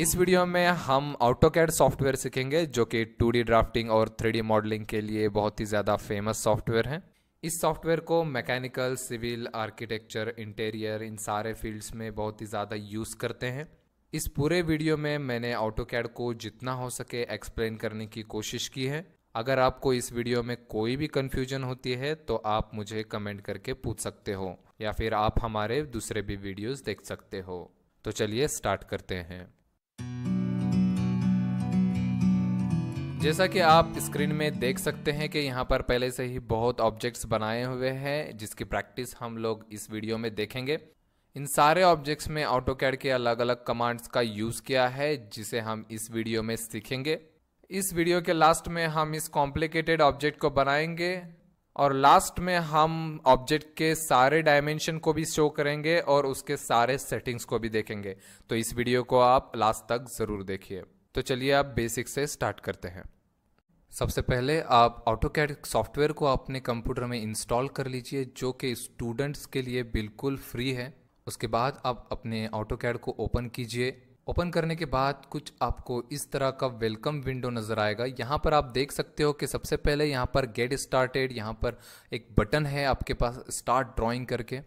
इस वीडियो में हम AutoCAD सॉफ्टवेयर सीखेंगे जो कि 2D ड्राफ्टिंग और 3D मॉडलिंग के लिए बहुत ही ज़्यादा फेमस सॉफ्टवेयर है। इस सॉफ्टवेयर को मैकेनिकल, सिविल, आर्किटेक्चर, इंटीरियर इन सारे फील्ड्स में बहुत ही ज़्यादा यूज़ करते हैं। इस पूरे वीडियो में मैंने AutoCAD को जितना हो सके एक्सप्लेन करने की कोशिश की है। अगर आपको इस वीडियो में कोई भी कन्फ्यूजन होती है तो आप मुझे कमेंट करके पूछ सकते हो या फिर आप हमारे दूसरे भी वीडियोस देख सकते हो। तो चलिए स्टार्ट करते हैं। जैसा कि आप स्क्रीन में देख सकते हैं कि यहाँ पर पहले से ही बहुत ऑब्जेक्ट्स बनाए हुए हैं जिसकी प्रैक्टिस हम लोग इस वीडियो में देखेंगे। इन सारे ऑब्जेक्ट्स में AutoCAD के अलग अलग कमांड्स का यूज़ किया है जिसे हम इस वीडियो में सीखेंगे। इस वीडियो के लास्ट में हम इस कॉम्प्लिकेटेड ऑब्जेक्ट को बनाएंगे और लास्ट में हम ऑब्जेक्ट के सारे डायमेंशन को भी शो करेंगे और उसके सारे सेटिंग्स को भी देखेंगे। तो इस वीडियो को आप लास्ट तक ज़रूर देखिए। तो चलिए आप बेसिक से स्टार्ट करते हैं। सबसे पहले आप AutoCAD सॉफ्टवेयर को अपने कंप्यूटर में इंस्टॉल कर लीजिए जो कि स्टूडेंट्स के लिए बिल्कुल फ्री है। उसके बाद आप अपने AutoCAD को ओपन कीजिए। ओपन करने के बाद कुछ आपको इस तरह का वेलकम विंडो नज़र आएगा। यहाँ पर आप देख सकते हो कि सबसे पहले यहाँ पर गेट स्टार्टेड, यहाँ पर एक बटन है आपके पास स्टार्ट ड्राइंग करके।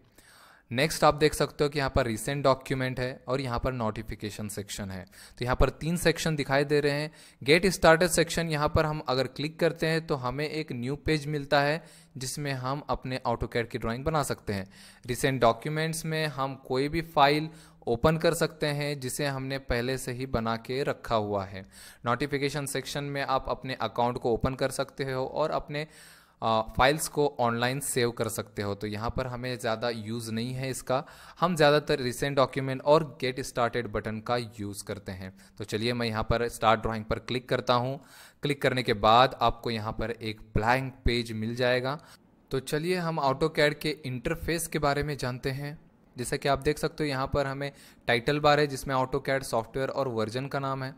नेक्स्ट आप देख सकते हो कि यहाँ पर रिसेंट डॉक्यूमेंट है और यहाँ पर नोटिफिकेशन सेक्शन है। तो यहाँ पर 3 सेक्शन दिखाई दे रहे हैं। गेट स्टार्टेड सेक्शन, यहाँ पर हम अगर क्लिक करते हैं तो हमें एक न्यू पेज मिलता है जिसमें हम अपने AutoCAD की ड्राइंग बना सकते हैं। रिसेंट डॉक्यूमेंट्स में हम कोई भी फाइल ओपन कर सकते हैं जिसे हमने पहले से ही बना के रखा हुआ है। नोटिफिकेशन सेक्शन में आप अपने अकाउंट को ओपन कर सकते हो और अपने फाइल्स को ऑनलाइन सेव कर सकते हो। तो यहाँ पर हमें ज़्यादा यूज़ नहीं है इसका, हम ज़्यादातर रिसेंट डॉक्यूमेंट और गेट स्टार्टेड बटन का यूज़ करते हैं। तो चलिए मैं यहाँ पर स्टार्ट ड्राइंग पर क्लिक करता हूँ। क्लिक करने के बाद आपको यहाँ पर एक ब्लैंक पेज मिल जाएगा। तो चलिए हम AutoCAD के इंटरफेस के बारे में जानते हैं। जैसा कि आप देख सकते हो यहाँ पर हमें टाइटल बार है जिसमें AutoCAD सॉफ्टवेयर और वर्जन का नाम है।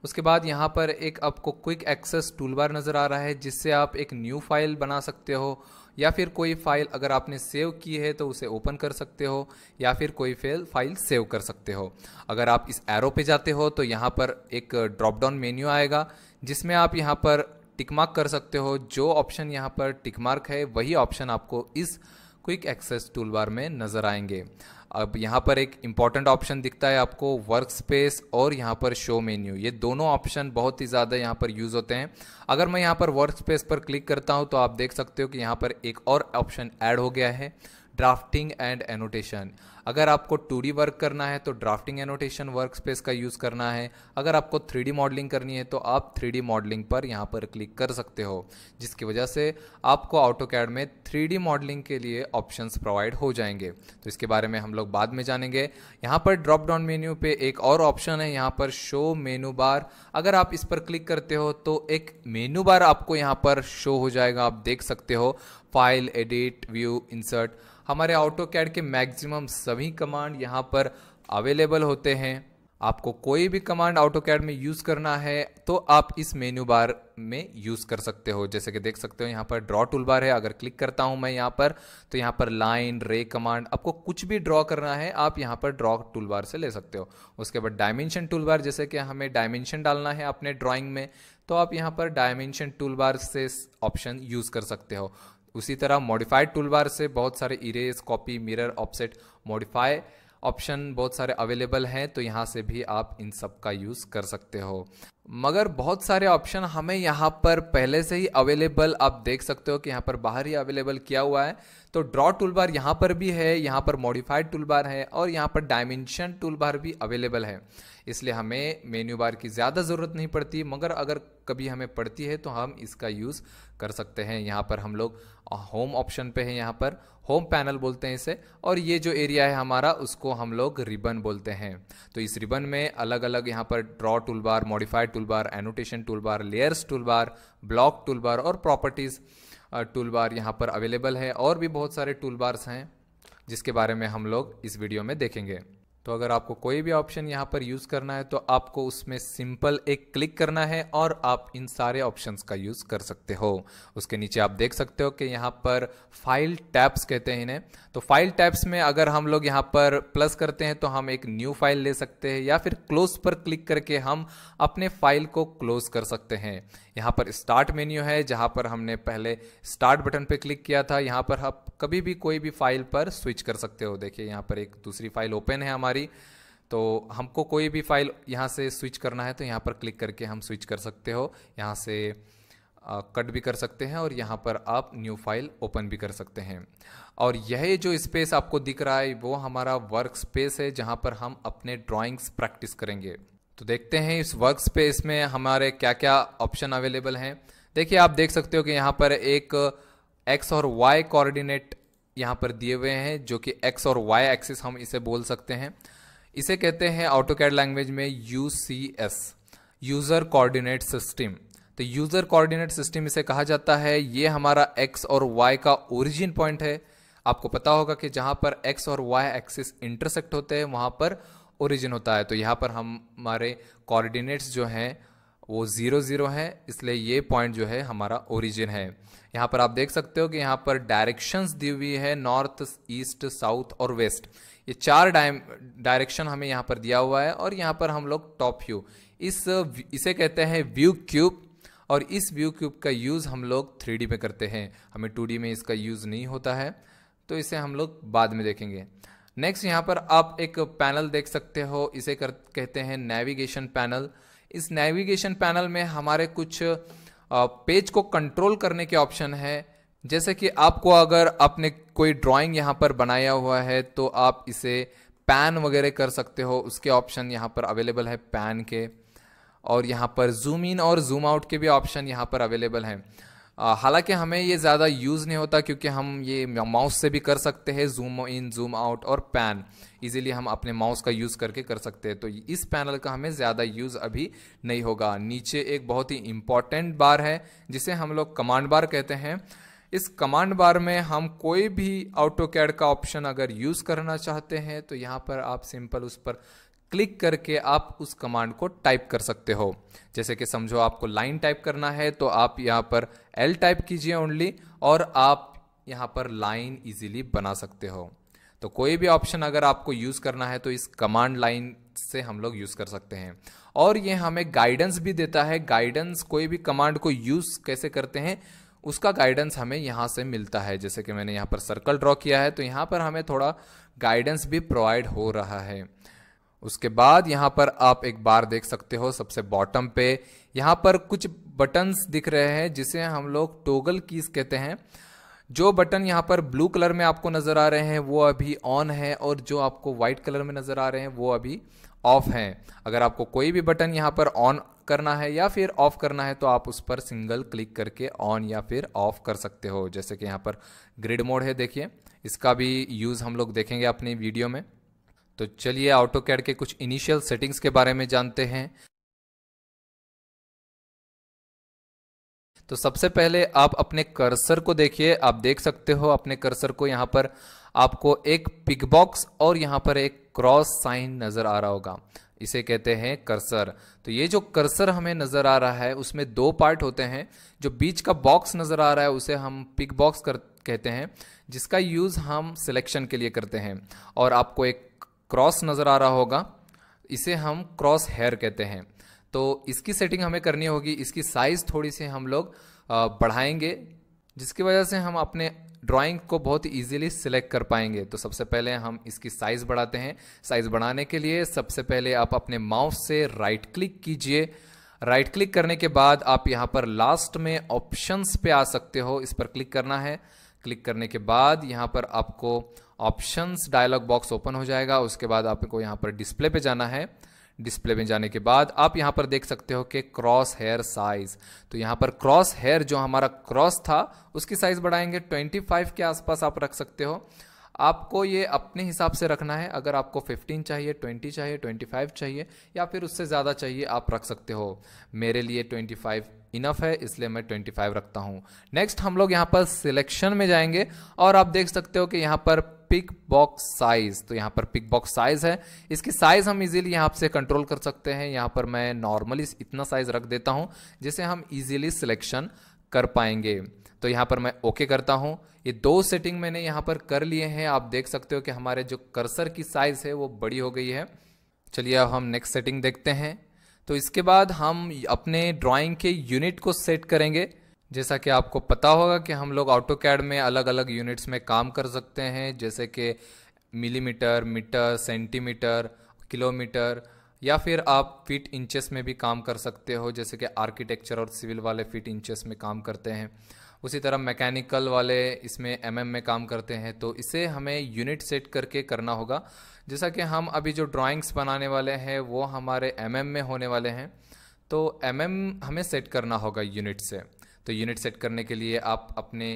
उसके बाद यहाँ पर एक आपको क्विक एक्सेस टूल बार नज़र आ रहा है जिससे आप एक न्यू फाइल बना सकते हो या फिर कोई फाइल अगर आपने सेव की है तो उसे ओपन कर सकते हो या फिर कोई फाइल सेव कर सकते हो। अगर आप इस एरो पे जाते हो तो यहाँ पर एक ड्रॉप डाउन मेन्यू आएगा जिसमें आप यहाँ पर टिक मार्क कर सकते हो। जो ऑप्शन यहाँ पर टिक मार्क है वही ऑप्शन आपको इस क्विक एक्सेस टूल बार में नज़र आएंगे। अब यहाँ पर एक इम्पॉर्टेंट ऑप्शन दिखता है आपको, वर्क स्पेस और यहाँ पर शो मेन्यू। ये दोनों ऑप्शन बहुत ही ज़्यादा यहाँ पर यूज़ होते हैं। अगर मैं यहाँ पर वर्क स्पेस पर क्लिक करता हूँ तो आप देख सकते हो कि यहाँ पर एक और ऑप्शन ऐड हो गया है, ड्राफ्टिंग एंड एनोटेशन। अगर आपको 2D वर्क करना है तो ड्राफ्टिंग एनोटेशन वर्क स्पेस का यूज़ करना है। अगर आपको 3D मॉडलिंग करनी है तो आप 3D मॉडलिंग पर यहाँ पर क्लिक कर सकते हो, जिसकी वजह से आपको AutoCAD में 3D मॉडलिंग के लिए ऑप्शंस प्रोवाइड हो जाएंगे। तो इसके बारे में हम लोग बाद में जानेंगे। यहाँ पर ड्रॉप डाउन मेन्यू पे एक और ऑप्शन है, यहाँ पर शो मेनू बार। अगर आप इस पर क्लिक करते हो तो एक मेनू बार आपको यहाँ पर शो हो जाएगा। आप देख सकते हो फाइल, एडिट, व्यू, इंसर्ट। हमारे AutoCAD के मैक्सिमम सभी कमांड यहाँ पर अवेलेबल होते हैं। आपको कोई भी कमांड AutoCAD में यूज़ करना है तो आप इस मेन्यू बार में यूज़ कर सकते हो। जैसे कि देख सकते हो यहाँ पर ड्रॉ टूल बार है। अगर क्लिक करता हूँ मैं यहाँ पर तो यहाँ पर लाइन, रे कमांड, आपको कुछ भी ड्रॉ करना है आप यहाँ पर ड्रॉ टूल बार से ले सकते हो। उसके बाद डायमेंशन टूल बार, जैसे कि हमें डायमेंशन डालना है अपने ड्राइंग में तो आप यहाँ पर डायमेंशन टूल बार से ऑप्शन यूज़ कर सकते हो। उसी तरह मॉडिफाइड टूल बार से बहुत सारे erase, copy, mirror, offset, modify option बहुत सारे अवेलेबल हैं। तो यहाँ से भी आप इन सब का यूज़ कर सकते हो। मगर बहुत सारे ऑप्शन हमें यहाँ पर पहले से ही अवेलेबल, आप देख सकते हो कि यहाँ पर बाहर ही अवेलेबल किया हुआ है। तो ड्रॉ टूल बार यहाँ पर भी है, यहाँ पर मॉडिफाइड टूल बार है और यहाँ पर डायमेंशन टूल बार भी अवेलेबल है। इसलिए हमें मेन्यू बार की ज़्यादा ज़रूरत नहीं पड़ती, मगर अगर कभी हमें पड़ती है तो हम इसका यूज़ कर सकते हैं। यहाँ पर हम लोग होम ऑप्शन पे हैं, यहाँ पर होम पैनल बोलते हैं इसे, और ये जो एरिया है हमारा उसको हम लोग रिबन बोलते हैं। तो इस रिबन में अलग अलग यहाँ पर draw tool bar, modified tool bar, annotation tool bar, layers tool bar, block tool bar और प्रॉपर्टीज़ टूल बार यहाँ पर अवेलेबल है। और भी बहुत सारे टूल बार्स हैं जिसके बारे में हम लोग इस वीडियो में देखेंगे। तो अगर आपको कोई भी ऑप्शन यहाँ पर यूज़ करना है तो आपको उसमें सिंपल एक क्लिक करना है और आप इन सारे ऑप्शंस का यूज़ कर सकते हो। उसके नीचे आप देख सकते हो कि यहाँ पर फाइल टैब्स कहते हैं इन्हें। तो फाइल टैब्स में अगर हम लोग यहाँ पर प्लस करते हैं तो हम एक न्यू फाइल ले सकते हैं, या फिर क्लोज पर क्लिक करके हम अपने फाइल को क्लोज कर सकते हैं। यहाँ पर स्टार्ट मेन्यू है, जहाँ पर हमने पहले स्टार्ट बटन पे क्लिक किया था। यहाँ पर आप कभी भी कोई भी फाइल पर स्विच कर सकते हो। देखिए यहाँ पर एक दूसरी फाइल ओपन है हमारी, तो हमको कोई भी फाइल यहाँ से स्विच करना है तो यहाँ पर क्लिक करके हम स्विच कर सकते हो। यहाँ से कट भी कर सकते हैं और यहाँ पर आप न्यू फाइल ओपन भी कर सकते हैं। और यह जो स्पेस आपको दिख रहा है वो हमारा वर्क स्पेस है, जहाँ पर हम अपने ड्राइंग्स प्रैक्टिस करेंगे। तो देखते हैं इस वर्क स्पेस में हमारे क्या क्या ऑप्शन अवेलेबल हैं। देखिए आप देख सकते हो कि यहाँ पर एक एक्स और वाई कोऑर्डिनेट यहाँ पर दिए हुए हैं, जो कि एक्स और वाई एक्सिस हम इसे बोल सकते हैं। इसे कहते हैं ऑटोकैड लैंग्वेज में यूसीएस, यूज़र कोऑर्डिनेट सिस्टम। तो यूज़र कोऑर्डिनेट सिस्टम इसे कहा जाता है। ये हमारा एक्स और वाई का ओरिजिन पॉइंट है। आपको पता होगा कि जहाँ पर एक्स और वाई एक्सिस इंटरसेक्ट होते हैं वहाँ पर ओरिजिन होता है। तो यहाँ पर हमारे कोऑर्डिनेट्स जो हैं वो 0 0 है, इसलिए ये पॉइंट जो है हमारा ओरिजिन है। यहाँ पर आप देख सकते हो कि यहाँ पर डायरेक्शंस दी हुई है, नॉर्थ, ईस्ट, साउथ और वेस्ट। ये 4 डायरेक्शन हमें यहाँ पर दिया हुआ है। और यहाँ पर हम लोग टॉप व्यू, इसे कहते हैं व्यू क्यूब। और इस व्यू क्यूब का यूज़ हम लोग 3D में करते हैं, हमें 2D में इसका यूज़ नहीं होता है, तो इसे हम लोग बाद में देखेंगे। नेक्स्ट यहाँ पर आप एक पैनल देख सकते हो, इसे कहते हैं नेविगेशन पैनल। इस नेविगेशन पैनल में हमारे कुछ पेज को कंट्रोल करने के ऑप्शन है। जैसे कि आपको अगर आपने कोई ड्राइंग यहाँ पर बनाया हुआ है तो आप इसे पैन वगैरह कर सकते हो, उसके ऑप्शन यहाँ पर अवेलेबल है पैन के। और यहाँ पर जूम इन और जूम आउट के भी ऑप्शन यहाँ पर अवेलेबल हैं। हालांकि हमें ये ज़्यादा यूज़ नहीं होता, क्योंकि हम ये माउस से भी कर सकते हैं, जूम इन, जूम आउट और पैन इजीली हम अपने माउस का यूज़ करके कर सकते हैं। तो इस पैनल का हमें ज़्यादा यूज़ अभी नहीं होगा। नीचे एक बहुत ही इम्पॉर्टेंट बार है जिसे हम लोग कमांड बार कहते हैं। इस कमांड बार में हम कोई भी ऑटोकैड का ऑप्शन अगर यूज़ करना चाहते हैं तो यहाँ पर आप सिंपल उस पर क्लिक करके आप उस कमांड को टाइप कर सकते हो। जैसे कि समझो आपको लाइन टाइप करना है तो आप यहाँ पर L टाइप कीजिए ओनली, और आप यहाँ पर लाइन इजीली बना सकते हो। तो कोई भी ऑप्शन अगर आपको यूज़ करना है तो इस कमांड लाइन से हम लोग यूज़ कर सकते हैं। और ये हमें गाइडेंस भी देता है। गाइडेंस, कोई भी कमांड को यूज़ कैसे करते हैं उसका गाइडेंस हमें यहाँ से मिलता है। जैसे कि मैंने यहाँ पर सर्कल ड्रॉ किया है तो यहाँ पर हमें थोड़ा गाइडेंस भी प्रोवाइड हो रहा है। उसके बाद यहाँ पर आप एक बार देख सकते हो, सबसे बॉटम पे यहाँ पर कुछ बटन्स दिख रहे हैं जिसे हम लोग टॉगल कीज कहते हैं। जो बटन यहाँ पर ब्लू कलर में आपको नज़र आ रहे हैं वो अभी ऑन है, और जो आपको व्हाइट कलर में नज़र आ रहे हैं वो अभी ऑफ हैं। अगर आपको कोई भी बटन यहाँ पर ऑन करना है या फिर ऑफ करना है तो आप उस पर सिंगल क्लिक करके ऑन या फिर ऑफ कर सकते हो। जैसे कि यहाँ पर ग्रिड मोड है, देखिए इसका भी यूज़ हम लोग देखेंगे अपनी वीडियो में। तो चलिए ऑटोकैड के कुछ इनिशियल सेटिंग्स के बारे में जानते हैं। तो सबसे पहले आप अपने कर्सर को देखिए, आप देख सकते हो अपने कर्सर को, यहाँ पर आपको एक पिक बॉक्स और यहाँ पर एक क्रॉस साइन नज़र आ रहा होगा, इसे कहते हैं कर्सर। तो ये जो कर्सर हमें नज़र आ रहा है उसमें 2 पार्ट होते हैं। जो बीच का बॉक्स नज़र आ रहा है उसे हम पिक बॉक्स कहते हैं, जिसका यूज़ हम सिलेक्शन के लिए करते हैं। और आपको एक क्रॉस नज़र आ रहा होगा, इसे हम क्रॉस हेयर कहते हैं। तो इसकी सेटिंग हमें करनी होगी। इसकी साइज़ थोड़ी सी हम लोग बढ़ाएंगे, जिसकी वजह से हम अपने ड्राइंग को बहुत इजीली सिलेक्ट कर पाएंगे। तो सबसे पहले हम इसकी साइज़ बढ़ाते हैं। साइज़ बढ़ाने के लिए सबसे पहले आप अपने माउस से राइट क्लिक कीजिए। राइट क्लिक करने के बाद आप यहाँ पर लास्ट में ऑप्शंस पे आ सकते हो, इस पर क्लिक करना है। क्लिक करने के बाद यहाँ पर आपको ऑप्शंस डायलॉग बॉक्स ओपन हो जाएगा। उसके बाद आपको यहाँ पर डिस्प्ले पे जाना है। डिस्प्ले में जाने के बाद आप यहाँ पर देख सकते हो कि क्रॉस हेयर साइज। तो यहाँ पर क्रॉस हेयर जो हमारा क्रॉस था उसकी साइज बढ़ाएंगे 25 के आसपास आप रख सकते हो। आपको ये अपने हिसाब से रखना है। अगर आपको 15 चाहिए, 20 चाहिए, 25 चाहिए या फिर उससे ज़्यादा चाहिए आप रख सकते हो। मेरे लिए 25 इनफ है, इसलिए मैं 25 रखता हूँ। नेक्स्ट हम लोग यहाँ पर सिलेक्शन में जाएंगे और आप देख सकते हो कि यहाँ पर पिक बॉक्स साइज, तो यहाँ पर पिक बॉक्स साइज है। इसकी साइज हम इजीली यहाँ से कंट्रोल कर सकते हैं। यहाँ पर मैं नॉर्मली इतना साइज रख देता हूँ जिसे हम इजीली सिलेक्शन कर पाएंगे। तो यहाँ पर मैं ओके करता हूँ। ये दो सेटिंग मैंने यहाँ पर कर लिए हैं। आप देख सकते हो कि हमारे जो कर्सर की साइज है वो बड़ी हो गई है। चलिए अब हम नेक्स्ट सेटिंग देखते हैं। तो इसके बाद हम अपने ड्राइंग के यूनिट को सेट करेंगे। जैसा कि आपको पता होगा कि हम लोग ऑटोकैड में अलग अलग यूनिट्स में काम कर सकते हैं, जैसे कि मिलीमीटर, मीटर, सेंटीमीटर, किलोमीटर, या फिर आप फीट इंचेस में भी काम कर सकते हो, जैसे कि आर्किटेक्चर और सिविल वाले फीट इंचेस में काम करते हैं। उसी तरह मैकेनिकल वाले इसमें एमएम में काम करते हैं। तो इसे हमें यूनिट सेट करके करना होगा। जैसा कि हम अभी जो ड्राइंग्स बनाने वाले हैं वो हमारे एमएम में होने वाले हैं, तो एमएम हमें सेट करना होगा यूनिट से। तो यूनिट सेट करने के लिए आप अपने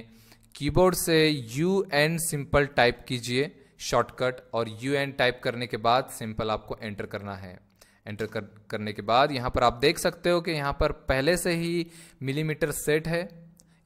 कीबोर्ड से UN सिंपल टाइप कीजिए शॉर्टकट, और UN टाइप करने के बाद सिंपल आपको एंटर करना है। एंटर करने के बाद यहाँ पर आप देख सकते हो कि यहाँ पर पहले से ही मिलीमीटर सेट है।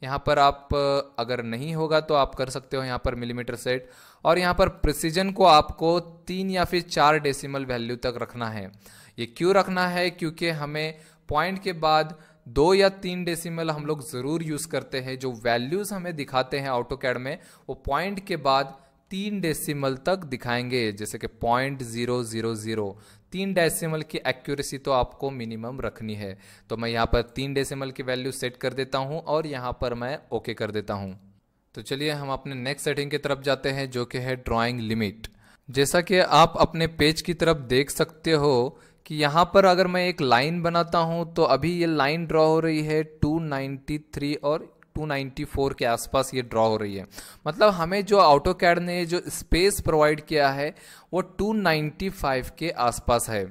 यहाँ पर आप अगर नहीं होगा तो आप कर सकते हो यहाँ पर मिलीमीटर सेट, और यहाँ पर प्रिसीजन को आपको 3 या फिर 4 डेसिमल वैल्यू तक रखना है। ये क्यों रखना है? क्योंकि हमें पॉइंट के बाद 2 या 3 डेसिमल हम लोग ज़रूर यूज़ करते हैं। जो वैल्यूज़ हमें दिखाते हैं ऑटोकैड में वो पॉइंट के बाद 3 डेसिमल तक दिखाएंगे, जैसे कि 0.000। 3 डेसिमल की एक्यूरेसी तो आपको मिनिमम रखनी है। तो मैं यहाँ पर 3 डेसिमल की वैल्यू सेट कर देता हूँ और यहाँ पर मैं ओके कर देता हूँ। तो चलिए हम अपने नेक्स्ट सेटिंग की तरफ जाते हैं, जो कि है ड्राइंग लिमिट। जैसा कि आप अपने पेज की तरफ देख सकते हो कि यहाँ पर अगर मैं एक लाइन बनाता हूँ तो अभी ये लाइन ड्रॉ हो रही है 293 और 294 के आसपास ये ड्रॉ हो रही है। मतलब हमें जो ऑटोकैड ने जो स्पेस प्रोवाइड किया है वो 295 के आसपास है।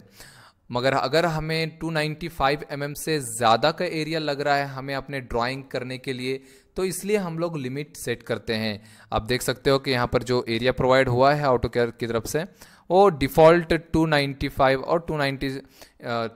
मगर अगर हमें 295 mm से ज़्यादा का एरिया लग रहा है हमें अपने ड्राइंग करने के लिए, तो इसलिए हम लोग लिमिट सेट करते हैं। आप देख सकते हो कि यहाँ पर जो एरिया प्रोवाइड हुआ है ऑटोकैड की तरफ से वो डिफ़ॉल्ट 295 और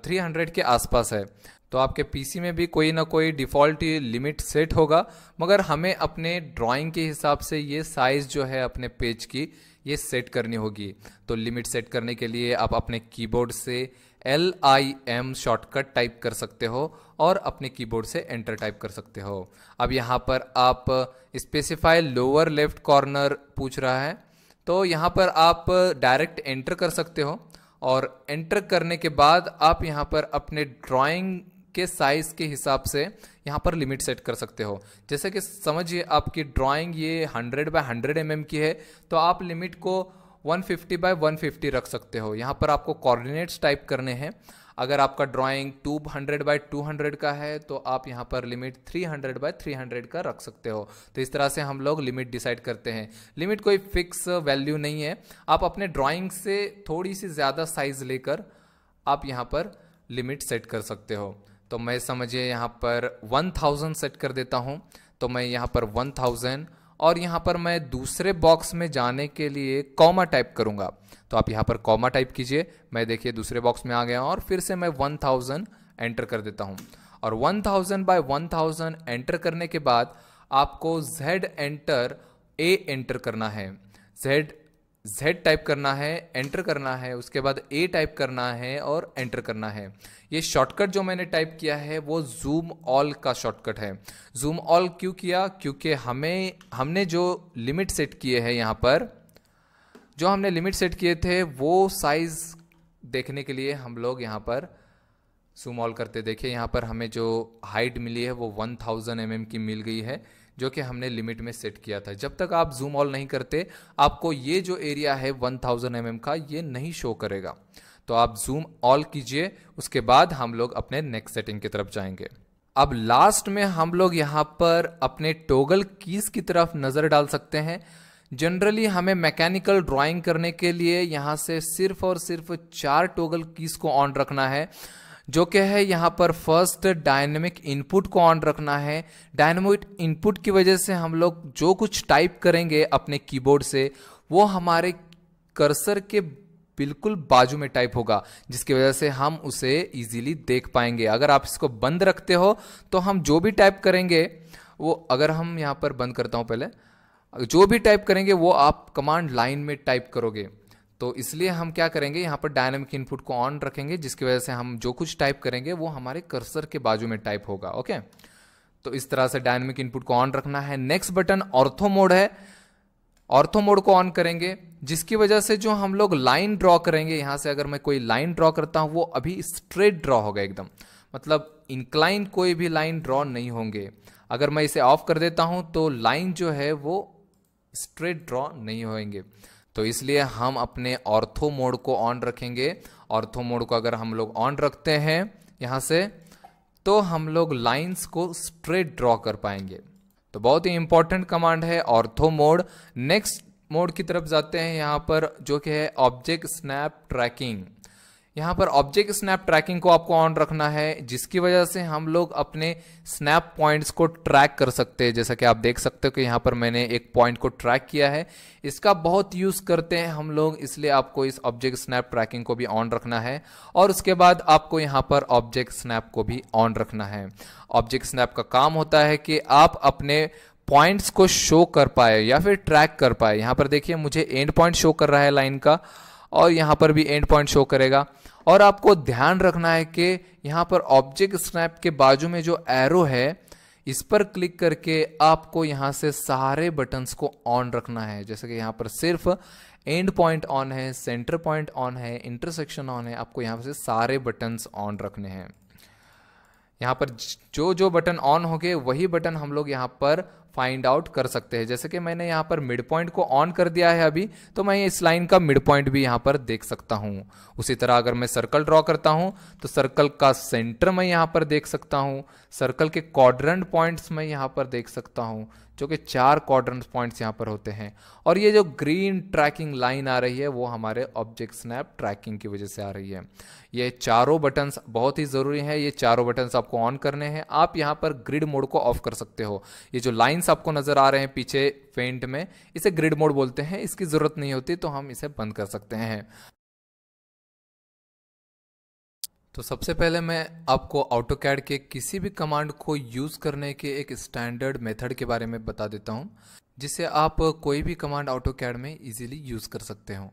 300 के आसपास है। तो आपके पीसी में भी कोई ना कोई डिफ़ॉल्ट लिमिट सेट होगा, मगर हमें अपने ड्राइंग के हिसाब से ये साइज़ जो है अपने पेज की ये सेट करनी होगी। तो लिमिट सेट करने के लिए आप अपने कीबोर्ड से LIM शॉर्टकट टाइप कर सकते हो और अपने कीबोर्ड से एंटर टाइप कर सकते हो। अब यहाँ पर आप स्पेसिफाई लोअर लेफ्ट कॉर्नर पूछ रहा है, तो यहाँ पर आप डायरेक्ट एंटर कर सकते हो, और एंटर करने के बाद आप यहाँ पर अपने ड्राइंग के साइज के हिसाब से यहाँ पर लिमिट सेट कर सकते हो। जैसे कि समझिए आपकी ड्राइंग ये 100 बाय 100 mm की है, तो आप लिमिट को 150 बाय 150 रख सकते हो। यहाँ पर आपको कोऑर्डिनेट्स टाइप करने हैं। अगर आपका ड्राइंग 200 बाय 200 का है तो आप यहाँ पर लिमिट 300 बाय 300 का रख सकते हो। तो इस तरह से हम लोग लिमिट डिसाइड करते हैं। लिमिट कोई फिक्स वैल्यू नहीं है, आप अपने ड्राइंग से थोड़ी सी ज़्यादा साइज लेकर आप यहाँ पर लिमिट सेट कर सकते हो। तो मैं समझिए यहाँ पर 1000 सेट कर देता हूँ। तो मैं यहाँ पर 1000 और यहाँ पर मैं दूसरे बॉक्स में जाने के लिए कॉमा टाइप करूँगा। तो आप यहाँ पर कॉमा टाइप कीजिए। मैं देखिए दूसरे बॉक्स में आ गया और फिर से मैं 1000 एंटर कर देता हूँ। और 1000 बाय 1000 एंटर करने के बाद आपको Z एंटर A एंटर करना है, Z टाइप करना है, एंटर करना है, उसके बाद A टाइप करना है और एंटर करना है। ये शॉर्टकट जो मैंने टाइप किया है वो जूम ऑल का शॉर्टकट है। जूम ऑल क्यों किया? क्योंकि हमने जो लिमिट सेट किए हैं यहाँ पर, जो हमने लिमिट सेट किए थे वो साइज देखने के लिए हम लोग यहाँ पर जूम ऑल करते। देखिए यहाँ पर हमें जो हाइट मिली है वो 1000 mm की मिल गई है, जो कि हमने लिमिट में सेट किया था। जब तक आप जूम ऑल नहीं करते आपको ये जो एरिया है 1000 mm का ये नहीं शो करेगा। तो आप जूम ऑल कीजिए, उसके बाद हम लोग अपने नेक्स्ट सेटिंग की तरफ जाएंगे। अब लास्ट में हम लोग यहाँ पर अपने टॉगल कीज की तरफ नज़र डाल सकते हैं। जनरली हमें मैकेनिकल ड्राइंग करने के लिए यहाँ से सिर्फ और सिर्फ 4 टॉगल कीज को ऑन रखना है, जो कि है यहाँ पर फर्स्ट डायनेमिक इनपुट को ऑन रखना है। डायनेमिक इनपुट की वजह से हम लोग जो कुछ टाइप करेंगे अपने कीबोर्ड से वो हमारे कर्सर के बिल्कुल बाजू में टाइप होगा, जिसकी वजह से हम उसे इजीली देख पाएंगे। अगर आप इसको बंद रखते हो तो हम जो भी टाइप करेंगे वो, अगर हम यहाँ पर बंद करता हूँ पहले, जो भी टाइप करेंगे वो आप कमांड लाइन में टाइप करोगे। तो इसलिए हम क्या करेंगे, यहाँ पर डायनामिक इनपुट को ऑन रखेंगे, जिसकी वजह से हम जो कुछ टाइप करेंगे वो हमारे कर्सर के बाजू में टाइप होगा। ओके, तो इस तरह से डायनामिक इनपुट को ऑन रखना है। नेक्स्ट बटन ऑर्थो मोड है। ऑर्थो मोड को ऑन करेंगे, जिसकी वजह से जो हम लोग लाइन ड्रॉ करेंगे, यहां से अगर मैं कोई लाइन ड्रॉ करता हूं वो अभी स्ट्रेट ड्रॉ होगा एकदम, मतलब इंक्लाइन कोई भी लाइन ड्रॉ नहीं होंगे। अगर मैं इसे ऑफ कर देता हूं तो लाइन जो है वो स्ट्रेट ड्रॉ नहीं होंगे। तो इसलिए हम अपने ऑर्थो मोड को ऑन रखेंगे। ऑर्थो मोड को अगर हम लोग ऑन रखते हैं यहां से, तो हम लोग लाइंस को स्ट्रेट ड्रॉ कर पाएंगे। तो बहुत ही इंपॉर्टेंट कमांड है ऑर्थो मोड। नेक्स्ट मोड की तरफ जाते हैं, यहां पर जो कि है ऑब्जेक्ट स्नैप ट्रैकिंग। यहां पर ऑब्जेक्ट स्नैप ट्रैकिंग को आपको ऑन रखना है, जिसकी वजह से हम लोग अपने स्नैप पॉइंट्स को ट्रैक कर सकते हैं। जैसा कि आप देख सकते हो कि यहां पर मैंने एक पॉइंट को ट्रैक किया है। इसका बहुत यूज करते हैं हम लोग, इसलिए आपको इस ऑब्जेक्ट स्नैप ट्रैकिंग को भी ऑन रखना है। और उसके बाद आपको यहां पर ऑब्जेक्ट स्नैप को भी ऑन रखना है। ऑब्जेक्ट स्नैप का काम होता है कि आप अपने पॉइंट्स को शो कर पाए या फिर ट्रैक कर पाए। यहां पर देखिए मुझे एंड पॉइंट शो कर रहा है लाइन का, और यहां पर भी एंड पॉइंट शो करेगा। और आपको ध्यान रखना है कि यहां पर ऑब्जेक्ट स्नैप के बाजू में जो एरो है, इस पर क्लिक करके आपको यहां से सारे बटन्स को ऑन रखना है। जैसे कि यहां पर सिर्फ एंड पॉइंट ऑन है, सेंटर पॉइंट ऑन है, इंटरसेक्शन ऑन है, आपको यहां से सारे बटन्स ऑन रखने हैं। यहां पर जो जो बटन ऑन होंगे वही बटन हम लोग यहां पर फाइंड आउट कर सकते हैं। जैसे कि मैंने यहां पर मिड पॉइंट को ऑन कर दिया है अभी, तो मैं इस लाइन का मिड पॉइंट भी यहां पर देख सकता हूं। उसी तरह अगर मैं सर्कल ड्रॉ करता हूं तो सर्कल का सेंटर मैं यहां पर देख सकता हूं। सर्कल के क्वाड्रेंट पॉइंट्स मैं यहां पर देख सकता हूं, जो कि 4 क्वाड्रेंट पॉइंट्स यहां पर होते हैं। और ये जो ग्रीन ट्रैकिंग लाइन आ रही है वो हमारे ऑब्जेक्ट स्नैप ट्रैकिंग की वजह से आ रही है। ये चारों बटन्स बहुत ही जरूरी है, ये चारों बटन्स आपको ऑन करने हैं। आप यहां पर ग्रिड मोड को ऑफ कर सकते हो। ये जो लाइंस आपको नजर आ रहे हैं पीछे फेंट में, इसे ग्रिड मोड बोलते हैं। इसकी जरूरत नहीं होती तो हम इसे बंद कर सकते हैं। तो सबसे पहले मैं आपको ऑटोकैड के किसी भी कमांड को यूज करने के एक स्टैंडर्ड मेथड के बारे में बता देता हूं, जिससे आप कोई भी कमांड ऑटोकैड में इजीली यूज कर सकते हो।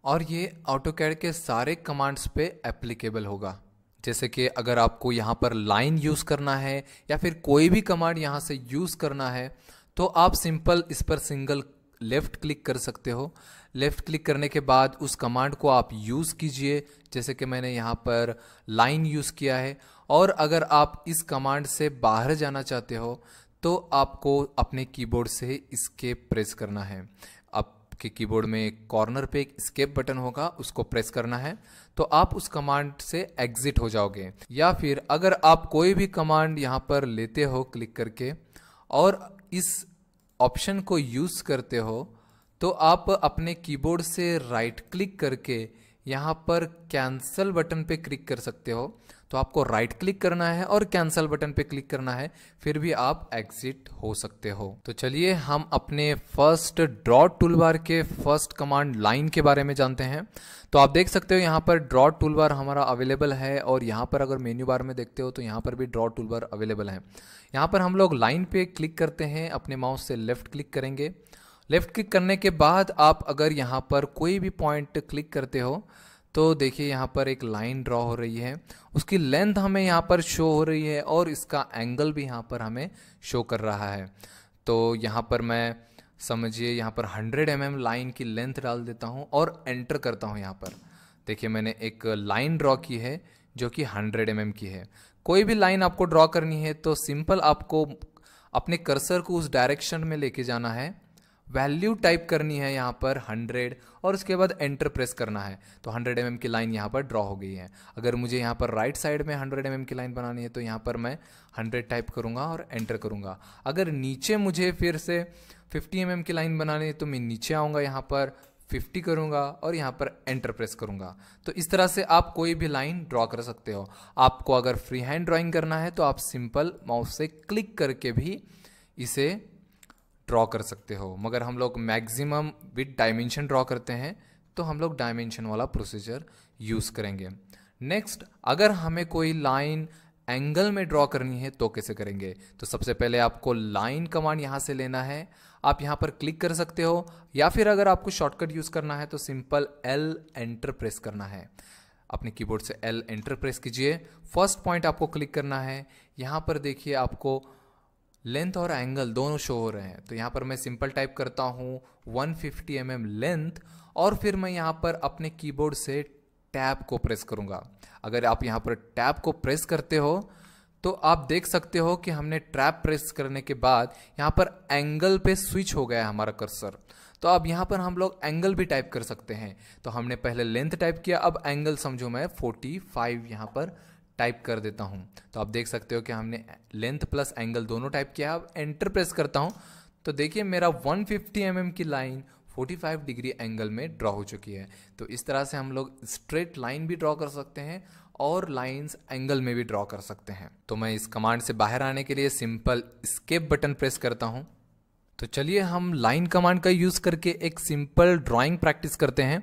और ये ऑटोकैड के सारे कमांड्स पे एप्लीकेबल होगा। जैसे कि अगर आपको यहाँ पर लाइन यूज करना है या फिर कोई भी कमांड यहाँ से यूज करना है, तो आप सिंपल इस पर सिंगल लेफ्ट क्लिक कर सकते हो। लेफ्ट क्लिक करने के बाद उस कमांड को आप यूज कीजिए, जैसे कि मैंने यहाँ पर लाइन यूज किया है। और अगर आप इस कमांड से बाहर जाना चाहते हो तो आपको अपने कीबोर्ड से एस्केप प्रेस करना है। आपके कीबोर्ड में कॉर्नर पे एक एस्केप बटन होगा, उसको प्रेस करना है, तो आप उस कमांड से एग्जिट हो जाओगे। या फिर अगर आप कोई भी कमांड यहाँ पर लेते हो क्लिक करके और इस ऑप्शन को यूज करते हो, तो आप अपने कीबोर्ड से राइट क्लिक करके यहाँ पर कैंसल बटन पे क्लिक कर सकते हो। तो आपको राइट क्लिक करना है और कैंसल बटन पे क्लिक करना है, फिर भी आप एग्जिट हो सकते हो। तो चलिए हम अपने फर्स्ट ड्रॉ टूलबार के फर्स्ट कमांड लाइन के बारे में जानते हैं। तो आप देख सकते हो यहाँ पर ड्रॉ टूलबार हमारा अवेलेबल है, और यहाँ पर अगर मेन्यू बार में देखते हो तो यहाँ पर भी ड्रॉ टूलबार अवेलेबल है। यहाँ पर हम लोग लाइन पे क्लिक करते हैं, अपने माउस से लेफ्ट क्लिक करेंगे। लेफ्ट क्लिक करने के बाद आप अगर यहाँ पर कोई भी पॉइंट क्लिक करते हो तो देखिए यहाँ पर एक लाइन ड्रॉ हो रही है, उसकी लेंथ हमें यहाँ पर शो हो रही है और इसका एंगल भी यहाँ पर हमें शो कर रहा है। तो यहाँ पर मैं समझिए यहाँ पर 100 mm लाइन की लेंथ डाल देता हूँ और एंटर करता हूँ। यहाँ पर देखिए मैंने एक लाइन ड्रॉ की है जो कि 100 mm की है। कोई भी लाइन आपको ड्रॉ करनी है तो सिंपल आपको अपने कर्सर को उस डायरेक्शन में लेके जाना है, वैल्यू टाइप करनी है यहाँ पर 100 और उसके बाद एंटर प्रेस करना है। तो 100 mm की लाइन यहाँ पर ड्रॉ हो गई है। अगर मुझे यहाँ पर राइट साइड में 100 mm की लाइन बनानी है तो यहाँ पर मैं 100 टाइप करूँगा और एंटर करूँगा। अगर नीचे मुझे फिर से 50 mm की लाइन बनानी है तो मैं नीचे आऊँगा, यहाँ पर 50 करूँगा और यहाँ पर एंटर प्रेस करूँगा। तो इस तरह से आप कोई भी लाइन ड्रॉ कर सकते हो। आपको अगर फ्री हैंड ड्राइंग करना है तो आप सिंपल माउस से क्लिक करके भी इसे ड्रॉ कर सकते हो, मगर हम लोग मैक्सिमम विद डायमेंशन ड्रॉ करते हैं तो हम लोग डायमेंशन वाला प्रोसीजर यूज़ करेंगे। नेक्स्ट, अगर हमें कोई लाइन एंगल में ड्रॉ करनी है तो कैसे करेंगे? तो सबसे पहले आपको लाइन कमांड यहाँ से लेना है, आप यहाँ पर क्लिक कर सकते हो, या फिर अगर आपको शॉर्टकट यूज़ करना है तो सिंपल L एंटर प्रेस करना है। अपने कीबोर्ड से L एंटर प्रेस कीजिए। फर्स्ट पॉइंट आपको क्लिक करना है। यहाँ पर देखिए आपको लेंथ और एंगल दोनों शो हो रहे हैं, तो यहाँ पर मैं सिंपल टाइप करता हूँ 150 mm लेंथ, और फिर मैं यहाँ पर अपने कीबोर्ड से टैब को प्रेस करूँगा। अगर आप यहाँ पर टैब को प्रेस करते हो तो आप देख सकते हो कि हमने टैब प्रेस करने के बाद यहाँ पर एंगल पे स्विच हो गया है हमारा कर्सर। तो अब यहाँ पर हम लोग एंगल भी टाइप कर सकते हैं। तो हमने पहले लेंथ टाइप किया, अब एंगल समझो मैं 45 यहाँ पर टाइप कर देता हूँ। तो आप देख सकते हो कि हमने लेंथ प्लस एंगल दोनों टाइप किया। अब एंटर प्रेस करता हूँ तो देखिए मेरा 150 mm की लाइन 45 डिग्री एंगल में ड्रॉ हो चुकी है। तो इस तरह से हम लोग स्ट्रेट लाइन भी ड्रॉ कर सकते हैं और लाइंस एंगल में भी ड्रॉ कर सकते हैं। तो मैं इस कमांड से बाहर आने के लिए सिंपल एस्केप बटन प्रेस करता हूँ। तो चलिए हम लाइन कमांड का यूज़ करके एक सिंपल ड्राइंग प्रैक्टिस करते हैं।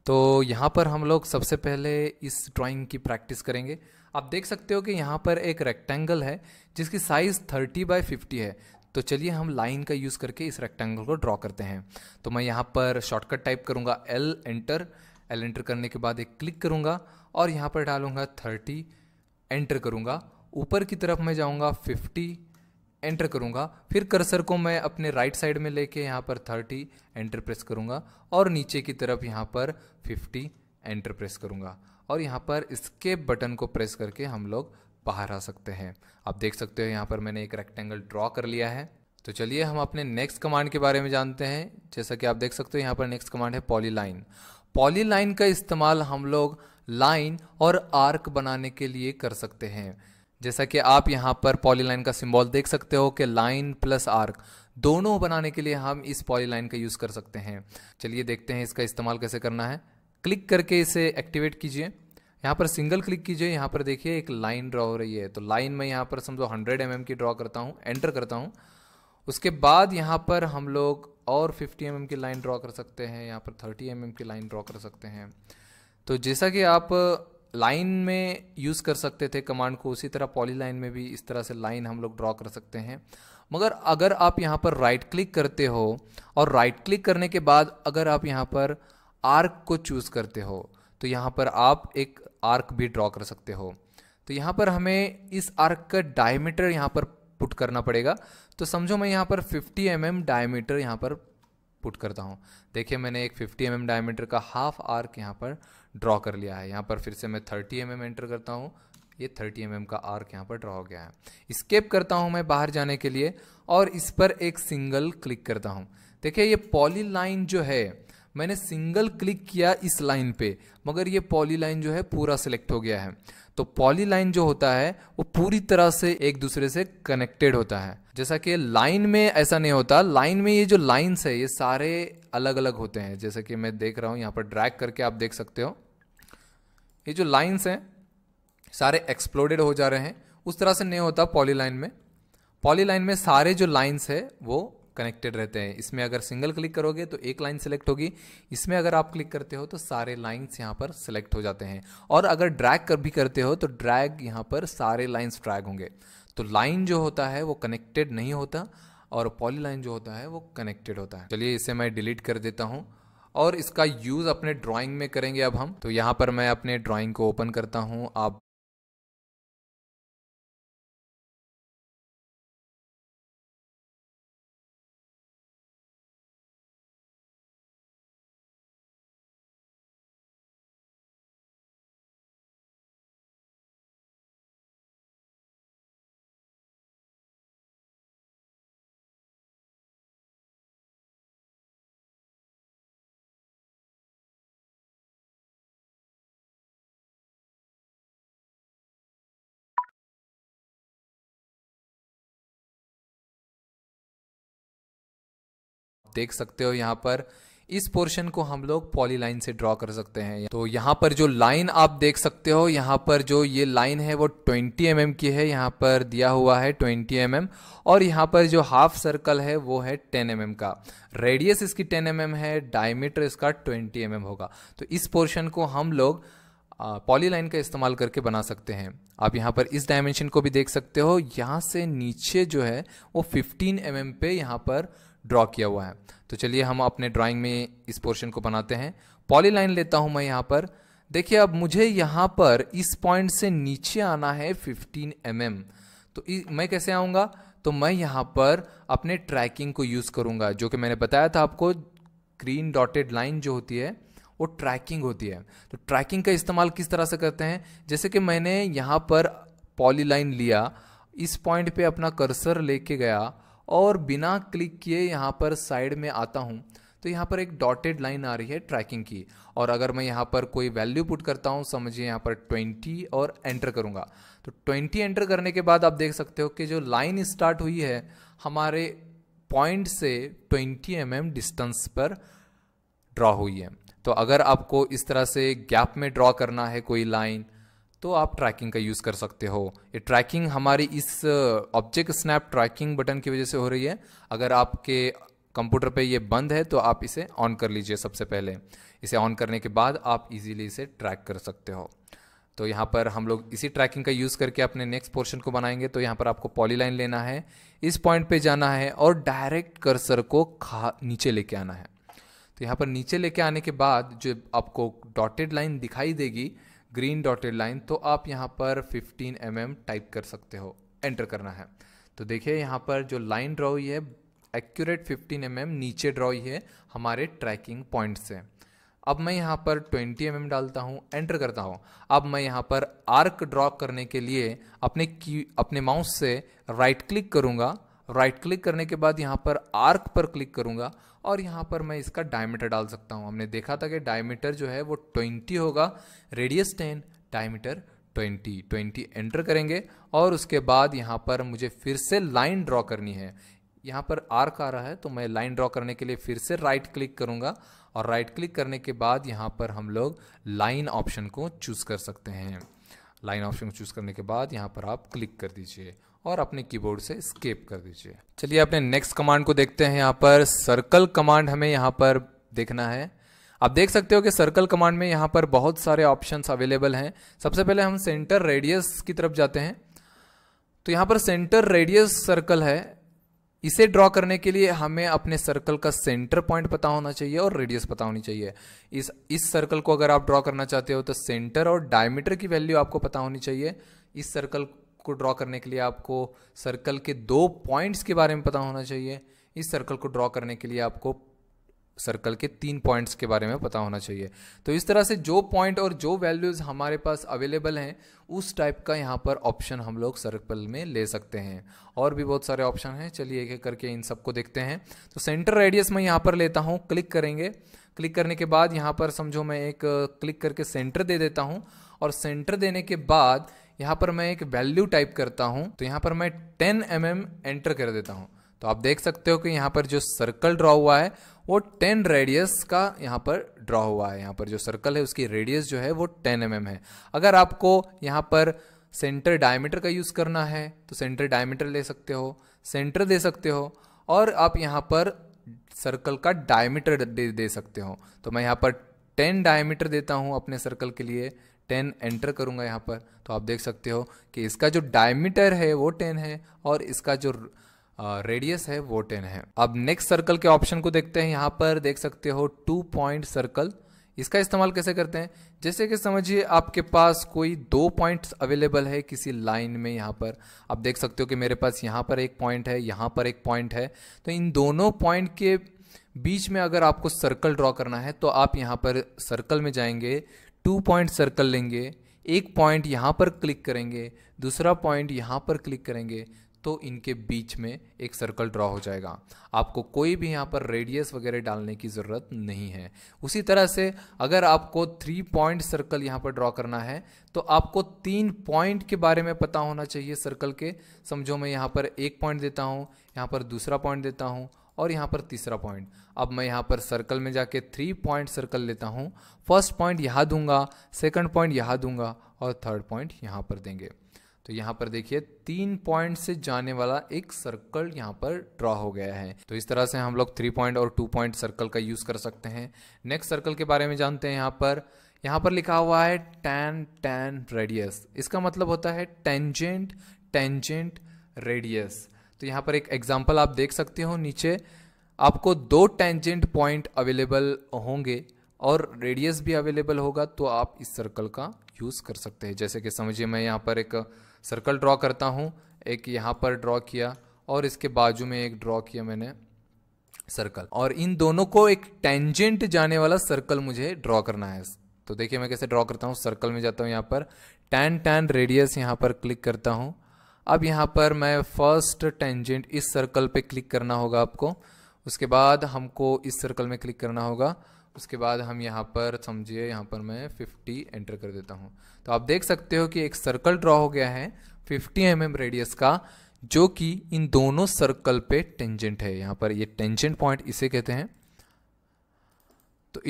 तो यहाँ पर हम लोग सबसे पहले इस ड्राइंग की प्रैक्टिस करेंगे। आप देख सकते हो कि यहाँ पर एक रेक्टेंगल है जिसकी साइज़ 30x50 है। तो चलिए हम लाइन का यूज़ करके इस रेक्टेंगल को ड्रॉ करते हैं। तो मैं यहाँ पर शॉर्टकट टाइप करूँगा L एंटर करने के बाद एक क्लिक करूँगा और यहाँ पर डालूँगा 30, एंटर करूँगा। ऊपर की तरफ मैं जाऊँगा 50, एंटर करूँगा। फिर कर्सर को मैं अपने राइट साइड में लेके यहाँ पर 30 एंटर प्रेस करूँगा और नीचे की तरफ यहाँ पर 50 एंटर प्रेस करूँगा, और यहाँ पर एस्केप बटन को प्रेस करके हम लोग बाहर आ सकते हैं। आप देख सकते हो यहाँ पर मैंने एक रेक्टेंगल ड्रॉ कर लिया है। तो चलिए हम अपने नेक्स्ट कमांड के बारे में जानते हैं। जैसा कि आप देख सकते हो यहाँ पर नेक्स्ट कमांड है पॉलीलाइन। पॉलीलाइन का इस्तेमाल हम लोग लाइन और आर्क बनाने के लिए कर सकते हैं। जैसा कि आप यहाँ पर पॉलीलाइन का सिंबल देख सकते हो कि लाइन प्लस आर्क दोनों बनाने के लिए हम इस पॉलीलाइन का यूज़ कर सकते हैं। चलिए देखते हैं इसका इस्तेमाल कैसे करना है। क्लिक करके इसे एक्टिवेट कीजिए। यहाँ पर सिंगल क्लिक कीजिए। यहाँ पर देखिए एक लाइन ड्रॉ हो रही है। तो लाइन में यहाँ पर समझो 100 mm की ड्रॉ करता हूँ, एंटर करता हूँ। उसके बाद यहाँ पर हम लोग और 50 mm की लाइन ड्रॉ कर सकते हैं, यहाँ पर 30 mm की लाइन ड्रॉ कर सकते हैं। तो जैसा कि आप लाइन में यूज़ कर सकते थे कमांड को, उसी तरह पॉलीलाइन में भी इस तरह से लाइन हम लोग ड्रॉ कर सकते हैं। मगर अगर आप यहाँ पर राइट क्लिक करते हो और राइट क्लिक करने के बाद अगर आप यहाँ पर आर्क को चूज़ करते हो तो यहाँ पर आप एक आर्क भी ड्रॉ कर सकते हो। तो यहाँ पर हमें इस आर्क का डायमीटर यहाँ पर पुट करना पड़ेगा। तो समझो मैं यहाँ पर 50 mm डायमीटर यहाँ पर पुट करता हूँ। देखिए मैंने एक 50 mm डायमीटर का हाफ आर्क यहाँ पर ड्रॉ कर लिया है। यहाँ पर फिर से मैं 30 mm एंटर करता हूँ। ये 30 mm का आर्क यहाँ पर ड्रॉ हो गया है। एस्केप करता हूँ मैं बाहर जाने के लिए और इस पर एक सिंगल क्लिक करता हूँ। देखिए ये पॉली लाइन जो है, मैंने सिंगल क्लिक किया इस लाइन पे, मगर ये पॉली लाइन जो है पूरा सिलेक्ट हो गया है। तो पॉली लाइन जो होता है वो पूरी तरह से एक दूसरे से कनेक्टेड होता है, जैसा कि लाइन में ऐसा नहीं होता। लाइन में ये जो लाइंस है ये सारे अलग अलग होते हैं। जैसे कि मैं देख रहा हूँ यहाँ पर ड्रैग करके आप देख सकते हो ये जो लाइंस हैं सारे एक्सप्लोडेड हो जा रहे हैं। उस तरह से नहीं होता पॉली लाइन में। पॉली लाइन में सारे जो लाइंस है वो कनेक्टेड रहते हैं। इसमें अगर सिंगल क्लिक करोगे तो एक लाइन सेलेक्ट होगी, इसमें अगर आप क्लिक करते हो तो सारे लाइंस यहाँ पर सेलेक्ट हो जाते हैं। और अगर ड्रैग कर भी करते हो तो ड्रैग यहाँ पर सारे लाइंस ड्रैग होंगे। तो लाइन जो होता है वो कनेक्टेड नहीं होता और पॉली लाइन जो होता है वो कनेक्टेड होता है। चलिए इसे मैं डिलीट कर देता हूँ और इसका यूज़ अपने ड्राइंग में करेंगे अब हम। तो यहाँ पर मैं अपने ड्राइंग को ओपन करता हूँ। आप देख सकते हो यहाँ पर इस पोर्शन को हम लोग पॉलीलाइन से ड्रॉ कर सकते हैं। तो यहाँ पर जो लाइन आप देख सकते हो, यहाँ पर जो ये लाइन है वो 20 mm की है, यहाँ पर दिया हुआ है 20 mm, और यहाँ पर जो हाफ सर्कल है वो है 10 mm का। रेडियस इसकी 10 mm है, डायमीटर इसका 20 mm होगा। तो इस पोर्शन को हम लोग पॉलीलाइन का इस्तेमाल करके बना सकते हैं। आप यहाँ पर इस डायमेंशन को भी देख सकते हो, यहाँ से नीचे जो है वो 15 mm पे यहाँ पर ड्रॉ किया हुआ है। तो चलिए हम अपने ड्राइंग में इस पोर्शन को बनाते हैं। पॉलीलाइन लेता हूँ मैं यहाँ पर। देखिए अब मुझे यहाँ पर इस पॉइंट से नीचे आना है 15 mm। तो मैं कैसे आऊँगा? तो मैं यहाँ पर अपने ट्रैकिंग को यूज़ करूँगा, जो कि मैंने बताया था आपको, ग्रीन डॉटेड लाइन जो होती है वो ट्रैकिंग होती है। तो ट्रैकिंग का इस्तेमाल किस तरह से करते हैं? जैसे कि मैंने यहाँ पर पॉलीलाइन लिया, इस पॉइंट पे अपना कर्सर लेके गया और बिना क्लिक किए यहाँ पर साइड में आता हूँ, तो यहाँ पर एक डॉटेड लाइन आ रही है ट्रैकिंग की। और अगर मैं यहाँ पर कोई वैल्यू पुट करता हूँ, समझिए यहाँ पर 20 और एंटर करूँगा, तो 20 एंटर करने के बाद आप देख सकते हो कि जो लाइन स्टार्ट हुई है हमारे पॉइंट से 20 mm डिस्टेंस पर ड्रॉ हुई है। तो अगर आपको इस तरह से गैप में ड्रॉ करना है कोई लाइन, तो आप ट्रैकिंग का यूज़ कर सकते हो। ये ट्रैकिंग हमारी इस ऑब्जेक्ट स्नैप ट्रैकिंग बटन की वजह से हो रही है। अगर आपके कंप्यूटर पे ये बंद है तो आप इसे ऑन कर लीजिए। सबसे पहले इसे ऑन करने के बाद आप इजीली इसे ट्रैक कर सकते हो। तो यहाँ पर हम लोग इसी ट्रैकिंग का यूज़ करके अपने नेक्स्ट पोर्शन को बनाएंगे। तो यहाँ पर आपको पॉलीलाइन लेना है, इस पॉइंट पे जाना है और डायरेक्ट कर्सर को नीचे लेके आना है। तो यहाँ पर नीचे लेके आने के बाद जो आपको डॉटेड लाइन दिखाई देगी, ग्रीन डॉटेड लाइन, तो आप यहाँ पर 15 mm टाइप कर सकते हो, एंटर करना है। तो देखिए यहाँ पर जो लाइन ड्रॉ हुई है एक्यूरेट 15 mm नीचे ड्रॉ हुई है हमारे ट्रैकिंग पॉइंट से। अब मैं यहाँ पर 20 mm डालता हूँ, एंटर करता हूँ। अब मैं यहाँ पर आर्क ड्रॉ करने के लिए अपने माउस से राइट क्लिक करूँगा। राइट क्लिक करने के बाद यहाँ पर आर्क पर क्लिक करूँगा और यहाँ पर मैं इसका डायमीटर डाल सकता हूँ। हमने देखा था कि डायमीटर जो है वो 20 होगा, रेडियस 10, डायमीटर 20 एंटर करेंगे। और उसके बाद यहाँ पर मुझे फिर से लाइन ड्रॉ करनी है। यहाँ पर आर्क आ रहा है तो मैं लाइन ड्रॉ करने के लिए फिर से राइट क्लिक करूँगा और राइट क्लिक करने के बाद यहाँ पर हम लोग लाइन ऑप्शन को चूज़ कर सकते हैं। लाइन ऑप्शन को चूज़ करने के बाद यहाँ पर आप क्लिक कर दीजिए और अपने कीबोर्ड से एस्केप कर दीजिए। चलिए अपने नेक्स्ट कमांड को देखते हैं। यहाँ पर सर्कल कमांड हमें यहाँ पर देखना है। आप देख सकते हो कि सर्कल कमांड में यहाँ पर बहुत सारे ऑप्शंस अवेलेबल हैं। सबसे पहले हम सेंटर रेडियस की तरफ जाते हैं। तो यहाँ पर सेंटर रेडियस सर्कल है, इसे ड्रॉ करने के लिए हमें अपने सर्कल का सेंटर पॉइंट पता होना चाहिए और रेडियस पता होनी चाहिए। इस सर्कल को अगर आप ड्रॉ करना चाहते हो तो सेंटर और डायमीटर की वैल्यू आपको पता होनी चाहिए। इस सर्कल को ड्रॉ करने के लिए आपको सर्कल के 2 पॉइंट्स के बारे में पता होना चाहिए। इस सर्कल को ड्रॉ करने के लिए आपको सर्कल के 3 पॉइंट्स के बारे में पता होना चाहिए। तो इस तरह से जो पॉइंट और जो वैल्यूज़ हमारे पास अवेलेबल हैं उस टाइप का यहाँ पर ऑप्शन हम लोग सर्कल में ले सकते हैं। और भी बहुत सारे ऑप्शन हैं, चलिए एक एक करके इन सबको देखते हैं। तो सेंटर रेडियस मैं यहाँ पर लेता हूँ, क्लिक करेंगे। क्लिक करने के बाद यहाँ पर समझो मैं एक क्लिक करके सेंटर दे देता हूँ और सेंटर देने के बाद यहाँ पर मैं एक वैल्यू टाइप करता हूँ। तो यहाँ पर मैं 10 mm एंटर कर देता हूँ। तो आप देख सकते हो कि यहाँ पर जो सर्कल ड्रॉ हुआ है वो 10 रेडियस का यहाँ पर ड्रॉ हुआ है। यहाँ पर जो सर्कल है उसकी रेडियस जो है वो 10 mm है। अगर आपको यहाँ पर सेंटर डायमीटर का यूज़ करना है तो सेंटर डायमीटर ले सकते हो, सेंटर दे सकते हो और आप यहाँ पर सर्कल का डायमीटर दे सकते हो। तो मैं यहाँ पर 10 डायमीटर देता हूँ अपने सर्कल के लिए, 10 एंटर करूँगा यहाँ पर। तो आप देख सकते हो कि इसका जो डायमीटर है वो 10 है और इसका जो रेडियस है वो 10 है। अब नेक्स्ट सर्कल के ऑप्शन को देखते हैं। यहाँ पर देख सकते हो 2 पॉइंट सर्कल। इसका इस्तेमाल कैसे करते हैं? जैसे कि समझिए आपके पास कोई 2 पॉइंट्स अवेलेबल है किसी लाइन में। यहाँ पर आप देख सकते हो कि मेरे पास यहाँ पर एक पॉइंट है, यहाँ पर एक पॉइंट है। तो इन दोनों पॉइंट के बीच में अगर आपको सर्कल ड्रॉ करना है तो आप यहाँ पर सर्कल में जाएंगे, 2 पॉइंट सर्कल लेंगे, एक पॉइंट यहाँ पर क्लिक करेंगे, दूसरा पॉइंट यहाँ पर क्लिक करेंगे, तो इनके बीच में एक सर्कल ड्रॉ हो जाएगा। आपको कोई भी यहाँ पर रेडियस वगैरह डालने की ज़रूरत नहीं है। उसी तरह से अगर आपको 3 पॉइंट सर्कल यहाँ पर ड्रॉ करना है तो आपको 3 पॉइंट के बारे में पता होना चाहिए सर्कल के। समझो मैं यहाँ पर एक पॉइंट देता हूँ, यहाँ पर दूसरा पॉइंट देता हूँ और यहाँ पर तीसरा पॉइंट। अब मैं यहाँ पर सर्कल में जाके 3 पॉइंट सर्कल लेता हूँ। फर्स्ट पॉइंट यहाँ दूंगा, सेकंड पॉइंट यहाँ दूंगा और थर्ड पॉइंट यहाँ पर देंगे। तो यहाँ पर देखिए 3 पॉइंट से जाने वाला एक सर्कल यहाँ पर ड्रॉ हो गया है। तो इस तरह से हम लोग 3 पॉइंट और 2 पॉइंट सर्कल का यूज कर सकते हैं। नेक्स्ट सर्कल के बारे में जानते हैं। यहाँ पर लिखा हुआ है tan रेडियस। इसका मतलब होता है टेंजेंट रेडियस। तो यहाँ पर एक एग्जांपल आप देख सकते हो, नीचे आपको 2 टेंजेंट पॉइंट अवेलेबल होंगे और रेडियस भी अवेलेबल होगा, तो आप इस सर्कल का यूज कर सकते हैं। जैसे कि समझिए मैं यहाँ पर एक सर्कल ड्रॉ करता हूँ, एक यहाँ पर ड्रॉ किया और इसके बाजू में एक ड्रॉ किया मैंने सर्कल, और इन दोनों को एक टेंजेंट जाने वाला सर्कल मुझे ड्रॉ करना है। तो देखिए मैं कैसे ड्रॉ करता हूँ। सर्कल में जाता हूँ, यहाँ पर tan रेडियस यहाँ पर क्लिक करता हूँ। अब यहाँ पर मैं फर्स्ट टेंजेंट इस सर्कल पे क्लिक करना होगा आपको, उसके बाद हमको इस सर्कल में क्लिक करना होगा, उसके बाद हम यहाँ पर समझिए यहाँ पर मैं 50 एंटर कर देता हूँ। तो आप देख सकते हो कि एक सर्कल ड्रॉ हो गया है 50 mm रेडियस का, जो कि इन दोनों सर्कल पे टेंजेंट है। यहाँ पर ये टेंजेंट पॉइंट इसे कहते हैं। तो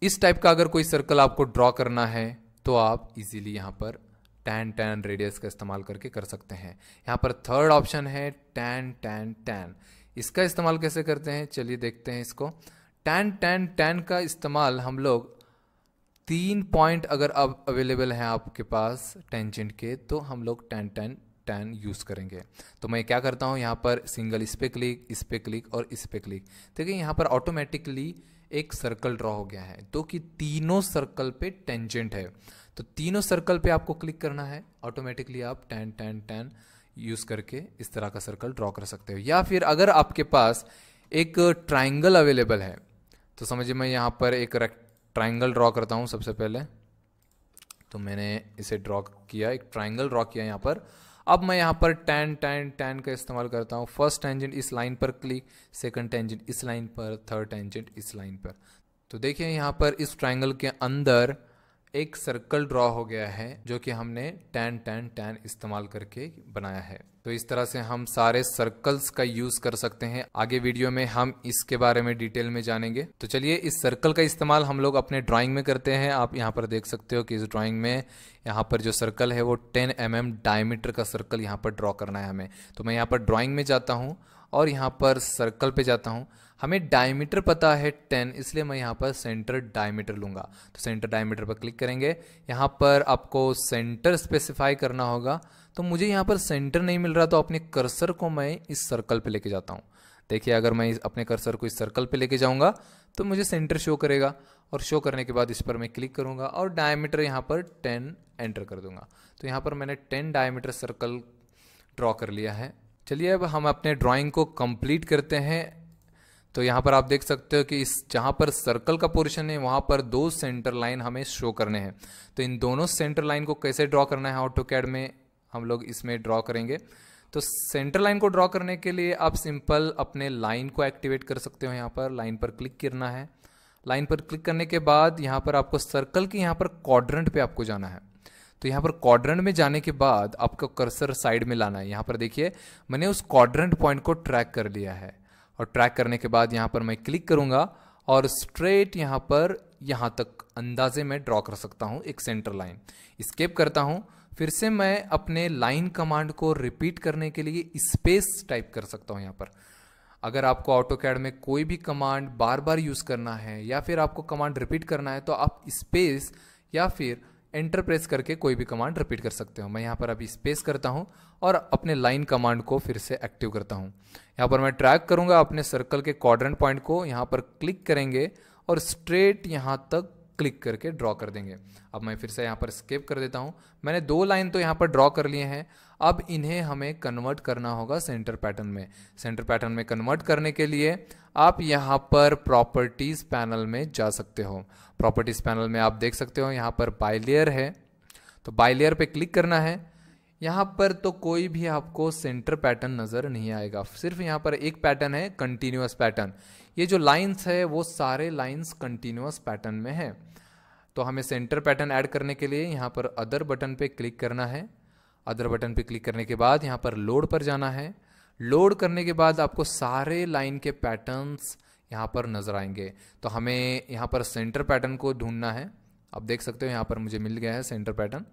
इस टाइप का अगर कोई सर्कल आपको ड्रॉ करना है तो आप इजीली यहाँ पर tan रेडियस का इस्तेमाल करके कर सकते हैं। यहाँ पर थर्ड ऑप्शन है tan। इसका इस्तेमाल कैसे करते हैं चलिए देखते हैं इसको। tan का इस्तेमाल हम लोग 3 पॉइंट अगर अब अवेलेबल हैं आपके पास टेंजेंट के, तो हम लोग tan यूज करेंगे। तो मैं क्या करता हूँ, यहाँ पर सिंगल इस पे क्लिक और इस पे क्लिक। देखिए यहाँ पर ऑटोमेटिकली एक सर्कल ड्रॉ हो गया है, तो कि तीनों सर्कल पे टेंजेंट है। तो तीनों सर्कल पे आपको क्लिक करना है, ऑटोमेटिकली आप tan यूज करके इस तरह का सर्कल ड्रॉ कर सकते हो। या फिर अगर आपके पास एक ट्राइंगल अवेलेबल है, तो समझिए मैं यहाँ पर एक ट्राइंगल ड्रॉ करता हूँ। सबसे पहले तो मैंने इसे ड्रॉ किया, एक ट्राइंगल ड्रॉ किया यहाँ पर। अब मैं यहाँ पर tan का इस्तेमाल करता हूँ। फर्स्ट टेंजेंट इस लाइन पर क्लिक, सेकंड टेंजेंट इस लाइन पर, थर्ड टेंजेंट इस लाइन पर। तो देखिए यहाँ पर इस ट्राइंगल के अंदर एक सर्कल ड्रॉ हो गया है, जो कि हमने tan इस्तेमाल करके बनाया है। तो इस तरह से हम सारे सर्कल्स का यूज कर सकते हैं। आगे वीडियो में हम इसके बारे में डिटेल में जानेंगे। तो चलिए इस सर्कल का इस्तेमाल हम लोग अपने ड्राइंग में करते हैं। आप यहाँ पर देख सकते हो कि इस ड्राइंग में यहाँ पर जो सर्कल है वो 10 mm डायमीटर का सर्कल यहाँ पर ड्रॉ करना है हमें। तो मैं यहाँ पर ड्राइंग में जाता हूँ और यहाँ पर सर्कल पे जाता हूँ। हमें डायमीटर पता है 10, इसलिए मैं यहाँ पर सेंटर डायमीटर लूंगा। तो सेंटर डायमीटर पर क्लिक करेंगे। यहाँ पर आपको सेंटर स्पेसिफाई करना होगा। तो मुझे यहाँ पर सेंटर नहीं मिल रहा, तो अपने कर्सर को मैं इस सर्कल पे लेके जाता हूँ। देखिए अगर मैं अपने कर्सर को इस सर्कल पे लेके जाऊँगा तो मुझे सेंटर शो करेगा, और शो करने के बाद इस पर मैं क्लिक करूँगा और डायमीटर यहाँ पर 10 एंटर कर दूंगा। तो यहाँ पर मैंने 10 डायमीटर सर्कल ड्रॉ कर लिया है। चलिए अब हम अपने ड्राइंग को कंप्लीट करते हैं। तो यहाँ पर आप देख सकते हो कि इस जहाँ पर सर्कल का पोर्शन है वहाँ पर 2 सेंटर लाइन हमें शो करने हैं। तो इन दोनों सेंटर लाइन को कैसे ड्रॉ करना है ऑटोकैड में हम लोग इसमें ड्रॉ करेंगे। तो सेंटर लाइन को ड्रॉ करने के लिए आप सिंपल अपने लाइन को एक्टिवेट कर सकते हो। यहाँ पर लाइन पर क्लिक करना है। लाइन पर क्लिक करने के बाद यहाँ पर आपको सर्कल के यहाँ पर क्वाड्रेंट पे आपको जाना है। तो यहाँ पर क्वाड्रेंट में जाने के बाद आपको कर्सर साइड में लाना है। यहाँ पर देखिए मैंने उस क्वाड्रेंट पॉइंट को ट्रैक कर लिया है, और ट्रैक करने के बाद यहाँ पर मैं क्लिक करूँगा और स्ट्रेट यहाँ पर यहाँ तक अंदाजे में ड्रॉ कर सकता हूँ एक सेंटर लाइन। एस्केप करता हूँ। फिर से मैं अपने लाइन कमांड को रिपीट करने के लिए स्पेस टाइप कर सकता हूँ। यहाँ पर अगर आपको ऑटोकैड में कोई भी कमांड बार बार यूज़ करना है या फिर आपको कमांड रिपीट करना है, तो आप स्पेस या फिर एंटर प्रेस करके कोई भी कमांड रिपीट कर सकते हो। मैं यहाँ पर अभी स्पेस करता हूँ और अपने लाइन कमांड को फिर से एक्टिव करता हूँ। यहाँ पर मैं ट्रैक करूँगा अपने सर्कल के क्वाड्रेंट पॉइंट को, यहाँ पर क्लिक करेंगे और स्ट्रेट यहाँ तक क्लिक करके ड्रॉ कर देंगे। अब मैं फिर से यहाँ पर स्केप कर देता हूँ। मैंने 2 लाइन तो यहाँ पर ड्रॉ कर लिए हैं। अब इन्हें हमें कन्वर्ट करना होगा सेंटर पैटर्न में। सेंटर पैटर्न में कन्वर्ट करने के लिए आप यहाँ पर प्रॉपर्टीज पैनल में जा सकते हो। प्रॉपर्टीज पैनल में आप देख सकते हो यहाँ पर बाय लेयर है, तो बाय लेयर पे क्लिक करना है। यहाँ पर तो कोई भी आपको सेंटर पैटर्न नज़र नहीं आएगा, सिर्फ यहाँ पर एक पैटर्न है कंटिन्यूअस पैटर्न। ये जो लाइंस है वो सारे लाइंस कंटिन्यूअस पैटर्न में है। तो हमें सेंटर पैटर्न ऐड करने के लिए यहाँ पर अदर बटन पे क्लिक करना है। अदर बटन पे क्लिक करने के बाद यहाँ पर लोड पर जाना है। लोड करने के बाद आपको सारे लाइन के पैटर्न्स यहाँ पर नज़र आएंगे। तो हमें यहाँ पर सेंटर पैटर्न को ढूंढना है। आप देख सकते हो यहाँ पर मुझे मिल गया है सेंटर पैटर्न।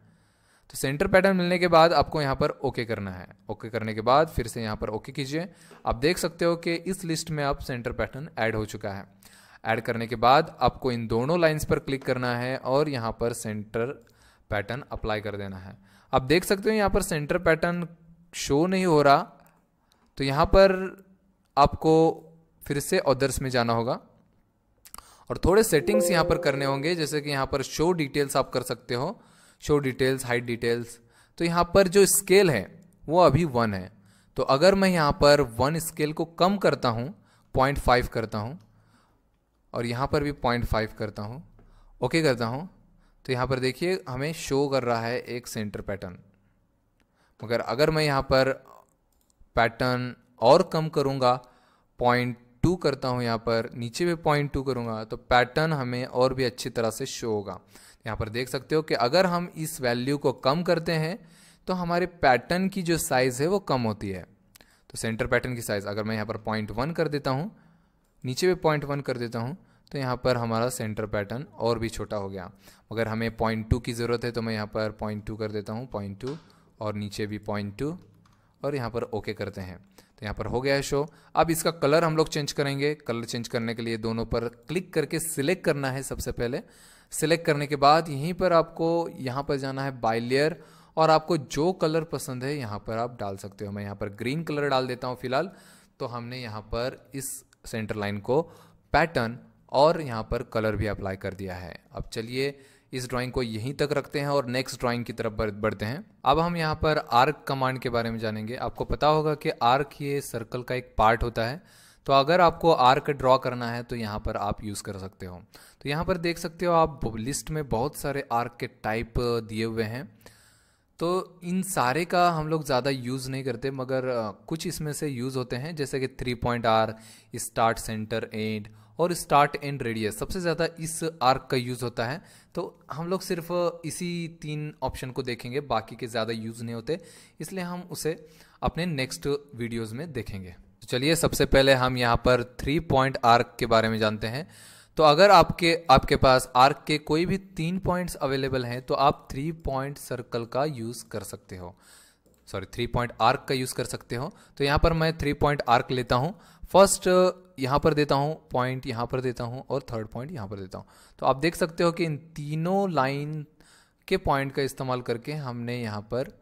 तो सेंटर पैटर्न मिलने के बाद आपको यहाँ पर ओके करना है। ओके करने के बाद फिर से यहाँ पर ओके कीजिए। आप देख सकते हो कि इस लिस्ट में अब सेंटर पैटर्न ऐड हो चुका है। ऐड करने के बाद आपको इन दोनों लाइंस पर क्लिक करना है और यहाँ पर सेंटर पैटर्न अप्लाई कर देना है। आप देख सकते हो यहाँ पर सेंटर पैटर्न शो नहीं हो रहा, तो यहाँ पर आपको फिर से अदर्स में जाना होगा और थोड़े सेटिंग्स यहाँ पर करने होंगे, जैसे कि यहाँ पर शो डिटेल्स आप कर सकते हो, शो डिटेल्स, हाइड डिटेल्स। तो यहाँ पर जो स्केल है वो अभी 1 है। तो अगर मैं यहाँ पर 1 स्केल को कम करता हूँ, 0.5 करता हूँ और यहाँ पर भी 0.5 करता हूँ, ओके करता हूँ, तो यहाँ पर देखिए हमें शो कर रहा है एक सेंटर पैटर्न। मगर अगर मैं यहाँ पर पैटर्न और कम करूँगा, 0.2 करता हूँ, यहाँ पर नीचे भी 0.2 करूँगा, तो पैटर्न हमें और भी अच्छी तरह से शो होगा। यहाँ पर देख सकते हो कि अगर हम इस वैल्यू को कम करते हैं तो हमारे पैटर्न की जो साइज़ है वो कम होती है। तो सेंटर पैटर्न की साइज़ अगर मैं यहाँ पर 0.1 कर देता हूँ, नीचे भी 0.1 कर देता हूँ, तो यहाँ पर हमारा सेंटर पैटर्न और भी छोटा हो गया। अगर हमें 0.2 की ज़रूरत है तो मैं यहाँ पर 0.2 कर देता हूँ, 0.2 और नीचे भी 0.2 और यहाँ पर ओके करते हैं। तो यहाँ पर हो गया है शो। अब इसका कलर हम लोग चेंज करेंगे। कलर चेंज करने के लिए दोनों पर क्लिक करके सिलेक्ट करना है। सबसे पहले सिलेक्ट करने के बाद यहीं पर आपको यहाँ पर जाना है बाय लेयर और आपको जो कलर पसंद है यहाँ पर आप डाल सकते हो। मैं यहाँ पर ग्रीन कलर डाल देता हूँ फिलहाल। तो हमने यहाँ पर इस सेंटर लाइन को पैटर्न और यहाँ पर कलर भी अप्लाई कर दिया है। अब चलिए इस ड्राइंग को यहीं तक रखते हैं और नेक्स्ट ड्राइंग की तरफ बढ़ते हैं। अब हम यहाँ पर आर्क कमांड के बारे में जानेंगे। आपको पता होगा कि आर्क ये सर्कल का एक पार्ट होता है। तो अगर आपको आर्क ड्रॉ करना है तो यहाँ पर आप यूज़ कर सकते हो। तो यहाँ पर देख सकते हो आप लिस्ट में बहुत सारे आर्क के टाइप दिए हुए हैं। तो इन सारे का हम लोग ज़्यादा यूज़ नहीं करते, मगर कुछ इसमें से यूज़ होते हैं, जैसे कि 3 point arc, start, centre, and और स्टार्ट एंड रेडियस। सबसे ज़्यादा इस आर्क का यूज़ होता है। तो हम लोग सिर्फ इसी 3 ऑप्शन को देखेंगे, बाकी के ज़्यादा यूज़ नहीं होते, इसलिए हम उसे अपने नेक्स्ट वीडियोज़ में देखेंगे। तो चलिए सबसे पहले हम यहाँ पर 3 पॉइंट आर्क के बारे में जानते हैं। तो अगर आपके पास आर्क के कोई भी 3 पॉइंट्स अवेलेबल हैं तो आप 3 पॉइंट सर्कल का यूज़ कर सकते हो, 3 पॉइंट आर्क का यूज़ कर सकते हो। तो यहाँ पर मैं 3 पॉइंट आर्क लेता हूँ। फर्स्ट यहाँ पर देता हूँ पॉइंट, यहाँ पर देता हूँ और थर्ड पॉइंट यहाँ पर देता हूँ। तो आप देख सकते हो कि इन तीनों लाइन के पॉइंट का इस्तेमाल करके हमने यहाँ पर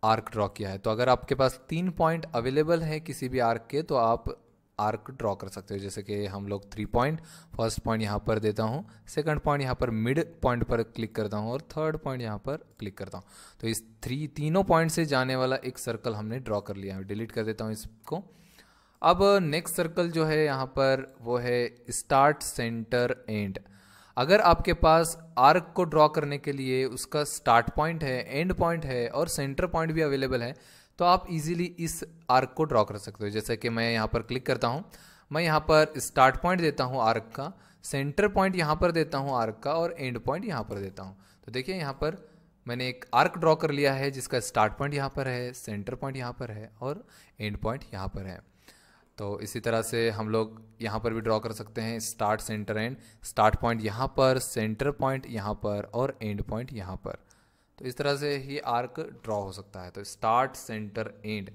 आर्क ड्रॉ किया है। तो अगर आपके पास 3 पॉइंट अवेलेबल है किसी भी आर्क के तो आप आर्क ड्रॉ कर सकते हो। जैसे कि हम लोग 3 पॉइंट, फर्स्ट पॉइंट यहाँ पर देता हूँ, सेकंड पॉइंट यहाँ पर मिड पॉइंट पर क्लिक करता हूँ और थर्ड पॉइंट यहाँ पर क्लिक करता हूँ। तो इस तीनों पॉइंट से जाने वाला एक सर्कल हमने ड्रॉ कर लिया है। डिलीट कर देता हूँ इसको। अब नेक्स्ट सर्कल जो है यहाँ पर वो है स्टार्ट, सेंटर, एंड। अगर आपके पास आर्क को ड्रॉ करने के लिए उसका स्टार्ट पॉइंट है, एंड पॉइंट है और सेंटर पॉइंट भी अवेलेबल है तो आप इजीली इस आर्क को ड्रॉ कर सकते हो। जैसे कि मैं यहाँ पर क्लिक करता हूँ, मैं यहाँ पर स्टार्ट पॉइंट देता हूँ आर्क का, सेंटर पॉइंट यहाँ पर देता हूँ आर्क का और एंड पॉइंट यहाँ पर देता हूँ। तो देखिए यहाँ पर मैंने एक आर्क ड्रॉ कर लिया है जिसका स्टार्ट पॉइंट यहाँ पर है, सेंटर पॉइंट यहाँ पर है और एंड पॉइंट यहाँ पर है। तो इसी तरह से हम लोग यहाँ पर भी ड्रॉ कर सकते हैं start, centre, and. Start point यहाँ पर, सेंटर पॉइंट यहाँ पर और एंड पॉइंट यहाँ पर। तो इस तरह से ही आर्क ड्रॉ हो सकता है। तो स्टार्ट, सेंटर, एंड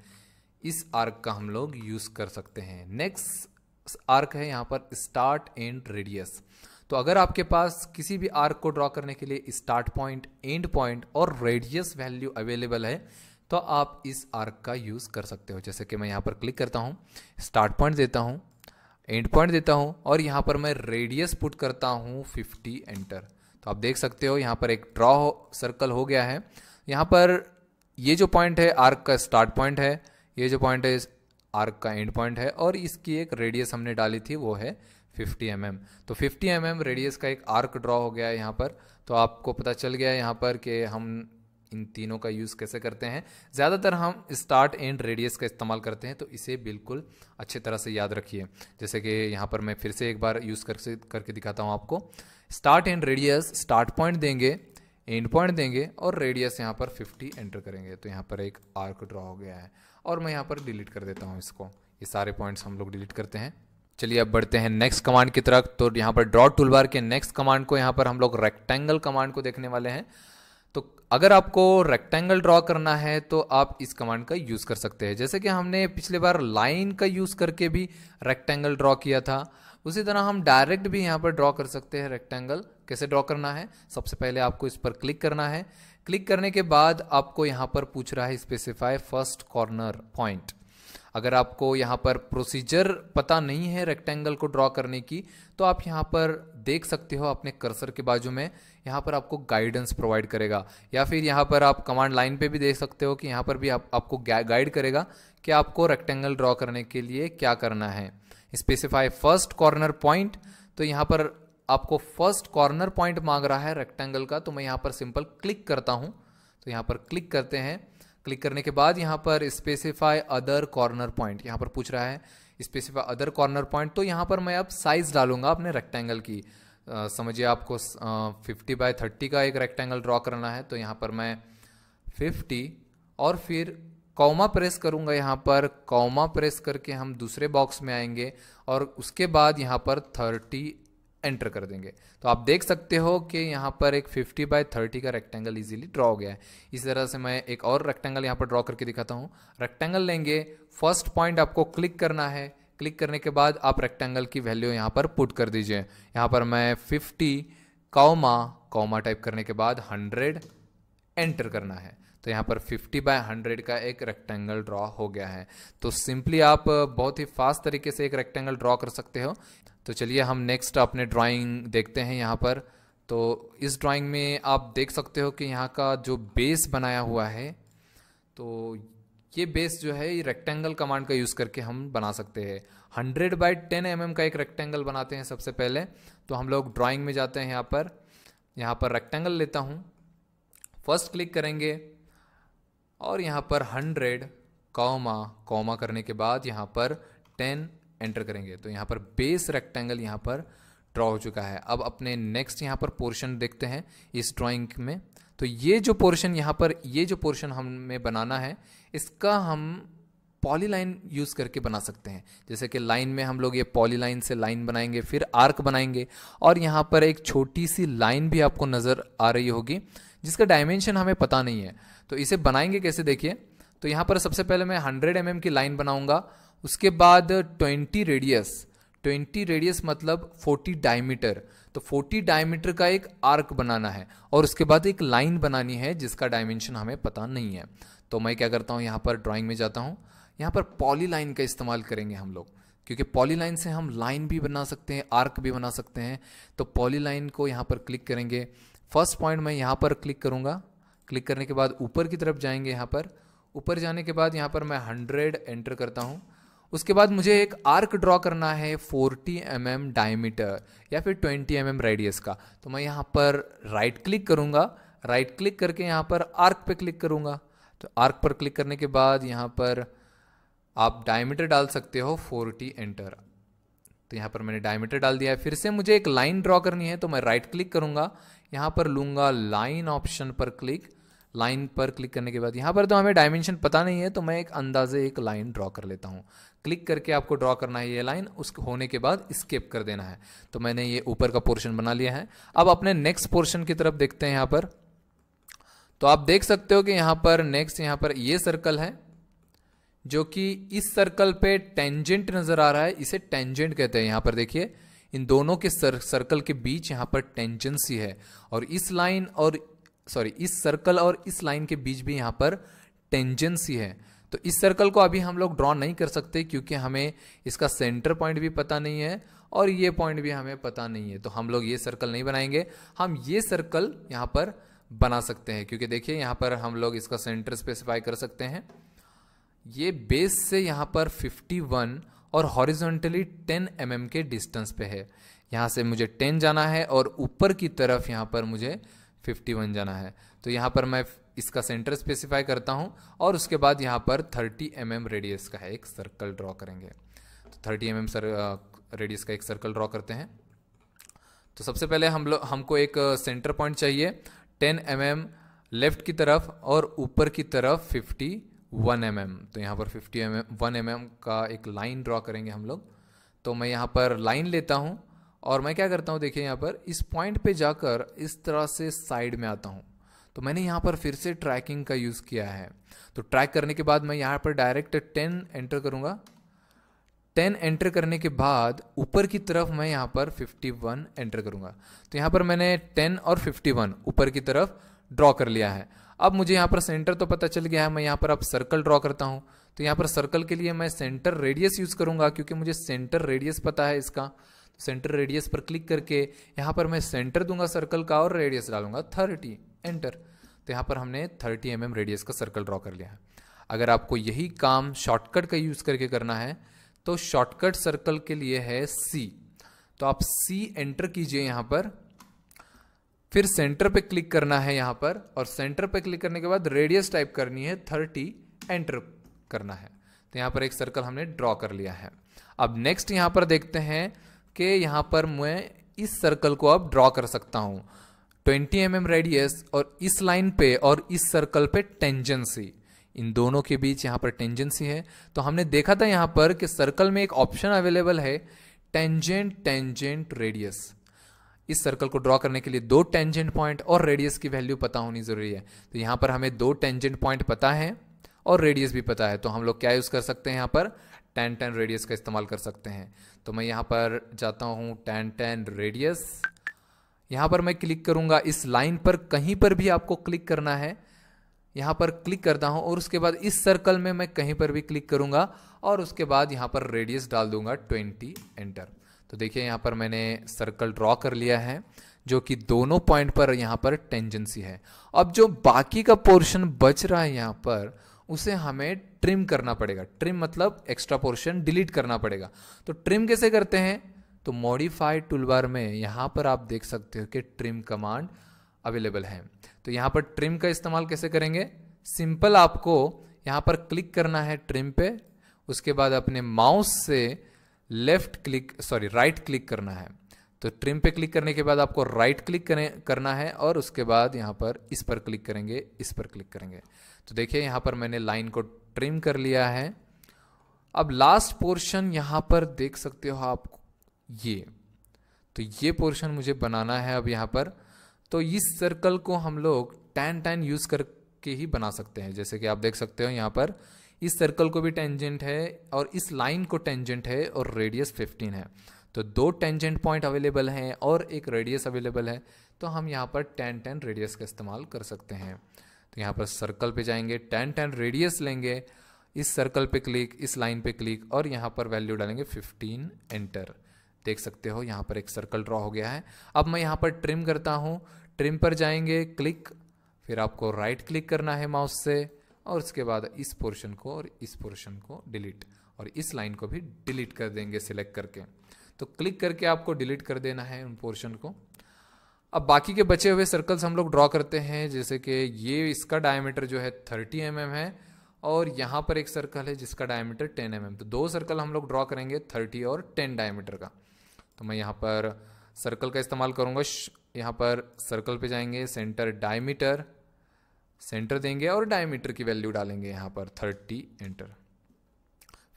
इस आर्क का हम लोग यूज़ कर सकते हैं। नेक्स्ट आर्क है यहाँ पर स्टार्ट एंड रेडियस। तो अगर आपके पास किसी भी आर्क को ड्रॉ करने के लिए स्टार्ट पॉइंट, एंड पॉइंट और रेडियस वैल्यू अवेलेबल है तो आप इस आर्क का यूज़ कर सकते हो। जैसे कि मैं यहाँ पर क्लिक करता हूँ, स्टार्ट पॉइंट देता हूँ, एंड पॉइंट देता हूँ और यहाँ पर मैं रेडियस पुट करता हूँ 50, एंटर। तो आप देख सकते हो यहाँ पर एक ड्रॉ सर्कल हो गया है। यहाँ पर ये जो पॉइंट है आर्क का स्टार्ट पॉइंट है, ये जो पॉइंट है आर्क का एंड पॉइंट है और इसकी एक रेडियस हमने डाली थी वो है 50 mm। तो 50 mm रेडियस का एक आर्क ड्रॉ हो गया है यहाँ पर। तो आपको पता चल गया है यहाँ पर कि हम इन तीनों का यूज़ कैसे करते हैं। ज़्यादातर हम स्टार्ट एंड रेडियस का इस्तेमाल करते हैं, तो इसे बिल्कुल अच्छे तरह से याद रखिए। जैसे कि यहाँ पर मैं फिर से एक बार यूज़ करके दिखाता हूँ आपको। Start and radius, start point देंगे, एंड पॉइंट देंगे और रेडियस यहाँ पर 50 एंटर करेंगे। तो यहाँ पर एक आर्क ड्रॉ हो गया है और मैं यहाँ पर डिलीट कर देता हूँ इसको। ये सारे पॉइंट्स हम लोग डिलीट करते हैं। चलिए अब बढ़ते हैं नेक्स्ट कमांड की तरफ। तो यहाँ पर ड्रॉ टूलबार के नेक्स्ट कमांड को यहाँ पर हम लोग रेक्टेंगल कमांड को देखने वाले हैं। तो अगर आपको रेक्टेंगल ड्रॉ करना है तो आप इस कमांड का यूज़ कर सकते हैं। जैसे कि हमने पिछली बार लाइन का यूज़ करके भी रेक्टेंगल ड्रॉ किया था, उसी तरह हम डायरेक्ट भी यहाँ पर ड्रॉ कर सकते हैं रेक्टेंगल। कैसे ड्रॉ करना है, सबसे पहले आपको इस पर क्लिक करना है। क्लिक करने के बाद आपको यहाँ पर पूछ रहा है स्पेसिफाई फर्स्ट कॉर्नर पॉइंट। अगर आपको यहाँ पर प्रोसीजर पता नहीं है रेक्टेंगल को ड्रॉ करने की, तो आप यहाँ पर देख सकते हो अपने कर्सर के बाजू में, यहाँ पर आपको गाइडेंस प्रोवाइड करेगा। या फिर यहाँ पर आप कमांड लाइन पे भी देख सकते हो कि यहाँ पर भी आपको गाइड करेगा कि आपको रेक्टेंगल ड्रॉ करने के लिए क्या करना है। स्पेसिफाई फर्स्ट कॉर्नर पॉइंट, तो यहाँ पर आपको फर्स्ट कॉर्नर पॉइंट मांग रहा है रेक्टेंगल का। तो मैं यहाँ पर सिंपल क्लिक करता हूँ। तो यहाँ पर क्लिक करते हैं। क्लिक करने के बाद यहाँ पर स्पेसिफाई अदर कॉर्नर पॉइंट, यहाँ पर पूछ रहा है स्पेसिफाई अदर कॉर्नर पॉइंट। तो यहाँ पर मैं अब साइज डालूंगा अपने रेक्टेंगल की। समझिए आपको 50x30 का एक रेक्टेंगल ड्रॉ करना है। तो यहाँ पर मैं 50 और फिर कॉमा प्रेस करूंगा। यहाँ पर कॉमा प्रेस करके हम दूसरे बॉक्स में आएंगे और उसके बाद यहाँ पर 30 एंटर कर देंगे। तो आप देख सकते हो कि यहाँ पर एक 50x30 का रेक्टेंगल इजीली ड्रॉ हो गया है। इस तरह से मैं एक और रेक्टेंगल यहाँ पर ड्रॉ करके दिखाता हूँ। रेक्टेंगल लेंगे, फर्स्ट पॉइंट आपको क्लिक करना है। क्लिक करने के बाद आप रेक्टेंगल की वैल्यू यहाँ पर पुट कर दीजिए। यहाँ पर मैं 50 कॉमा टाइप करने के बाद 100 एंटर करना है। तो यहाँ पर 50x100 का एक रेक्टेंगल ड्रॉ हो गया है। तो सिंपली आप बहुत ही फास्ट तरीके से एक रेक्टेंगल ड्रॉ कर सकते हो। तो चलिए हम नेक्स्ट अपने ड्राइंग देखते हैं यहाँ पर। तो इस ड्राइंग में आप देख सकते हो कि यहाँ का जो बेस बनाया हुआ है, तो ये बेस जो है ये रेक्टेंगल कमांड का यूज़ करके हम बना सकते हैं। 100x10 mm का एक रेक्टेंगल बनाते हैं सबसे पहले। तो हम लोग ड्राइंग में जाते हैं, यहाँ पर रेक्टेंगल लेता हूँ, फर्स्ट क्लिक करेंगे और यहाँ पर 100 कॉमा करने के बाद यहाँ पर 10 एंटर करेंगे। तो यहाँ पर बेस रेक्टेंगल यहाँ पर ड्रॉ हो चुका है। अब अपने नेक्स्ट यहाँ पर पोर्शन देखते हैं इस ड्राइंग में। तो ये जो पोर्शन यहाँ पर, ये जो पोर्शन हमें बनाना है, इसका हम पॉलीलाइन यूज़ करके बना सकते हैं। जैसे कि लाइन में हम लोग ये पॉलीलाइन से लाइन बनाएंगे, फिर आर्क बनाएंगे और यहाँ पर एक छोटी सी लाइन भी आपको नज़र आ रही होगी जिसका डायमेंशन हमें पता नहीं है। तो इसे बनाएंगे कैसे, देखिए। तो यहाँ पर सबसे पहले मैं 100 mm की लाइन बनाऊंगा, उसके बाद 20 रेडियस मतलब 40 डायमीटर। तो 40 डायमीटर का एक आर्क बनाना है और उसके बाद एक लाइन बनानी है जिसका डायमेंशन हमें पता नहीं है। तो मैं क्या करता हूँ, यहाँ पर ड्राइंग में जाता हूँ, यहाँ पर पॉलीलाइन का इस्तेमाल करेंगे हम लोग, क्योंकि पॉलीलाइन से हम लाइन भी बना सकते हैं, आर्क भी बना सकते हैं। तो पॉलीलाइन को यहाँ पर क्लिक करेंगे। फर्स्ट पॉइंट मैं यहाँ पर क्लिक करूँगा। क्लिक करने के बाद ऊपर की तरफ जाएंगे। यहाँ पर ऊपर जाने के बाद यहाँ पर मैं 100 एंटर करता हूँ। उसके बाद मुझे एक आर्क ड्रॉ करना है 40 mm डायमीटर या फिर 20 mm रेडियस का। तो मैं यहाँ पर राइट क्लिक करूँगा, राइट क्लिक करके यहाँ पर आर्क पे क्लिक करूँगा। तो आर्क पर क्लिक करने के बाद यहाँ पर आप डायमीटर डाल सकते हो 40 एंटर। तो यहाँ पर मैंने डायमीटर डाल दिया है। फिर से मुझे एक लाइन ड्रॉ करनी है, तो मैं राइट क्लिक करूँगा, यहाँ पर लूँगा लाइन ऑप्शन पर क्लिक। लाइन पर क्लिक करने के बाद यहाँ पर तो हमें डायमेंशन पता नहीं है, तो मैं एक अंदाजे एक लाइन ड्रॉ कर लेता हूँ। क्लिक करके आपको ड्रॉ करना है ये लाइन, उस होने के बाद स्किप कर देना है। तो मैंने ये ऊपर का पोर्शन बना लिया है। अब अपने नेक्स्ट पोर्शन की तरफ देखते हैं। यहाँ पर तो आप देख सकते हो कि यहाँ पर नेक्स्ट यहाँ पर ये सर्कल है जो कि इस सर्कल पे टेंजेंट नजर आ रहा है, इसे टेंजेंट कहते हैं। यहाँ पर देखिए इन दोनों के सर्कल के बीच यहाँ पर टेंजेंसी है और इस लाइन और इस सर्कल और इस लाइन के बीच भी यहाँ पर टेंजेंसी है। तो इस सर्कल को अभी हम लोग ड्रॉ नहीं कर सकते क्योंकि हमें इसका सेंटर पॉइंट भी पता नहीं है और ये पॉइंट भी हमें पता नहीं है। तो हम लोग ये सर्कल नहीं बनाएंगे, हम ये सर्कल यहाँ पर बना सकते हैं क्योंकि देखिए यहाँ पर हम लोग इसका सेंटर स्पेसिफाई कर सकते हैं। ये बेस से यहाँ पर 51 और हॉरिजॉन्टली 10 mm के डिस्टेंस पे है। यहाँ से मुझे 10 जाना है और ऊपर की तरफ यहाँ पर मुझे 51 जाना है। तो यहाँ पर मैं इसका सेंटर स्पेसिफाई करता हूँ और उसके बाद यहाँ पर 30 mm रेडियस का है एक सर्कल ड्रॉ करेंगे। तो 30 mm रेडियस का एक सर्कल ड्रॉ करते हैं। तो सबसे पहले हमको एक सेंटर पॉइंट चाहिए। 10 mm लेफ्ट की तरफ और ऊपर की तरफ 51 mm। तो यहाँ पर 51 mm का एक लाइन ड्रॉ करेंगे हम लोग। तो मैं यहाँ पर लाइन लेता हूँ और मैं क्या करता हूँ, देखिए यहाँ पर इस पॉइंट पे जाकर इस तरह से साइड में आता हूँ। तो मैंने यहाँ पर फिर से ट्रैकिंग का यूज़ किया है। तो ट्रैक करने के बाद मैं यहाँ पर डायरेक्ट 10 एंटर करूँगा। 10 एंटर करने के बाद ऊपर की तरफ मैं यहाँ पर 51 एंटर करूँगा। तो यहाँ पर मैंने 10 और 51 ऊपर की तरफ ड्रॉ कर लिया है। अब मुझे यहाँ पर सेंटर तो पता चल गया है, मैं यहाँ पर अब सर्कल ड्रॉ करता हूँ। तो यहाँ पर सर्कल के लिए मैं सेंटर रेडियस यूज़ करूँगा, क्योंकि मुझे सेंटर रेडियस पता है इसका। सेंटर रेडियस पर क्लिक करके यहाँ पर मैं सेंटर दूंगा सर्कल का और रेडियस डालूंगा 30 एंटर। तो यहाँ पर हमने 30 mm रेडियस का सर्कल ड्रॉ कर लिया है। अगर आपको यही काम शॉर्टकट का यूज़ करके करना है तो शॉर्टकट सर्कल के लिए है C। तो आप C एंटर कीजिए यहाँ पर, फिर सेंटर पे क्लिक करना है यहाँ पर, और सेंटर पे क्लिक करने के बाद रेडियस टाइप करनी है 30 एंटर करना है। तो यहाँ पर एक सर्कल हमने ड्रॉ कर लिया है। अब नेक्स्ट यहाँ पर देखते हैं कि यहाँ पर मैं इस सर्कल को अब ड्रॉ कर सकता हूँ। 20 mm रेडियस और इस लाइन पे और इस सर्कल पे टेंजेंसी, इन दोनों के बीच यहाँ पर टेंजेंसी है। तो हमने देखा था यहाँ पर कि सर्कल में एक ऑप्शन अवेलेबल है टेंजेंट रेडियस। इस सर्कल को ड्रॉ करने के लिए 2 टेंजेंट पॉइंट और रेडियस की वैल्यू पता होनी जरूरी है। तो यहाँ पर हमें 2 टेंजेंट पॉइंट पता है और रेडियस भी पता है। तो हम लोग क्या यूज़ कर सकते हैं, यहाँ पर tan रेडियस का इस्तेमाल कर सकते हैं। तो मैं यहाँ पर जाता हूँ tan रेडियस, यहाँ पर मैं क्लिक करूँगा इस लाइन पर, कहीं पर भी आपको क्लिक करना है, यहाँ पर क्लिक करता हूँ और उसके बाद इस सर्कल में मैं कहीं पर भी क्लिक करूँगा और उसके बाद यहाँ पर रेडियस डाल दूंगा 20 एंटर। तो देखिए यहाँ पर मैंने सर्कल ड्रॉ कर लिया है जो कि दोनों पॉइंट पर यहाँ पर टेंजेंसी है। अब जो बाकी का पोर्शन बच रहा है यहाँ पर, उसे हमें ट्रिम करना पड़ेगा। ट्रिम मतलब एक्स्ट्रा पोर्शन डिलीट करना पड़ेगा। तो ट्रिम कैसे करते हैं, तो मॉडिफाई टूलबार में यहाँ पर आप देख सकते हो कि ट्रिम कमांड अवेलेबल है। तो यहाँ पर ट्रिम का इस्तेमाल कैसे करेंगे, सिंपल आपको यहाँ पर क्लिक करना है ट्रिम पे, उसके बाद अपने माउस से राइट क्लिक करना है। तो ट्रिम पे क्लिक करने के बाद आपको राइट क्लिक करना है और उसके बाद यहाँ पर इस पर क्लिक करेंगे, इस पर क्लिक करेंगे। तो देखिए यहाँ पर मैंने लाइन को ट्रिम कर लिया है। अब लास्ट पोर्शन यहाँ पर देख सकते हो आप, तो ये पोर्शन मुझे बनाना है अब यहाँ पर। तो इस सर्कल को हम लोग tan यूज करके ही बना सकते हैं। जैसे कि आप देख सकते हो यहाँ पर इस सर्कल को भी टेंजेंट है और इस लाइन को टेंजेंट है और रेडियस 15 है। तो 2 टेंजेंट पॉइंट अवेलेबल हैं और एक रेडियस अवेलेबल है। तो हम यहाँ पर tan रेडियस का इस्तेमाल कर सकते हैं। तो यहाँ पर सर्कल पे जाएंगे, tan रेडियस लेंगे, इस सर्कल पे क्लिक, इस लाइन पे क्लिक और यहाँ पर वैल्यू डालेंगे 15 एंटर। देख सकते हो यहाँ पर एक सर्कल ड्रॉ हो गया है। अब मैं यहाँ पर ट्रिम करता हूँ, ट्रिम पर जाएंगे, क्लिक, फिर आपको राइट क्लिक करना है माउस से और उसके बाद इस पोर्शन को और इस पोर्शन को डिलीट और इस लाइन को भी डिलीट कर देंगे सिलेक्ट करके। तो क्लिक करके आपको डिलीट कर देना है उन पोर्शन को। अब बाकी के बचे हुए सर्कल्स हम लोग ड्रॉ करते हैं। जैसे कि ये इसका डायमीटर जो है 30 mm है और यहाँ पर एक सर्कल है जिसका डायमीटर 10 mm। तो 2 सर्कल हम लोग ड्रॉ करेंगे 30 और 10 डायमीटर का। तो मैं यहाँ पर सर्कल का इस्तेमाल करूँगा। यहाँ पर सर्कल पे जाएंगे, सेंटर डायमीटर, सेंटर देंगे और डायमीटर की वैल्यू डालेंगे यहाँ पर 30 एंटर।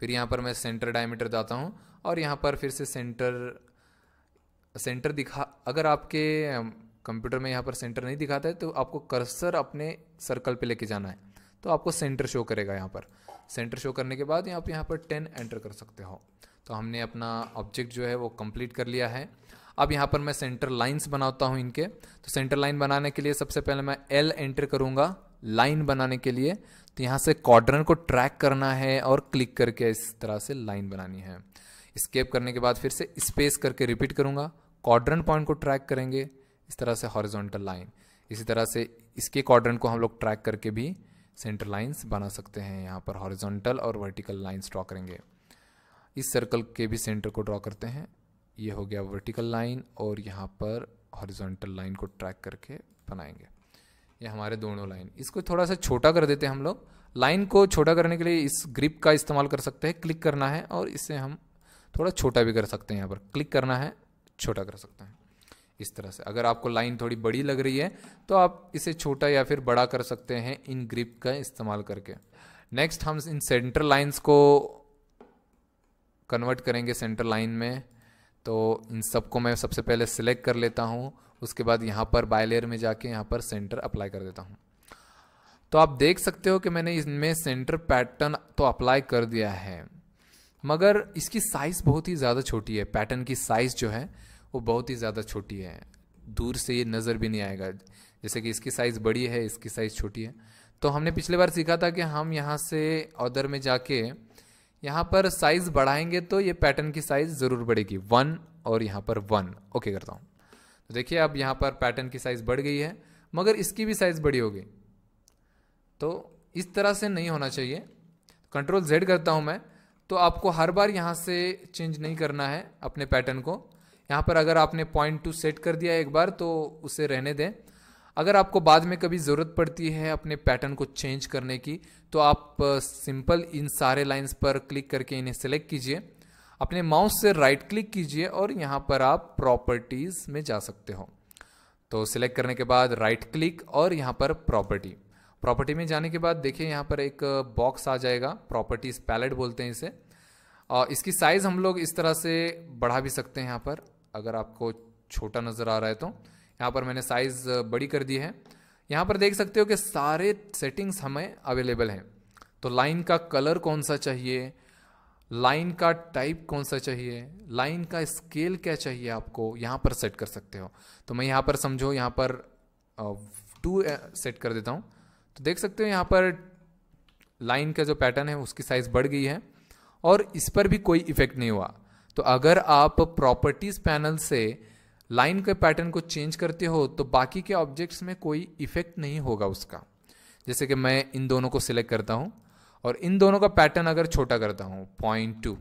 फिर यहाँ पर मैं सेंटर डायमीटर जाता हूँ और यहाँ पर फिर से सेंटर दिखा, अगर आपके कंप्यूटर में यहाँ पर सेंटर नहीं दिखाता है तो आपको कर्सर अपने सर्कल पे लेके जाना है, तो आपको सेंटर शो करेगा। यहाँ पर सेंटर शो करने के बाद आप यहाँ पर 10 एंटर कर सकते हो। तो हमने अपना ऑब्जेक्ट जो है वो कंप्लीट कर लिया है। अब यहाँ पर मैं सेंटर लाइंस बनाता हूँ इनके। तो सेंटर लाइन बनाने के लिए सबसे पहले मैं L एंटर करूँगा लाइन बनाने के लिए। तो यहाँ से क्वाड्रेंट को ट्रैक करना है और क्लिक करके इस तरह से लाइन बनानी है। एस्केप करने के बाद फिर से स्पेस करके रिपीट करूँगा, क्वाड्रेंट पॉइंट को ट्रैक करेंगे इस तरह से हॉरिजॉन्टल लाइन। इसी तरह से इसके क्वाड्रेंट को हम लोग ट्रैक करके भी सेंटर लाइंस बना सकते हैं। यहाँ पर हॉरिजॉन्टल और वर्टिकल लाइंस ड्रॉ करेंगे। इस सर्कल के भी सेंटर को ड्रॉ करते हैं। ये हो गया वर्टिकल लाइन और यहाँ पर हॉरिजॉन्टल लाइन को ट्रैक करके बनाएंगे। ये हमारे दोनों लाइन। इसको थोड़ा सा छोटा कर देते हैं हम लोग। लाइन को छोटा करने के लिए इस ग्रिप का इस्तेमाल कर सकते हैं, क्लिक करना है और इससे हम थोड़ा छोटा भी कर सकते हैं। यहाँ पर क्लिक करना है, छोटा कर सकते हैं। इस तरह से। अगर आपको लाइन थोड़ी बड़ी लग रही है तो आप इसे छोटा या फिर बड़ा कर सकते हैं इन ग्रिप का इस्तेमाल करके। नेक्स्ट हम इन सेंटर लाइंस को कन्वर्ट करेंगे सेंटर लाइन में। तो इन सबको मैं सबसे पहले सिलेक्ट कर लेता हूँ, उसके बाद यहाँ पर बाय लेयर में जाके यहाँ पर सेंटर अप्लाई कर देता हूँ। तो आप देख सकते हो कि मैंने इसमें सेंटर पैटर्न तो अप्लाई कर दिया है, मगर इसकी साइज़ बहुत ही ज़्यादा छोटी है। पैटर्न की साइज़ जो है वो बहुत ही ज़्यादा छोटी है, दूर से ये नज़र भी नहीं आएगा। जैसे कि इसकी साइज़ बड़ी है, इसकी साइज़ छोटी है। तो हमने पिछले बार सीखा था कि हम यहाँ से ऑर्डर में जाके यहाँ पर साइज़ बढ़ाएंगे तो ये पैटर्न की साइज़ ज़रूर बढ़ेगी, 1 और यहाँ पर 1। ओके करता हूँ। तो देखिए अब यहाँ पर पैटर्न की साइज़ बढ़ गई है, मगर इसकी भी साइज़ बड़ी होगी। तो इस तरह से नहीं होना चाहिए। कंट्रोल Z करता हूँ मैं, तो आपको हर बार यहाँ से चेंज नहीं करना है अपने पैटर्न को। यहाँ पर अगर आपने पॉइंट 2 सेट कर दिया एक बार तो उसे रहने दें। अगर आपको बाद में कभी ज़रूरत पड़ती है अपने पैटर्न को चेंज करने की, तो आप सिंपल इन सारे लाइंस पर क्लिक करके इन्हें सेलेक्ट कीजिए, अपने माउस से राइट क्लिक कीजिए और यहाँ पर आप प्रॉपर्टीज़ में जा सकते हो। तो सिलेक्ट करने के बाद राइट क्लिक और यहाँ पर प्रॉपर्टी में जाने के बाद देखिए यहाँ पर एक बॉक्स आ जाएगा, प्रॉपर्टीज़ पैलेट बोलते हैं इसे। और इसकी साइज़ हम लोग इस तरह से बढ़ा भी सकते हैं। यहाँ पर अगर आपको छोटा नज़र आ रहा है तो यहाँ पर मैंने साइज़ बड़ी कर दी है। यहाँ पर देख सकते हो कि सारे सेटिंग्स हमें अवेलेबल हैं। तो लाइन का कलर कौन सा चाहिए, लाइन का टाइप कौन सा चाहिए, लाइन का स्केल क्या चाहिए आपको, यहाँ पर सेट कर सकते हो। तो मैं यहाँ पर समझो यहाँ पर 2 सेट कर देता हूँ। तो देख सकते हो यहाँ पर लाइन का जो पैटर्न है उसकी साइज़ बढ़ गई है और इस पर भी कोई इफेक्ट नहीं हुआ। तो अगर आप प्रॉपर्टीज़ पैनल से लाइन के पैटर्न को चेंज करते हो तो बाकी के ऑब्जेक्ट्स में कोई इफेक्ट नहीं होगा उसका। जैसे कि मैं इन दोनों को सिलेक्ट करता हूँ और इन दोनों का पैटर्न अगर छोटा करता हूँ 0.2,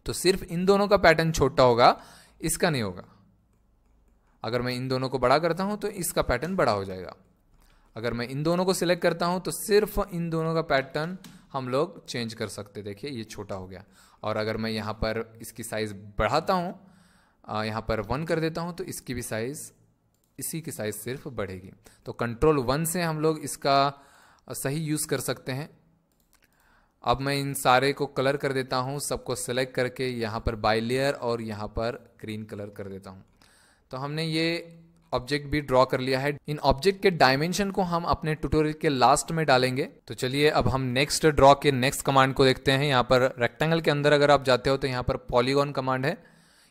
तो सिर्फ इन दोनों का पैटर्न छोटा होगा, इसका नहीं होगा। अगर मैं इन दोनों को बड़ा करता हूँ तो इसका पैटर्न बड़ा हो जाएगा। अगर मैं इन दोनों को सिलेक्ट करता हूँ तो सिर्फ इन दोनों का पैटर्न हम लोग चेंज कर सकते। देखिए ये छोटा हो गया। और अगर मैं यहाँ पर इसकी साइज़ बढ़ाता हूँ, यहाँ पर 1 कर देता हूँ, तो इसकी भी साइज़, इसी की साइज़ सिर्फ बढ़ेगी। तो कंट्रोल 1 से हम लोग इसका सही यूज़ कर सकते हैं। अब मैं इन सारे को कलर कर देता हूँ, सबको सेलेक्ट करके यहाँ पर बाय लेयर और यहाँ पर ग्रीन कलर कर देता हूँ। तो हमने ये ऑब्जेक्ट भी ड्रॉ कर लिया है। इन ऑब्जेक्ट के डायमेंशन को हम अपने ट्यूटोरियल के लास्ट में डालेंगे। तो चलिए अब हम नेक्स्ट ड्रॉ के नेक्स्ट कमांड को देखते हैं। यहाँ पर रेक्टेंगल के अंदर अगर आप जाते हो तो यहाँ पर पॉलीगॉन कमांड है।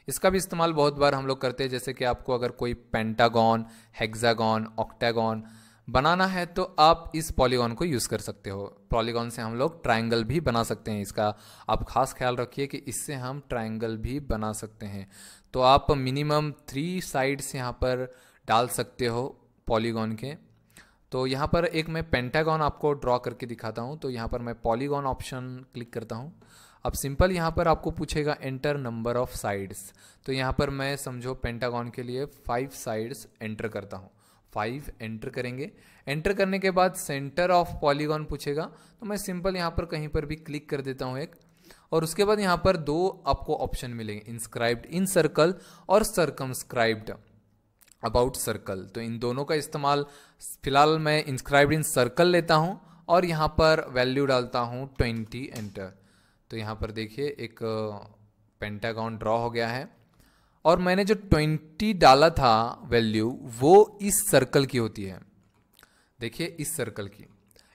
इसका भी इस्तेमाल बहुत बार हम लोग करते हैं। जैसे कि आपको अगर कोई पेंटागन, हेक्सागन, ऑक्टागन बनाना है तो आप इस पॉलीगॉन को यूज़ कर सकते हो। पॉलीगॉन से हम लोग ट्रायंगल भी बना सकते हैं। इसका आप खास ख्याल रखिए कि इससे हम ट्रायंगल भी बना सकते हैं। तो आप मिनिमम 3 साइड्स यहाँ पर डाल सकते हो पॉलीगॉन के। तो यहाँ पर एक मैं पेंटागन आपको ड्रॉ करके दिखाता हूँ। तो यहाँ पर मैं पॉलीगॉन ऑप्शन क्लिक करता हूँ। अब सिंपल यहाँ पर आपको पूछेगा एंटर नंबर ऑफ साइड्स। तो यहाँ पर मैं समझो पेंटागन के लिए 5 साइड्स एंटर करता हूँ। 5 एंटर करेंगे। एंटर करने के बाद सेंटर ऑफ पॉलीगॉन पूछेगा, तो मैं सिंपल यहाँ पर कहीं पर भी क्लिक कर देता हूँ एक। और उसके बाद यहाँ पर 2 आपको ऑप्शन मिलेंगे, इंस्क्राइब्ड इन सर्कल और सर्कमस्क्राइब्ड अबाउट सर्कल। तो इन दोनों का इस्तेमाल फिलहाल मैं इंस्क्राइब्ड इन सर्कल लेता हूँ और यहाँ पर वैल्यू डालता हूँ 20, एंटर। तो यहाँ पर देखिए एक पेंटागन ड्रॉ हो गया है और मैंने जो 20 डाला था वैल्यू वो इस सर्कल की होती है। देखिए इस सर्कल की,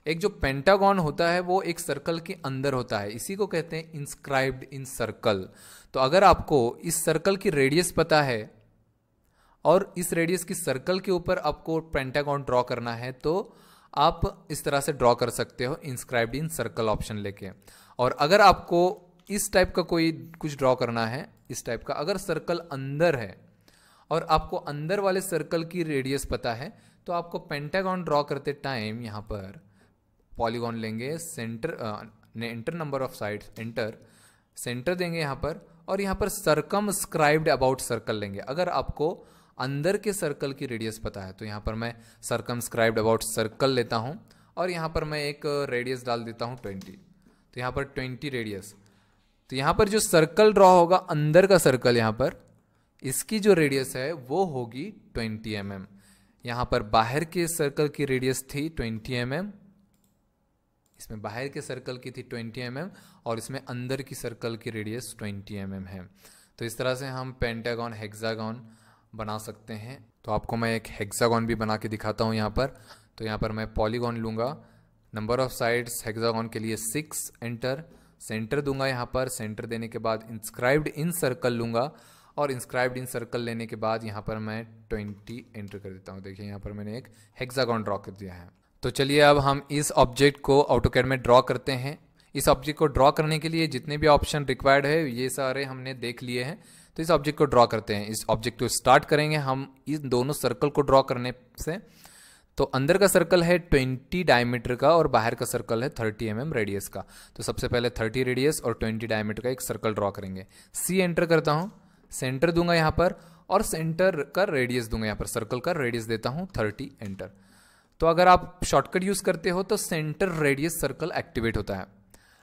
एक जो पेंटागन होता है वो एक सर्कल के अंदर होता है, इसी को कहते हैं इंस्क्राइब्ड इन सर्कल। तो अगर आपको इस सर्कल की रेडियस पता है और इस रेडियस की सर्कल के ऊपर आपको पेंटागन ड्रॉ करना है तो आप इस तरह से ड्रॉ कर सकते हो इंस्क्राइब्ड इन सर्कल ऑप्शन लेके। और अगर आपको इस टाइप का कोई कुछ ड्रॉ करना है, इस टाइप का अगर सर्कल अंदर है और आपको अंदर वाले सर्कल की रेडियस पता है तो आपको पेंटागन ड्रॉ करते टाइम यहाँ पर पॉलीगॉन लेंगे, centre enter number of sides, enter, centre देंगे यहाँ पर और यहाँ पर सर्कमस्क्राइब्ड अबाउट सर्कल लेंगे। अगर आपको अंदर के सर्कल की रेडियस पता है तो यहाँ पर मैं सर्कमस्क्राइब्ड अबाउट सर्कल लेता हूँ और यहाँ पर मैं एक रेडियस डाल देता हूँ 20। तो यहाँ पर 20 रेडियस। तो यहाँ पर जो सर्कल ड्रॉ होगा अंदर का सर्कल, यहाँ पर इसकी जो रेडियस है वो होगी 20 mm। यहाँ पर बाहर के सर्कल की रेडियस थी 20 mm, इसमें बाहर के सर्कल की थी 20 mm और इसमें अंदर की सर्कल की रेडियस 20 mm है। तो इस तरह से हम पेंटागन हेक्सागन बना सकते हैं। तो आपको मैं एक हेक्सागन भी बना के दिखाता हूँ यहाँ पर। तो यहाँ पर मैं पॉलीगॉन लूँगा, नंबर ऑफ साइड्स हेक्सागन के लिए 6 एंटर, सेंटर दूंगा यहाँ पर, सेंटर देने के बाद इंस्क्राइब्ड इन सर्कल लूँगा और इंस्क्राइब्ड इन सर्कल लेने के बाद यहाँ पर मैं 20 एंटर कर देता हूँ। देखिए यहाँ पर मैंने एक हेक्सागन ड्रॉ कर दिया है। तो चलिए अब हम इस ऑब्जेक्ट को ऑटोकैड में ड्रॉ करते हैं। इस ऑब्जेक्ट को ड्रॉ करने के लिए जितने भी ऑप्शन रिक्वायर्ड है ये सारे हमने देख लिए हैं। तो इस ऑब्जेक्ट को ड्रॉ करते हैं। इस ऑब्जेक्ट को स्टार्ट करेंगे हम इन दोनों सर्कल को ड्रॉ करने से। तो अंदर का सर्कल है 20 डायमीटर का और बाहर का सर्कल है 30 mm रेडियस का। तो सबसे पहले 30 रेडियस और 20 डायमीटर का एक सर्कल ड्रॉ करेंगे। सी एंटर करता हूँ, सेंटर दूंगा यहाँ पर और सेंटर का रेडियस दूंगा, यहाँ पर सर्कल का रेडियस देता हूँ 30 एंटर। तो अगर आप शॉर्टकट यूज करते हो तो सेंटर रेडियस सर्कल एक्टिवेट होता है।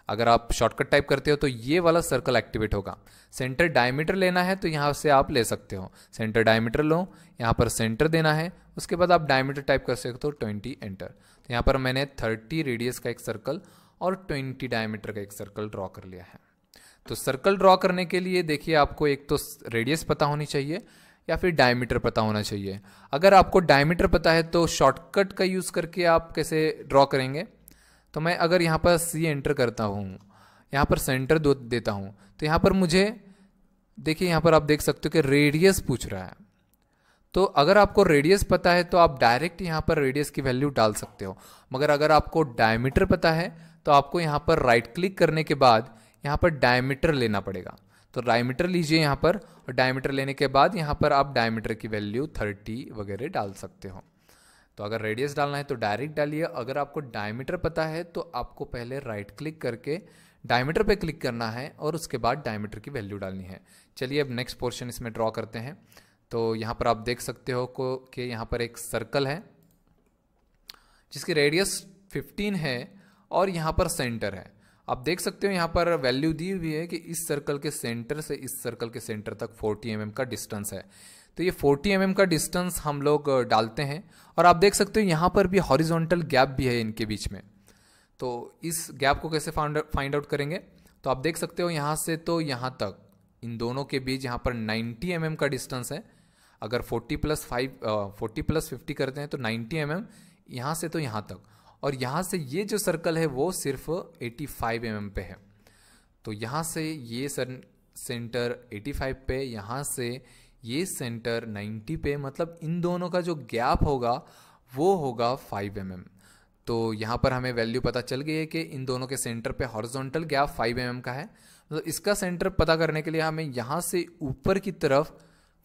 अगर आप शॉर्टकट टाइप करते हो तो ये वाला सर्कल एक्टिवेट होगा। सेंटर डायमीटर लेना है तो यहाँ से आप ले सकते हो, सेंटर डायमीटर लो, यहाँ पर सेंटर देना है, उसके बाद आप डायमीटर टाइप कर सकते हो 20 एंटर। तो यहाँ पर मैंने 30 रेडियस का एक सर्कल और 20 डायमीटर का एक सर्कल ड्रॉ कर लिया है। तो सर्कल ड्रॉ करने के लिए देखिए आपको एक तो रेडियस पता होनी चाहिए या फिर डायमीटर पता होना चाहिए। अगर आपको डायमीटर पता है तो शॉर्टकट का यूज़ करके आप कैसे ड्रॉ करेंगे। तो मैं अगर यहाँ पर सी एंटर करता हूँ, यहाँ पर सेंटर देता हूँ, तो यहाँ पर मुझे देखिए यहाँ पर आप देख सकते हो कि रेडियस पूछ रहा है। तो अगर आपको रेडियस पता है तो आप डायरेक्ट यहाँ पर रेडियस की वैल्यू डाल सकते हो। मगर अगर आपको डायमीटर पता है तो आपको यहाँ पर राइट क्लिक करने के बाद यहाँ पर डायमीटर लेना पड़ेगा। तो डायमीटर लीजिए यहाँ पर और डायमीटर लेने के बाद यहाँ पर आप डायमीटर की वैल्यू 30 वगैरह डाल सकते हो। तो अगर रेडियस डालना है तो डायरेक्ट डालिए। अगर आपको डायमीटर पता है तो आपको पहले राइट क्लिक करके डायमीटर पे क्लिक करना है और उसके बाद डायमीटर की वैल्यू डालनी है। चलिए अब नेक्स्ट पोर्शन इसमें ड्रॉ करते हैं। तो यहाँ पर आप देख सकते हो कि यहाँ पर एक सर्कल है जिसकी रेडियस 15 है और यहाँ पर सेंटर है। आप देख सकते हो यहाँ पर वैल्यू दी हुई है कि इस सर्कल के सेंटर से इस सर्कल के सेंटर तक 40 mm का डिस्टेंस है। तो ये 40 mm का डिस्टेंस हम लोग डालते हैं और आप देख सकते हो यहाँ पर भी हॉरिजॉन्टल गैप भी है इनके बीच में। तो इस गैप को कैसे फाइंड आउट करेंगे। तो आप देख सकते हो यहाँ से तो यहाँ तक इन दोनों के बीच यहाँ पर 90 mm का डिस्टेंस है। अगर 40+50 करते हैं तो 90 mm यहाँ से तो यहाँ तक, और यहाँ से ये जो सर्कल है वो सिर्फ 85 mm पे है। तो यहाँ से ये सेंटर 85 पे, यहाँ से ये सेंटर 90 पे, मतलब इन दोनों का जो गैप होगा वो होगा 5 mm। तो यहाँ पर हमें वैल्यू पता चल गई है कि इन दोनों के सेंटर पे हॉरिजॉन्टल गैप 5 mm का है। मतलब इसका सेंटर पता करने के लिए हमें यहाँ से ऊपर की तरफ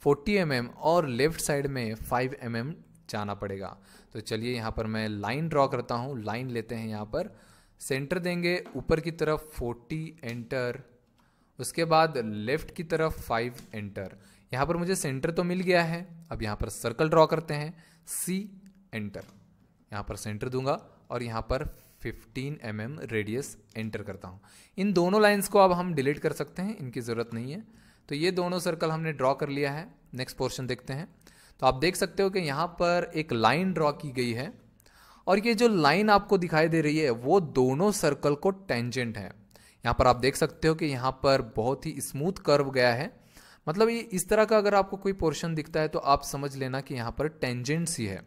40 mm और लेफ्ट साइड में 5 mm जाना पड़ेगा। तो चलिए यहाँ पर मैं लाइन ड्रॉ करता हूँ। लाइन लेते हैं, यहाँ पर सेंटर देंगे ऊपर की तरफ 40 एंटर, उसके बाद लेफ्ट की तरफ 5 एंटर। यहाँ पर मुझे सेंटर तो मिल गया है। अब यहाँ पर सर्कल ड्रॉ करते हैं, सी एंटर, यहाँ पर सेंटर दूंगा और यहाँ पर 15 mm रेडियस एंटर करता हूँ। इन दोनों लाइंस को अब हम डिलीट कर सकते हैं, इनकी ज़रूरत नहीं है। तो ये दोनों सर्कल हमने ड्रॉ कर लिया है। नेक्स्ट पोर्शन देखते हैं। तो आप देख सकते हो कि यहाँ पर एक लाइन ड्रॉ की गई है और ये जो लाइन आपको दिखाई दे रही है वो दोनों सर्कल को टेंजेंट है। यहाँ पर आप देख सकते हो कि यहाँ पर बहुत ही स्मूथ कर्व गया है। मतलब ये इस तरह का अगर आपको कोई पोर्शन दिखता है तो आप समझ लेना कि यहाँ पर टेंजेंसी है।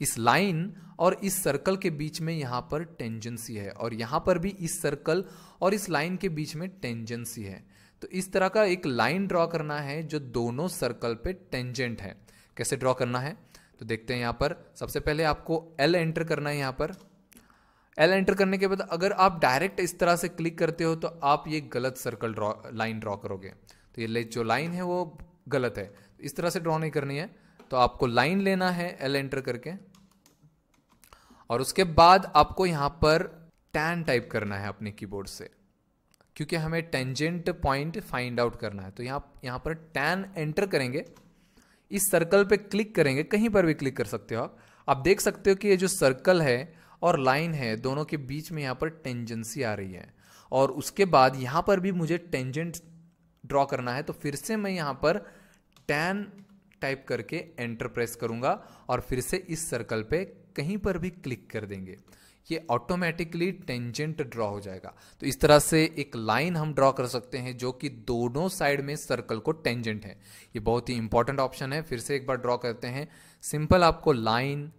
इस लाइन और इस सर्कल के बीच में यहाँ पर टेंजेंसी है और यहाँ पर भी इस सर्कल और इस लाइन के बीच में टेंजेंसी है। तो इस तरह का एक लाइन ड्रॉ करना है जो दोनों सर्कल पे टेंजेंट है। कैसे ड्रॉ करना है तो देखते हैं। यहाँ पर सबसे पहले आपको L एंटर करना है। यहाँ पर L एंटर करने के बाद अगर आप डायरेक्ट इस तरह से क्लिक करते हो तो आप ये गलत सर्कल लाइन ड्रॉ करोगे। तो ये जो लाइन है वो गलत है, इस तरह से ड्रॉ नहीं करनी है। तो आपको लाइन लेना है L एंटर करके और उसके बाद आपको यहाँ पर टैन टाइप करना है अपने कीबोर्ड से, क्योंकि हमें टेंजेंट पॉइंट फाइंड आउट करना है। तो यहाँ पर टैन एंटर करेंगे, इस सर्कल पे क्लिक करेंगे, कहीं पर भी क्लिक कर सकते हो आप देख सकते हो कि ये जो सर्कल है और लाइन है दोनों के बीच में यहाँ पर टेंजेंसी आ रही है। और उसके बाद यहाँ पर भी मुझे टेंजेंट ड्रॉ करना है। तो फिर से मैं यहाँ पर tan टाइप करके एंटर प्रेस करूंगा और फिर से इस सर्कल पे कहीं पर भी क्लिक कर देंगे, ये ऑटोमेटिकली टेंजेंट ड्रॉ हो जाएगा। तो इस तरह से एक लाइन हम ड्रॉ कर सकते हैं जो कि दोनों साइड में सर्कल को टेंजेंट है। ये बहुत ही इंपॉर्टेंट ऑप्शन है। फिर से एक बार ड्रॉ करते हैं। सिंपल आपको लाइन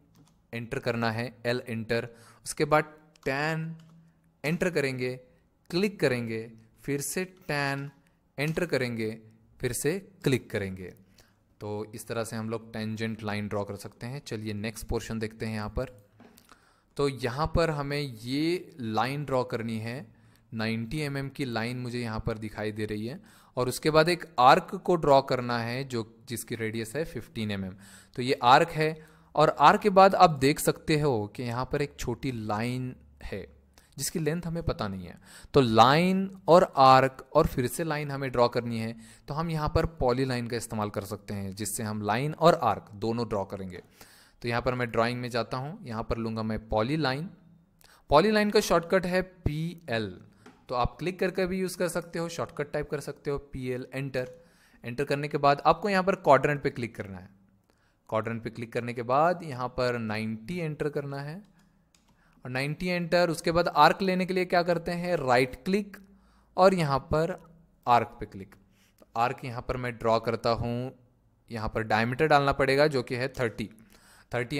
एंटर करना है, L एंटर, उसके बाद tan एंटर करेंगे, क्लिक करेंगे, फिर से tan एंटर करेंगे, फिर से क्लिक करेंगे। तो इस तरह से हम लोग टेंजेंट लाइन ड्रॉ कर सकते हैं। चलिए नेक्स्ट पोर्शन देखते हैं यहाँ पर। तो यहाँ पर हमें ये लाइन ड्रॉ करनी है, 90 mm की लाइन मुझे यहाँ पर दिखाई दे रही है, और उसके बाद एक आर्क को ड्रॉ करना है जो जिसकी रेडियस है 15 mm। तो ये आर्क है, और आर्क के बाद आप देख सकते हो कि यहाँ पर एक छोटी लाइन है जिसकी लेंथ हमें पता नहीं है। तो लाइन और आर्क और फिर से लाइन हमें ड्रॉ करनी है, तो हम यहाँ पर पॉली लाइन का इस्तेमाल कर सकते हैं जिससे हम लाइन और आर्क दोनों ड्रॉ करेंगे। तो यहाँ पर मैं ड्राइंग में जाता हूँ, यहाँ पर लूँगा मैं पॉली लाइन। पॉली लाइन का शॉर्टकट है PL, तो आप क्लिक करके भी यूज़ कर सकते हो, शॉर्टकट टाइप कर सकते हो PL एंटर। एंटर करने के बाद आपको यहाँ पर क्वाड्रेंट पे क्लिक करना है। क्वाड्रेंट पे क्लिक करने के बाद यहाँ पर 90 एंटर करना है, और 90 एंटर। उसके बाद आर्क लेने के लिए क्या करते हैं, राइट क्लिक और यहाँ पर आर्क पे क्लिक। तो आर्क यहाँ पर मैं ड्रॉ करता हूँ। यहाँ पर डायमीटर डालना पड़ेगा जो कि है 30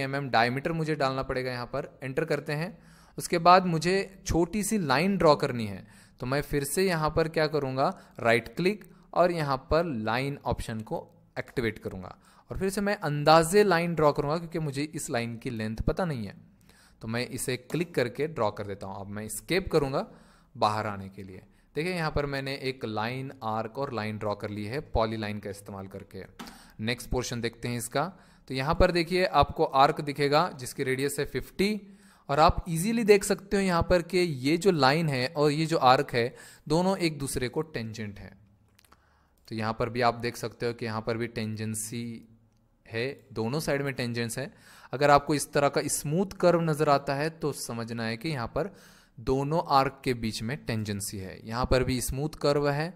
mm डायमीटर मुझे डालना पड़ेगा। यहाँ पर एंटर करते हैं। उसके बाद मुझे छोटी सी लाइन ड्रॉ करनी है, तो मैं फिर से यहाँ पर क्या करूँगा, राइट क्लिक और यहाँ पर लाइन ऑप्शन को एक्टिवेट करूँगा, और फिर से मैं अंदाजे लाइन ड्रॉ करूँगा क्योंकि मुझे इस लाइन की लेंथ पता नहीं है। तो मैं इसे क्लिक करके ड्रॉ कर देता हूँ। अब मैं एस्केप करूँगा बाहर आने के लिए। देखिए यहाँ पर मैंने एक लाइन, आर्क और लाइन ड्रॉ कर ली है पॉली लाइन का इस्तेमाल करके। नेक्स्ट पोर्शन देखते हैं इसका। तो यहाँ पर देखिए आपको आर्क दिखेगा जिसकी रेडियस है 50, और आप इजीली देख सकते हो यहाँ पर कि ये जो लाइन है और ये जो आर्क है दोनों एक दूसरे को टेंजेंट है। तो यहाँ पर भी आप देख सकते हो कि यहाँ पर भी टेंजेंसी है, दोनों साइड में टेंजेंट्स है। अगर आपको इस तरह का स्मूथ कर्व नजर आता है तो समझना है कि यहाँ पर दोनों आर्क के बीच में टेंजेंसी है। यहाँ पर भी स्मूथ कर्व है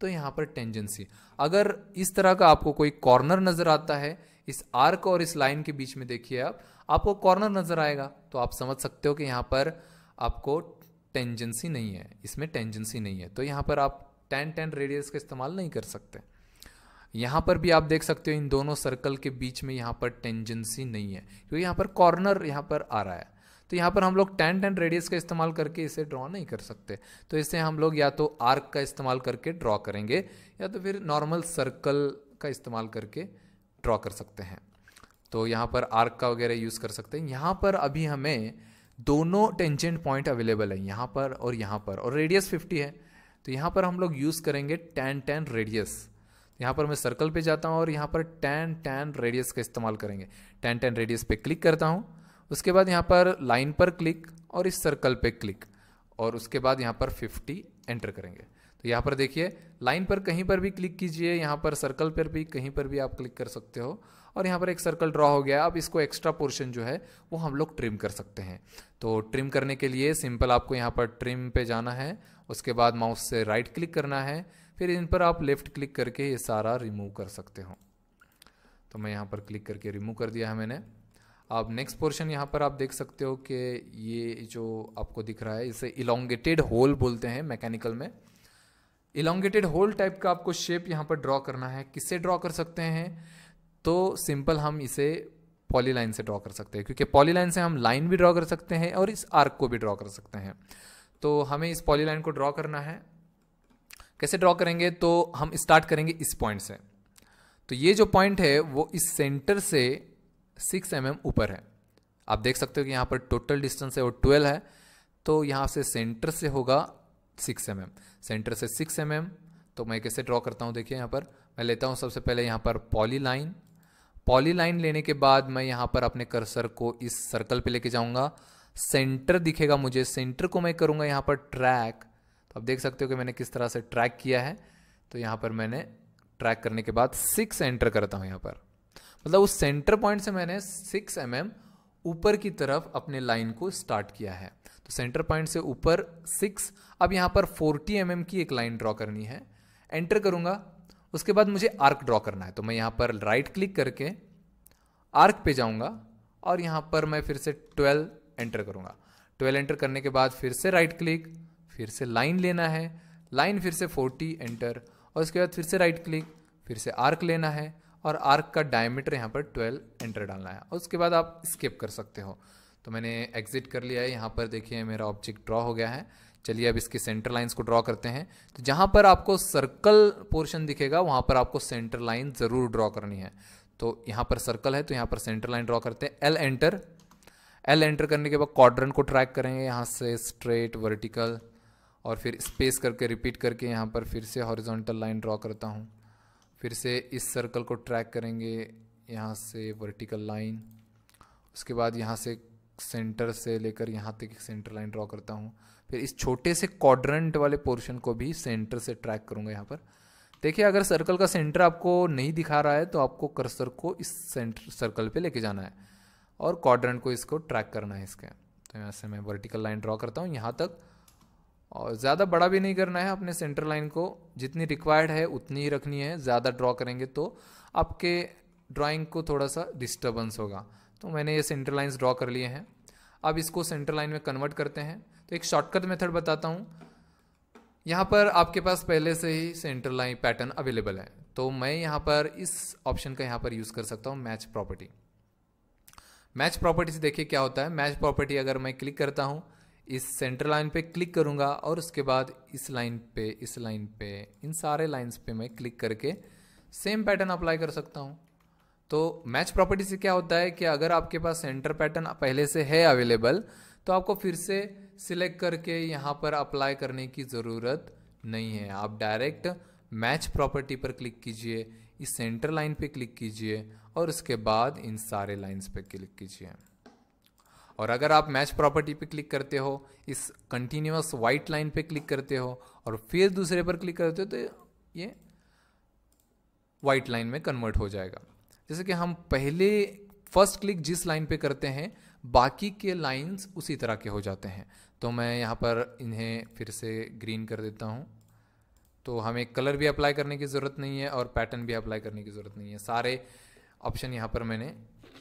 तो यहाँ पर टेंजेंसी। अगर इस तरह का आपको कोई कॉर्नर नजर आता है इस आर्क और इस लाइन के बीच में, देखिए आपको कॉर्नर नजर आएगा, तो आप समझ सकते हो कि यहाँ पर आपको टेंजेंसी नहीं है, इसमें टेंजेंसी नहीं है। तो यहाँ पर आप tan रेडियस का इस्तेमाल नहीं कर सकते। यहाँ पर भी आप देख सकते हो इन दोनों सर्कल के बीच में यहाँ पर टेंजेंसी नहीं है क्योंकि यहाँ पर कॉर्नर यहाँ पर आ रहा है। तो यहाँ पर हम लोग tan रेडियस का इस्तेमाल करके इसे ड्रॉ नहीं कर सकते। तो इसे हम लोग या तो आर्क का इस्तेमाल करके ड्रॉ करेंगे या तो फिर नॉर्मल सर्कल का इस्तेमाल करके ड्रॉ कर सकते हैं। तो यहाँ पर आर्क का वगैरह यूज़ कर सकते हैं। यहाँ पर अभी हमें दोनों टेंजेंट पॉइंट अवेलेबल है, यहाँ पर और रेडियस 50 है। तो यहाँ पर हम लोग यूज़ करेंगे tan रेडियस। यहाँ पर मैं सर्कल पे जाता हूँ और यहाँ पर tan रेडियस का इस्तेमाल करेंगे। tan रेडियस पे क्लिक करता हूँ, उसके बाद यहाँ पर लाइन पर क्लिक और इस सर्कल पे क्लिक, और उसके बाद यहाँ पर 50 एंटर करेंगे। तो यहाँ पर देखिए लाइन पर कहीं पर भी क्लिक कीजिए, यहाँ पर सर्कल पर भी कहीं पर भी आप क्लिक कर सकते हो, और यहाँ पर एक सर्कल ड्रॉ हो गया। अब इसको एक्स्ट्रा पोर्शन जो है वो हम लोग ट्रिम कर सकते हैं। तो ट्रिम करने के लिए सिंपल आपको यहाँ पर ट्रिम पे जाना है, उसके बाद माउस से राइट क्लिक करना है, फिर इन पर आप लेफ्ट क्लिक करके ये सारा रिमूव कर सकते हो। तो मैं यहाँ पर क्लिक करके रिमूव कर दिया है मैंने। अब नेक्स्ट पोर्शन यहाँ पर आप देख सकते हो कि ये जो आपको दिख रहा है इसे इलोंगेटेड होल बोलते हैं मैकेनिकल में। इलोंगेटेड होल टाइप का आपको शेप यहाँ पर ड्रॉ करना है। किससे ड्रॉ कर सकते हैं, तो सिंपल हम इसे पॉली लाइन से ड्रॉ कर सकते हैं, क्योंकि पॉली लाइन से हम लाइन भी ड्रॉ कर सकते हैं और इस आर्क को भी ड्रॉ कर सकते हैं। तो हमें इस पॉली लाइन को ड्रॉ करना है। कैसे ड्रॉ करेंगे, तो हम स्टार्ट करेंगे इस पॉइंट से। तो ये जो पॉइंट है वो इस सेंटर से 6 mm ऊपर है। आप देख सकते हो कि यहाँ पर टोटल डिस्टेंस है वो 12 है। तो यहाँ से सेंटर से होगा 6 mm, सेंटर से 6 mm। तो मैं कैसे ड्रॉ करता हूँ, देखिए यहाँ पर मैं लेता हूँ सबसे पहले यहाँ पर पॉली लाइन लेने के बाद मैं यहाँ पर अपने कर्सर को इस सर्कल पे लेके जाऊँगा। सेंटर दिखेगा मुझे, सेंटर को मैं करूँगा यहाँ पर ट्रैक। तो आप देख सकते हो कि मैंने किस तरह से ट्रैक किया है। तो यहाँ पर मैंने ट्रैक करने के बाद 6 एंटर करता हूँ यहाँ पर, मतलब उस सेंटर पॉइंट से मैंने 6 mm ऊपर की तरफ अपने लाइन को स्टार्ट किया है। तो सेंटर पॉइंट से ऊपर 6। अब यहाँ पर 40 mm की एक लाइन ड्रॉ करनी है। एंटर करूँगा, उसके बाद मुझे आर्क ड्रॉ करना है, तो मैं यहाँ पर राइट क्लिक करके आर्क पे जाऊँगा और यहाँ पर मैं फिर से 12 एंटर करूँगा। 12 एंटर करने के बाद फिर से राइट क्लिक, फिर से लाइन लेना है, लाइन फिर से 40 एंटर, और उसके बाद फिर से राइट क्लिक, फिर से आर्क लेना है और आर्क का डायमीटर यहाँ पर 12 एंटर डालना है, और उसके बाद आप स्किप कर सकते हो। तो मैंने एग्जिट कर लिया है। यहाँ पर देखिए मेरा ऑब्जेक्ट ड्रॉ हो गया है। चलिए अब इसकी सेंटर लाइंस को ड्रॉ करते हैं। तो जहाँ पर आपको सर्कल पोर्शन दिखेगा वहाँ पर आपको सेंटर लाइन ज़रूर ड्रॉ करनी है। तो यहाँ पर सर्कल है तो यहाँ पर सेंटर लाइन ड्रॉ करते हैं। एल एंटर करने के बाद क्वाड्रेंट को ट्रैक करेंगे, यहाँ से स्ट्रेट वर्टिकल, और फिर स्पेस करके रिपीट करके यहाँ पर फिर से हॉरिजॉन्टल लाइन ड्रॉ करता हूँ। फिर से इस सर्कल को ट्रैक करेंगे, यहाँ से वर्टिकल लाइन, उसके बाद यहाँ से सेंटर से लेकर यहाँ तक एक सेंटर लाइन ड्रॉ करता हूँ। फिर इस छोटे से क्वाड्रेंट वाले पोर्शन को भी सेंटर से ट्रैक करूँगा। यहाँ पर देखिए अगर सर्कल का सेंटर आपको नहीं दिखा रहा है तो आपको कर्सर को इस सेंटर सर्कल पे लेके जाना है और क्वाड्रेंट को इसको ट्रैक करना है इसके। तो यहाँ से मैं वर्टिकल लाइन ड्रॉ करता हूँ यहाँ तक, और ज़्यादा बड़ा भी नहीं करना है। अपने सेंटर लाइन को जितनी रिक्वायर्ड है उतनी ही रखनी है। ज़्यादा ड्रॉ करेंगे तो आपके ड्राइंग को थोड़ा सा डिस्टर्बेंस होगा। तो मैंने ये सेंटर लाइंस ड्रॉ कर लिए हैं। अब इसको सेंटर लाइन में कन्वर्ट करते हैं। तो एक शॉर्टकट मेथड बताता हूँ। यहाँ पर आपके पास पहले से ही सेंटर लाइन पैटर्न अवेलेबल है, तो मैं यहाँ पर इस ऑप्शन का यहाँ पर यूज़ कर सकता हूँ, मैच प्रॉपर्टी। मैच प्रॉपर्टी से देखिए क्या होता है। मैच प्रॉपर्टी अगर मैं क्लिक करता हूँ, इस सेंटर लाइन पे क्लिक करूँगा और उसके बाद इस लाइन पे, इस लाइन पे, इन सारे लाइंस पे मैं क्लिक करके सेम पैटर्न अप्लाई कर सकता हूँ। तो मैच प्रॉपर्टी से क्या होता है कि अगर आपके पास सेंटर पैटर्न पहले से है अवेलेबल तो आपको फिर से सिलेक्ट करके यहाँ पर अप्लाई करने की ज़रूरत नहीं है। आप डायरेक्ट मैच प्रॉपर्टी पर क्लिक कीजिए, इस सेंटर लाइन पे क्लिक कीजिए और उसके बाद इन सारे लाइंस पे क्लिक कीजिए। और अगर आप मैच प्रॉपर्टी पे क्लिक करते हो, इस कंटिन्यूअस वाइट लाइन पे क्लिक करते हो और फिर दूसरे पर क्लिक करते हो तो ये वाइट लाइन में कन्वर्ट हो जाएगा। जैसे कि हम पहले फर्स्ट क्लिक जिस लाइन पे करते हैं बाकी के लाइंस उसी तरह के हो जाते हैं। तो मैं यहाँ पर इन्हें फिर से ग्रीन कर देता हूँ। तो हमें कलर भी अप्लाई करने की ज़रूरत नहीं है और पैटर्न भी अप्लाई करने की ज़रूरत नहीं है। सारे ऑप्शन यहाँ पर मैंने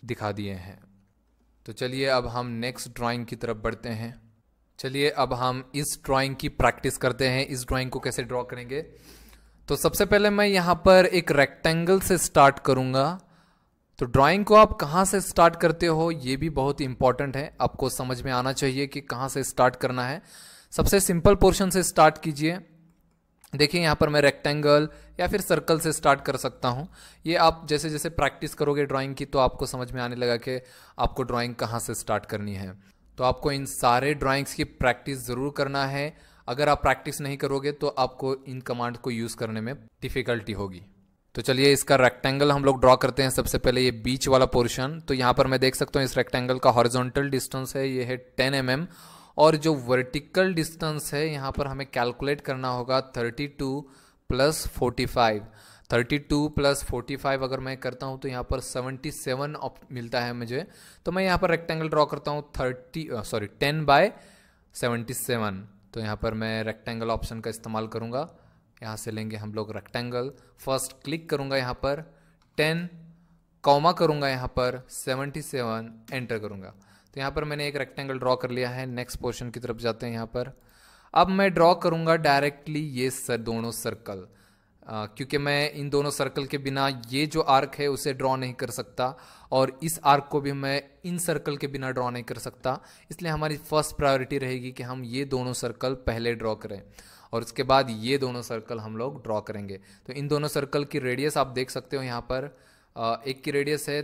दिखा दिए हैं। तो चलिए अब हम नेक्स्ट ड्राइंग की तरफ बढ़ते हैं। चलिए अब हम इस ड्राइंग की प्रैक्टिस करते हैं। इस ड्राइंग को कैसे ड्रॉ करेंगे, तो सबसे पहले मैं यहाँ पर एक रेक्टेंगल से स्टार्ट करूँगा। तो ड्राइंग को आप कहाँ से स्टार्ट करते हो ये भी बहुत इंपॉर्टेंट है, आपको समझ में आना चाहिए कि कहाँ से स्टार्ट करना है। सबसे सिंपल पोर्शन से स्टार्ट कीजिए। देखिए यहाँ पर मैं रेक्टेंगल या फिर सर्कल से स्टार्ट कर सकता हूँ। ये आप जैसे जैसे प्रैक्टिस करोगे ड्राइंग की तो आपको समझ में आने लगा कि आपको ड्राइंग कहाँ से स्टार्ट करनी है। तो आपको इन सारे ड्राइंग्स की प्रैक्टिस ज़रूर करना है। अगर आप प्रैक्टिस नहीं करोगे तो आपको इन कमांड को यूज़ करने में डिफ़िकल्टी होगी। तो चलिए इसका रेक्टेंगल हम लोग ड्रॉ करते हैं। सबसे पहले ये बीच वाला पोर्शन, तो यहाँ पर मैं देख सकता हूँ इस रेक्टेंगल का हॉरिजॉन्टल डिस्टेंस है, ये है 10 mm, और जो वर्टिकल डिस्टेंस है यहाँ पर हमें कैलकुलेट करना होगा 32 + 45। 32 + 45 अगर मैं करता हूँ तो यहाँ पर 77 मिलता है मुझे। तो मैं यहाँ पर रेक्टेंगल ड्रॉ करता हूँ 10/77। तो यहाँ पर मैं रेक्टेंगल ऑप्शन का इस्तेमाल करूँगा। यहाँ से लेंगे हम लोग रेक्टेंगल, फर्स्ट क्लिक करूँगा यहाँ पर 10, कॉमा करूँगा यहाँ पर 77, एंटर करूँगा। तो यहाँ पर मैंने एक रेक्टेंगल ड्रॉ कर लिया है। नेक्स्ट पोर्शन की तरफ जाते हैं। यहाँ पर अब मैं ड्रॉ करूँगा डायरेक्टली ये दोनों सर्कल, क्योंकि मैं इन दोनों सर्कल के बिना ये जो आर्क है उसे ड्रॉ नहीं कर सकता और इस आर्क को भी मैं इन सर्कल के बिना ड्रॉ नहीं कर सकता। इसलिए हमारी फर्स्ट प्रायोरिटी रहेगी कि हम ये दोनों सर्कल पहले ड्रॉ करें और उसके बाद ये दोनों सर्कल हम लोग ड्रॉ करेंगे। तो इन दोनों सर्कल की रेडियस आप देख सकते हो यहाँ पर, एक की रेडियस है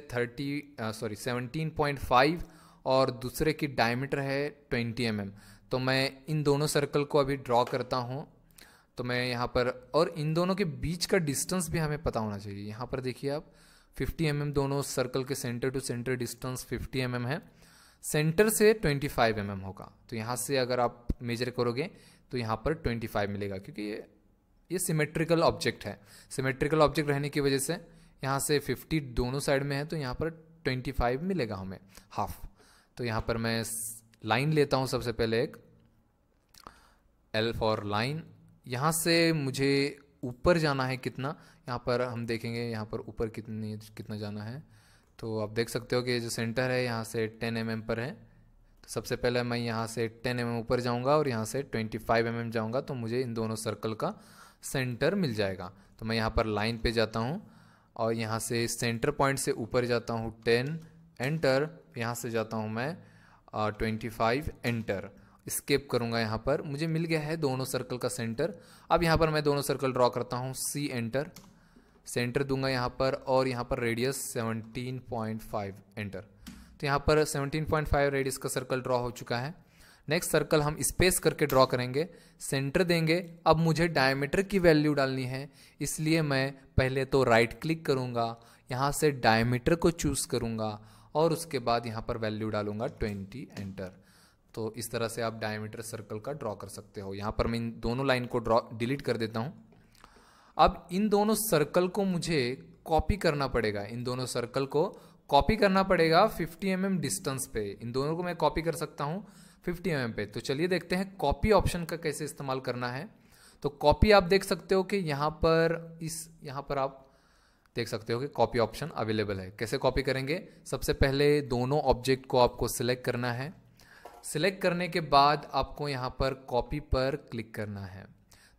17.5 और दूसरे की डायमीटर है 20 mm। तो मैं इन दोनों सर्कल को अभी ड्रॉ करता हूँ। तो मैं यहाँ पर, और इन दोनों के बीच का डिस्टेंस भी हमें पता होना चाहिए। यहाँ पर देखिए आप 50 mm, दोनों सर्कल के centre to centre distance 50 mm है, सेंटर से 25 mm होगा। तो यहाँ से अगर आप मेजर करोगे तो यहाँ पर 25 मिलेगा, क्योंकि ये सिमेट्रिकल ऑब्जेक्ट है। सिमेट्रिकल ऑब्जेक्ट रहने की वजह से यहाँ से 50 दोनों साइड में है तो यहाँ पर 25 मिलेगा हमें, हाफ। तो यहाँ पर मैं लाइन लेता हूँ सबसे पहले एक L फॉर लाइन। यहाँ से मुझे ऊपर जाना है कितना, यहाँ पर हम देखेंगे यहाँ पर ऊपर कितना जाना है। तो आप देख सकते हो कि जो सेंटर है यहाँ से 10 mm पर है। तो सबसे पहले मैं यहाँ से 10 mm ऊपर जाऊँगा और यहाँ से 25 mm जाऊँगा, तो मुझे इन दोनों सर्कल का सेंटर मिल जाएगा। तो मैं यहाँ पर लाइन पे जाता हूँ और यहाँ से सेंटर पॉइंट से ऊपर जाता हूँ 10 एंटर, यहाँ से जाता हूँ मैं 25 एंटर, स्केप करूँगा। यहाँ पर मुझे मिल गया है दोनों सर्कल का सेंटर। अब यहाँ पर मैं दोनों सर्कल ड्रॉ करता हूँ, C एंटर, सेंटर दूंगा यहाँ पर, और यहाँ पर रेडियस 17.5 एंटर। तो यहाँ पर 17.5 रेडियस का सर्कल ड्रॉ हो चुका है। नेक्स्ट सर्कल हम स्पेस करके ड्रॉ करेंगे, सेंटर देंगे। अब मुझे डायमीटर की वैल्यू डालनी है, इसलिए मैं पहले तो राइट क्लिक करूँगा, यहाँ से डायमीटर को चूज करूँगा और उसके बाद यहाँ पर वैल्यू डालूंगा 20 एंटर। तो इस तरह से आप डायमीटर सर्कल का ड्रॉ कर सकते हो। यहाँ पर मैं इन दोनों लाइन को डिलीट कर देता हूँ। अब इन दोनों सर्कल को मुझे कॉपी करना पड़ेगा, इन दोनों सर्कल को कॉपी करना पड़ेगा 50 mm डिस्टेंस पे। इन दोनों को मैं कॉपी कर सकता हूँ 50 mm पे। तो चलिए देखते हैं कॉपी ऑप्शन का कैसे इस्तेमाल करना है। तो कॉपी आप देख सकते हो कि यहाँ पर आप देख सकते हो कि कॉपी ऑप्शन अवेलेबल है। कैसे कॉपी करेंगे, सबसे पहले दोनों ऑब्जेक्ट को आपको सिलेक्ट करना है। सिलेक्ट करने के बाद आपको यहाँ पर कॉपी पर क्लिक करना है।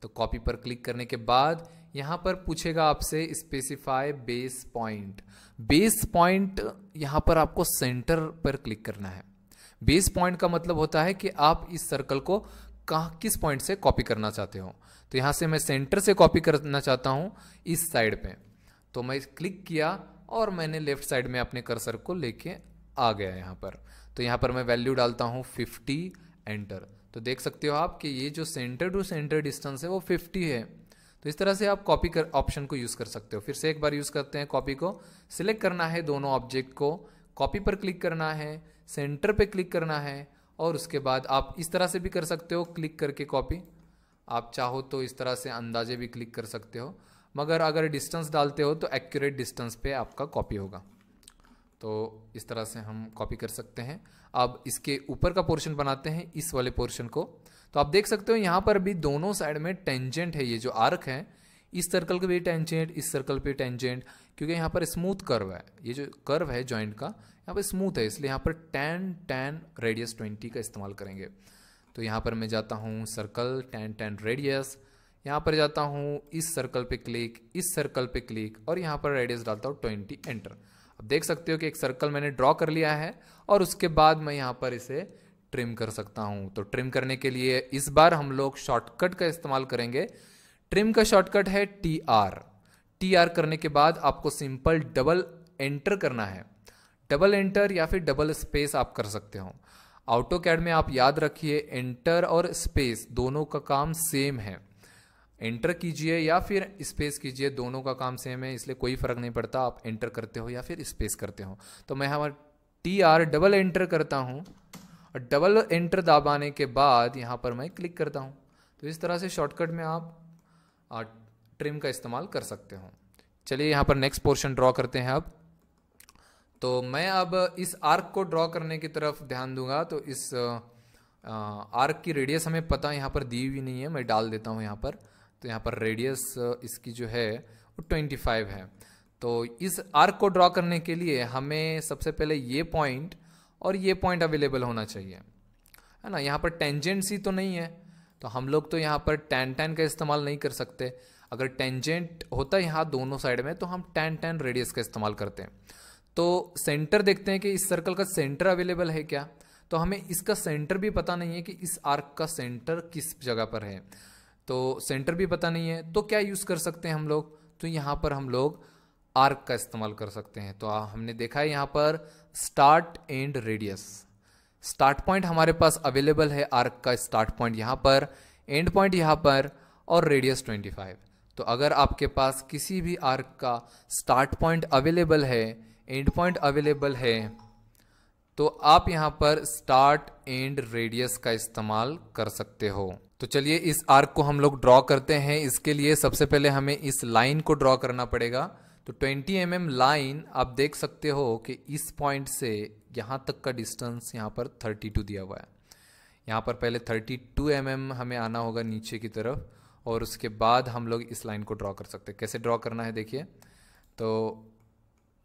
तो कॉपी पर क्लिक करने के बाद यहाँ पर पूछेगा आपसे specify base point. Base point यहाँ पर आपको सेंटर पर क्लिक करना है। बेस पॉइंट का मतलब होता है कि आप इस सर्कल को किस पॉइंट से कॉपी करना चाहते हो। तो यहाँ से मैं सेंटर से कॉपी करना चाहता हूँ इस साइड पे। तो मैं क्लिक किया और मैंने लेफ्ट साइड में अपने कर्सर को लेके आ गया यहाँ पर। तो यहाँ पर मैं वैल्यू डालता हूँ 50 एंटर। तो देख सकते हो आप कि ये जो सेंटर टू सेंटर डिस्टेंस है वो 50 है। तो इस तरह से आप कॉपी कर ऑप्शन को यूज़ कर सकते हो। फिर से एक बार यूज़ करते हैं कॉपी को। सिलेक्ट करना है दोनों ऑब्जेक्ट को, कॉपी पर क्लिक करना है, सेंटर पे क्लिक करना है, और उसके बाद आप इस तरह से भी कर सकते हो क्लिक करके कॉपी। आप चाहो तो इस तरह से अंदाजे भी क्लिक कर सकते हो, मगर अगर डिस्टेंस डालते हो तो एक्यूरेट डिस्टेंस पे आपका कॉपी होगा। तो इस तरह से हम कॉपी कर सकते हैं। अब इसके ऊपर का पोर्शन बनाते हैं, इस वाले पोर्शन को। तो आप देख सकते हो यहाँ पर भी दोनों साइड में टेंजेंट है। ये जो आर्क है, इस सर्कल के भी टेंजेंट, इस सर्कल पे टेंजेंट, क्योंकि यहाँ पर स्मूथ कर्व है। ये जो कर्व है जॉइंट का यहाँ पर स्मूथ है, इसलिए यहाँ पर tan रेडियस 20 का इस्तेमाल करेंगे। तो यहाँ पर मैं जाता हूँ सर्कल tan रेडियस, यहाँ पर जाता हूँ इस सर्कल पे क्लिक, इस सर्कल पे क्लिक, और यहाँ पर रेडियस डालता हूँ 20 एंटर। अब देख सकते हो कि एक सर्कल मैंने ड्रॉ कर लिया है, और उसके बाद मैं यहाँ पर इसे ट्रिम कर सकता हूँ। तो ट्रिम करने के लिए इस बार हम लोग शॉर्टकट का इस्तेमाल करेंगे। ट्रिम का शॉर्टकट है TR करने के बाद आपको सिंपल डबल एंटर करना है। डबल एंटर या फिर डबल स्पेस आप कर सकते हो। ऑटोकैड में आप याद रखिए एंटर और स्पेस दोनों का काम सेम है। एंटर कीजिए या फिर स्पेस कीजिए, दोनों का काम सेम है, इसलिए कोई फर्क नहीं पड़ता आप एंटर करते हो या फिर स्पेस करते हो। तो मैं यहाँ TR डबल एंटर करता हूँ, और डबल एंटर दबाने के बाद यहाँ पर मैं क्लिक करता हूँ। तो इस तरह से शॉर्टकट में आप ट्रिम का इस्तेमाल कर सकते हो। चलिए यहाँ पर नेक्स्ट पोर्शन ड्रॉ करते हैं। अब तो मैं अब इस आर्क को ड्रॉ करने की तरफ ध्यान दूंगा। तो इस आर्क की रेडियस हमें पता यहाँ पर दी हुई नहीं है, मैं डाल देता हूँ यहाँ पर। तो यहाँ पर रेडियस इसकी जो है वो 25 है। तो इस आर्क को ड्रॉ करने के लिए हमें सबसे पहले ये पॉइंट और ये पॉइंट अवेलेबल होना चाहिए, है ना। यहाँ पर टेंजेंट तो नहीं है, तो हम लोग तो यहाँ पर tan का इस्तेमाल नहीं कर सकते। अगर टेंजेंट होता यहाँ दोनों साइड में तो हम tan रेडियस का इस्तेमाल करते हैं। तो सेंटर देखते हैं कि इस सर्कल का सेंटर अवेलेबल है क्या। तो हमें इसका सेंटर भी पता नहीं है कि इस आर्क का सेंटर किस जगह पर है। तो सेंटर भी पता नहीं है, तो क्या यूज़ कर सकते हैं हम लोग, तो यहाँ पर हम लोग आर्क का इस्तेमाल कर सकते हैं। तो हमने देखा है यहाँ पर start and radius. Start point हमारे पास अवेलेबल है, आर्क का स्टार्ट पॉइंट यहाँ पर, एंड पॉइंट यहाँ पर, और रेडियस 25। तो अगर आपके पास किसी भी आर्क का स्टार्ट पॉइंट अवेलेबल है, एंड पॉइंट अवेलेबल है, तो आप यहाँ पर स्टार्ट एंड रेडियस का इस्तेमाल कर सकते हो। तो चलिए इस आर्क को हम लोग ड्रॉ करते हैं। इसके लिए सबसे पहले हमें इस लाइन को ड्रॉ करना पड़ेगा। तो 20 mm लाइन आप देख सकते हो कि इस पॉइंट से यहाँ तक का डिस्टेंस यहाँ पर 32 दिया हुआ है। यहाँ पर पहले 32 mm हमें आना होगा नीचे की तरफ, और उसके बाद हम लोग इस लाइन को ड्रॉ कर सकते हैं। कैसे ड्रॉ करना है देखिए, तो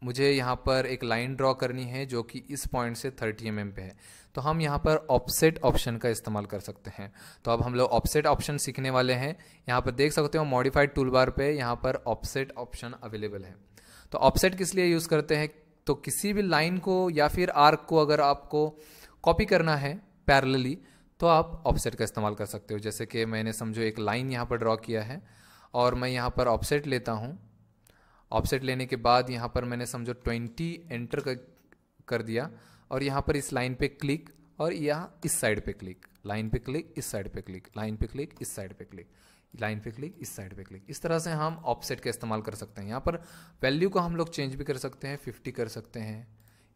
मुझे यहाँ पर एक लाइन ड्रॉ करनी है जो कि इस पॉइंट से 30 mm पे है, तो हम यहाँ पर ऑफसेट ऑप्शन का इस्तेमाल कर सकते हैं। तो अब हम लोग ऑफसेट ऑप्शन सीखने वाले हैं। यहाँ पर देख सकते हो मॉडिफाइड टूल बार पे यहाँ पर ऑफसेट ऑप्शन अवेलेबल है। तो ऑफसेट किस लिए यूज़ करते हैं, तो किसी भी लाइन को या फिर आर्क को अगर आपको कॉपी करना है पैरेलली तो आप ऑफसेट का इस्तेमाल कर सकते हो। जैसे कि मैंने समझो एक लाइन यहाँ पर ड्रॉ किया है और मैं यहाँ पर ऑफसेट लेता हूँ। ऑफसेट लेने के बाद यहाँ पर मैंने समझो 20 एंटर कर दिया और यहाँ पर इस लाइन पे क्लिक और यहाँ इस साइड पे क्लिक, लाइन पे क्लिक, इस साइड पे क्लिक, लाइन पे क्लिक, इस साइड पे क्लिक, लाइन पे क्लिक, इस साइड पे क्लिक। इस तरह से हम ऑफसेट का इस्तेमाल कर सकते हैं। यहाँ पर वैल्यू को हम लोग चेंज भी कर सकते हैं, 50 कर सकते हैं,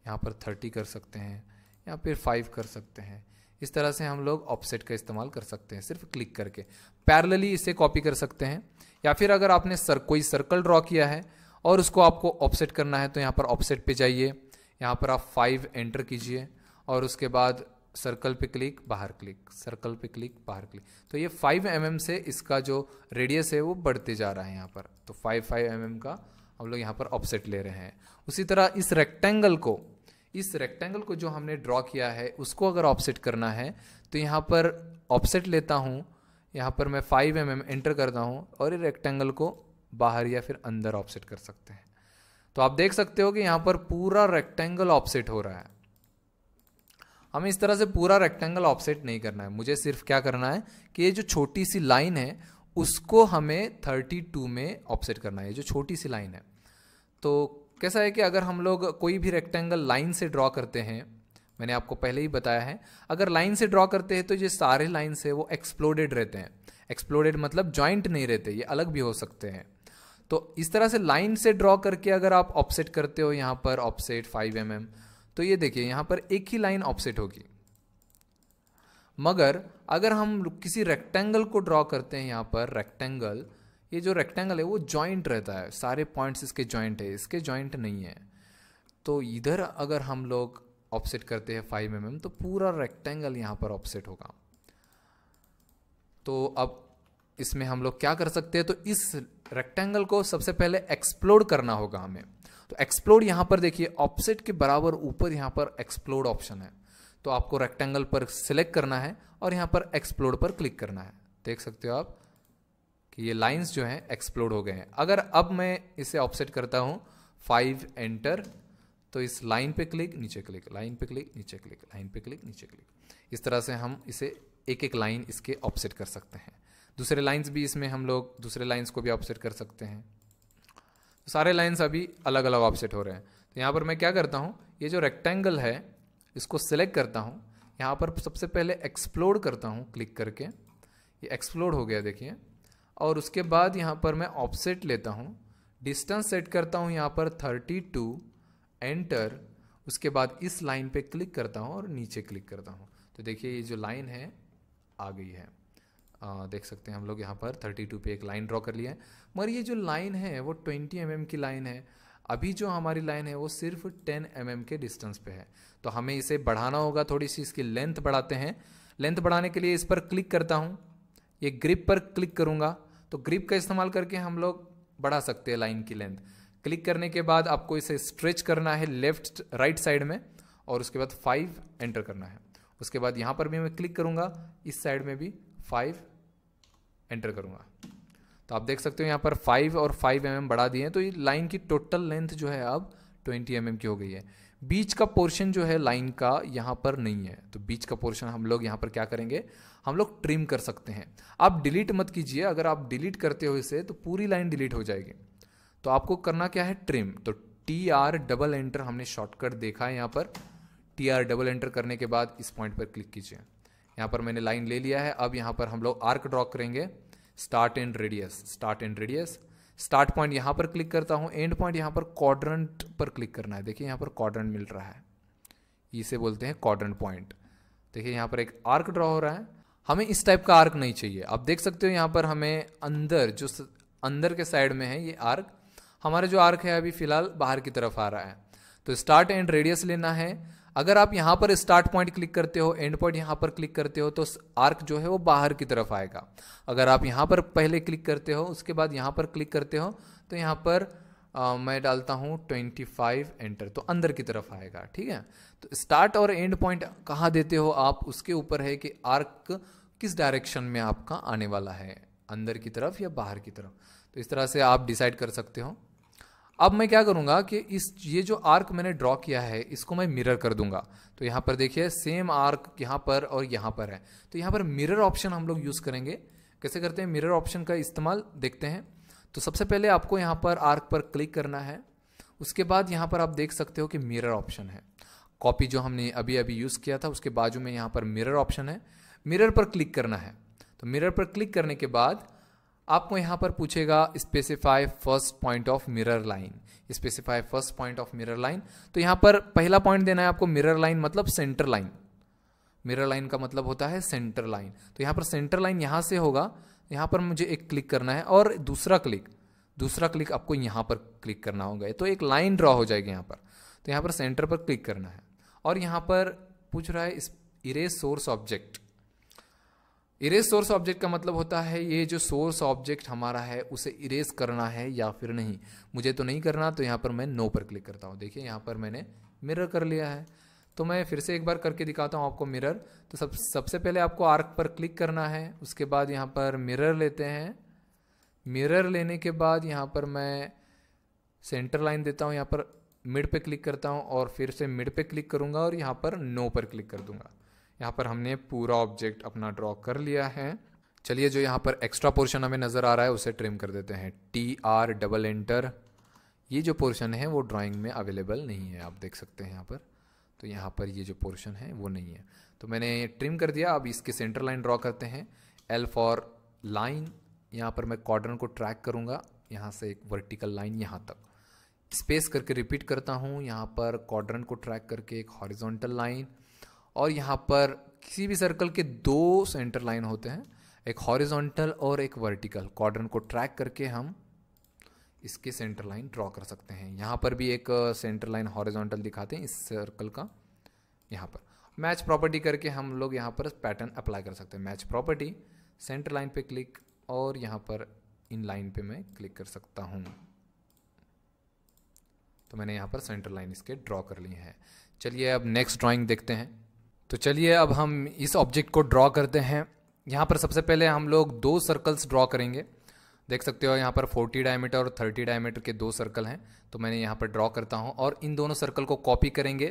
यहाँ पर 30 कर सकते हैं, यहाँ पर 5 कर सकते हैं। इस तरह से हम लोग ऑफसेट का इस्तेमाल कर सकते हैं सिर्फ क्लिक करके। पैरेलली इसे कॉपी कर सकते हैं, या फिर अगर आपने कोई सर्कल ड्रॉ किया है और उसको आपको ऑफसेट करना है तो यहाँ पर ऑफसेट पे जाइए, यहाँ पर आप 5 एंटर कीजिए और उसके बाद सर्कल पे क्लिक, बाहर क्लिक, सर्कल पे क्लिक, बाहर क्लिक। तो ये 5 mm से इसका जो रेडियस है वो बढ़ते जा रहा है यहाँ पर। तो 5 mm का हम लोग यहाँ पर ऑफसेट ले रहे हैं। उसी तरह इस रेक्टेंगल को जो हमने ड्रॉ किया है उसको अगर ऑफसेट करना है तो यहाँ पर ऑफसेट लेता हूँ, यहाँ पर मैं 5 mm एंटर करता हूँ और ये रेक्टेंगल को बाहर या फिर अंदर ऑफसेट कर सकते हैं। तो आप देख सकते हो कि यहाँ पर पूरा रेक्टेंगल ऑफसेट हो रहा है। हमें इस तरह से पूरा रेक्टेंगल ऑफसेट नहीं करना है, मुझे सिर्फ क्या करना है कि ये जो छोटी सी लाइन है उसको हमें 32 में ऑफसेट करना है, जो छोटी सी लाइन है। तो कैसा है कि अगर हम लोग कोई भी रेक्टेंगल लाइन से ड्रॉ करते हैं, मैंने आपको पहले ही बताया है, अगर लाइन से ड्रॉ करते हैं तो ये सारे लाइन से वो एक्सप्लोडेड रहते हैं। एक्सप्लोडेड मतलब जॉइंट नहीं रहते, ये अलग भी हो सकते हैं। तो इस तरह से लाइन से ड्रॉ करके अगर आप ऑफसेट करते हो यहाँ पर ऑफसेट 5 mm, तो ये देखिए यहाँ पर एक ही लाइन ऑफसेट होगी। मगर अगर हम किसी रेक्टेंगल को ड्रॉ करते हैं, यहाँ पर रेक्टेंगल, ये जो रेक्टेंगल है वो जॉइंट रहता है, सारे पॉइंट्स इसके जॉइंट है, इसके जॉइंट नहीं है। तो इधर अगर हम लोग ऑफसेट करते हैं 5 mm तो पूरा रेक्टेंगल यहाँ पर ऑफसेट होगा। तो अब इसमें हम लोग क्या कर सकते हैं, तो इस रेक्टेंगल को सबसे पहले एक्सप्लोड करना होगा हमें। तो एक्सप्लोड यहाँ पर देखिए ऑफसेट के बराबर ऊपर यहाँ पर एक्सप्लोड ऑप्शन है। तो आपको रेक्टेंगल पर सिलेक्ट करना है और यहाँ पर एक्सप्लोड पर क्लिक करना है। देख सकते हो आप कि ये लाइंस जो हैं एक्सप्लोड हो गए हैं। अगर अब मैं इसे ऑफसेट करता हूँ 5 एंटर, तो इस लाइन पे क्लिक, नीचे क्लिक, लाइन पे क्लिक, नीचे क्लिक, लाइन पे क्लिक, नीचे क्लिक। इस तरह से हम इसे एक एक लाइन इसके ऑफसेट कर सकते हैं। दूसरे लाइंस भी इसमें हम लोग दूसरे लाइंस को भी ऑफसेट कर सकते हैं। तो सारे लाइंस अभी अलग अलग ऑफसेट हो रहे हैं। तो यहाँ पर मैं क्या करता हूँ, ये जो रेक्टेंगल है इसको सिलेक्ट करता हूँ, यहाँ पर सबसे पहले एक्सप्लोड करता हूँ क्लिक करके, ये एक्सप्लोड हो गया देखिए। और उसके बाद यहाँ पर मैं ऑफसेट लेता हूँ, डिस्टेंस सेट करता हूँ यहाँ पर 32 एंटर। उसके बाद इस लाइन पे क्लिक करता हूँ और नीचे क्लिक करता हूँ। तो देखिए ये जो लाइन है आ गई है। देख सकते हैं हम लोग यहाँ पर 32 पे एक लाइन ड्रॉ कर लिया है। मगर ये जो लाइन है वो 20 mm की लाइन है। अभी जो हमारी लाइन है वो सिर्फ 10 mm के डिस्टेंस पे है। तो हमें इसे बढ़ाना होगा, थोड़ी सी इसकी लेंथ बढ़ाते हैं। लेंथ बढ़ाने के लिए इस पर क्लिक करता हूँ, ये ग्रिप पर क्लिक करूँगा तो ग्रिप का इस्तेमाल करके हम लोग बढ़ा सकते हैं लाइन की लेंथ। क्लिक करने के बाद आपको इसे स्ट्रेच करना है लेफ्ट राइट साइड में और उसके बाद 5 एंटर करना है। उसके बाद यहाँ पर भी मैं क्लिक करूँगा, इस साइड में भी 5 एंटर करूँगा। तो आप देख सकते हो यहाँ पर 5 और 5 mm बढ़ा दिए हैं। तो ये लाइन की टोटल लेंथ जो है अब 20 mm की हो गई है। बीच का पोर्शन जो है लाइन का यहाँ पर नहीं है, तो बीच का पोर्शन हम लोग यहाँ पर क्या करेंगे, हम लोग ट्रिम कर सकते हैं। आप डिलीट मत कीजिए, अगर आप डिलीट करते हो इसे तो पूरी लाइन डिलीट हो जाएगी। तो आपको करना क्या है, ट्रिम। तो TR डबल एंटर हमने शॉर्टकट देखा है, यहाँ पर TR डबल एंटर करने के बाद इस पॉइंट पर क्लिक कीजिए। यहाँ पर मैंने लाइन ले लिया है। अब यहाँ पर हम लोग आर्क ड्रॉ करेंगे, start and radius, start and radius. Start point यहाँ पर क्लिक करता हूँ, एंड पॉइंट यहाँ पर क्वाड्रेंट पर क्लिक करना है। देखिए यहाँ पर क्वाड्रेंट मिल रहा है, इसे बोलते हैं क्वाड्रेंट पॉइंट। देखिए यहाँ पर एक आर्क ड्रॉ हो रहा है। हमें इस टाइप का आर्क नहीं चाहिए। आप देख सकते हो यहाँ पर हमें अंदर जो अंदर के साइड में है ये आर्क, हमारा जो आर्क है अभी फिलहाल बाहर की तरफ आ रहा है। तो स्टार्ट एंड रेडियस लेना है। अगर आप यहाँ पर स्टार्ट पॉइंट क्लिक करते हो, एंड पॉइंट यहाँ पर क्लिक करते हो, तो आर्क जो है वो बाहर की तरफ आएगा। अगर आप यहाँ पर पहले क्लिक करते हो, उसके बाद यहाँ पर क्लिक करते हो, तो यहाँ पर मैं डालता हूँ 25 एंटर, तो अंदर की तरफ आएगा। ठीक है, तो स्टार्ट और एंड पॉइंट कहाँ देते हो आप, उसके ऊपर है कि आर्क किस डायरेक्शन में आपका आने वाला है, अंदर की तरफ या बाहर की तरफ। तो इस तरह से आप डिसाइड कर सकते हो। अब मैं क्या करूँगा कि ये जो आर्क मैंने ड्रॉ किया है इसको मैं मिरर कर दूंगा। तो यहाँ पर देखिए सेम आर्क यहाँ पर और यहाँ पर है, तो यहाँ पर मिरर ऑप्शन हम लोग यूज़ करेंगे। कैसे करते हैं मिरर ऑप्शन का इस्तेमाल, देखते हैं। तो सबसे पहले आपको यहाँ पर आर्क पर क्लिक करना है, उसके बाद यहाँ पर आप देख सकते हो कि मिरर ऑप्शन है। कॉपी जो हमने अभी अभी यूज़ किया था उसके बाजू में यहाँ पर मिरर ऑप्शन है, मिरर पर क्लिक करना है। तो मिरर पर क्लिक करने के बाद आपको यहाँ पर पूछेगा specify first point of mirror line, specify first point of mirror line. तो यहाँ पर पहला पॉइंट देना है आपको मिरर लाइन, मतलब सेंटर लाइन। मिरर लाइन का मतलब होता है सेंटर लाइन। तो यहाँ पर सेंटर लाइन यहाँ से होगा, यहाँ पर मुझे एक क्लिक करना है और दूसरा क्लिक आपको यहाँ पर क्लिक करना होगा, तो एक लाइन ड्रॉ हो जाएगी यहाँ पर। तो यहाँ पर सेंटर पर क्लिक करना है और यहाँ पर पूछ रहा है erase source object. Erase source object का मतलब होता है ये जो सोर्स ऑब्जेक्ट हमारा है उसे इरेज करना है या फिर नहीं। मुझे तो नहीं करना, तो यहाँ पर मैं नो पर क्लिक करता हूँ। देखिए यहाँ पर मैंने मिरर कर लिया है। तो मैं फिर से एक बार करके दिखाता हूँ आपको मिरर। तो सबसे पहले आपको आर्क पर क्लिक करना है, उसके बाद यहाँ पर मिरर लेते हैं। मिरर लेने के बाद यहाँ पर मैं सेंटर लाइन देता हूँ, यहाँ पर मिड पे क्लिक करता हूँ और फिर से मिड पे क्लिक करूँगा और यहाँ पर नो पर क्लिक कर दूँगा। यहाँ पर हमने पूरा ऑब्जेक्ट अपना ड्रॉ कर लिया है। चलिए जो यहाँ पर एक्स्ट्रा पोर्शन हमें नज़र आ रहा है उसे ट्रिम कर देते हैं, TR डबल एंटर। ये जो पोर्शन है वो ड्राइंग में अवेलेबल नहीं है, आप देख सकते हैं यहाँ पर। तो यहाँ पर ये जो पोर्शन है वो नहीं है, तो मैंने ट्रिम कर दिया। अब इसके सेंटर लाइन ड्रॉ करते हैं, L फॉर लाइन। यहाँ पर मैं क्वाड्रेंट को ट्रैक करूँगा, यहाँ से एक वर्टिकल लाइन यहाँ तक, स्पेस करके रिपीट करता हूँ। यहाँ पर क्वाड्रेंट को ट्रैक करके एक हॉरिजॉन्टल लाइन, और यहाँ पर किसी भी सर्कल के दो सेंटर लाइन होते हैं, एक हॉरिजॉन्टल और एक वर्टिकल। क्वाड्रेंट को ट्रैक करके हम इसके सेंटर लाइन ड्रॉ कर सकते हैं। यहाँ पर भी एक सेंटर लाइन हॉरिजॉन्टल दिखाते हैं इस सर्कल का। यहाँ पर मैच प्रॉपर्टी करके हम लोग यहाँ पर पैटर्न अप्लाई कर सकते हैं। मैच प्रॉपर्टी, सेंटर लाइन पे क्लिक, और यहाँ पर इन लाइन पे मैं क्लिक कर सकता हूँ। तो मैंने यहाँ पर सेंटर लाइन इसके ड्रॉ कर लिए हैं। चलिए अब नेक्स्ट ड्राइंग देखते हैं। तो चलिए अब हम इस ऑब्जेक्ट को ड्रॉ करते हैं। यहाँ पर सबसे पहले हम लोग दो सर्कल्स ड्रॉ करेंगे। देख सकते हो यहाँ पर 40 डायमीटर और 30 डायमीटर के दो सर्कल हैं। तो मैंने यहाँ पर ड्रॉ करता हूँ और इन दोनों सर्कल को कॉपी करेंगे,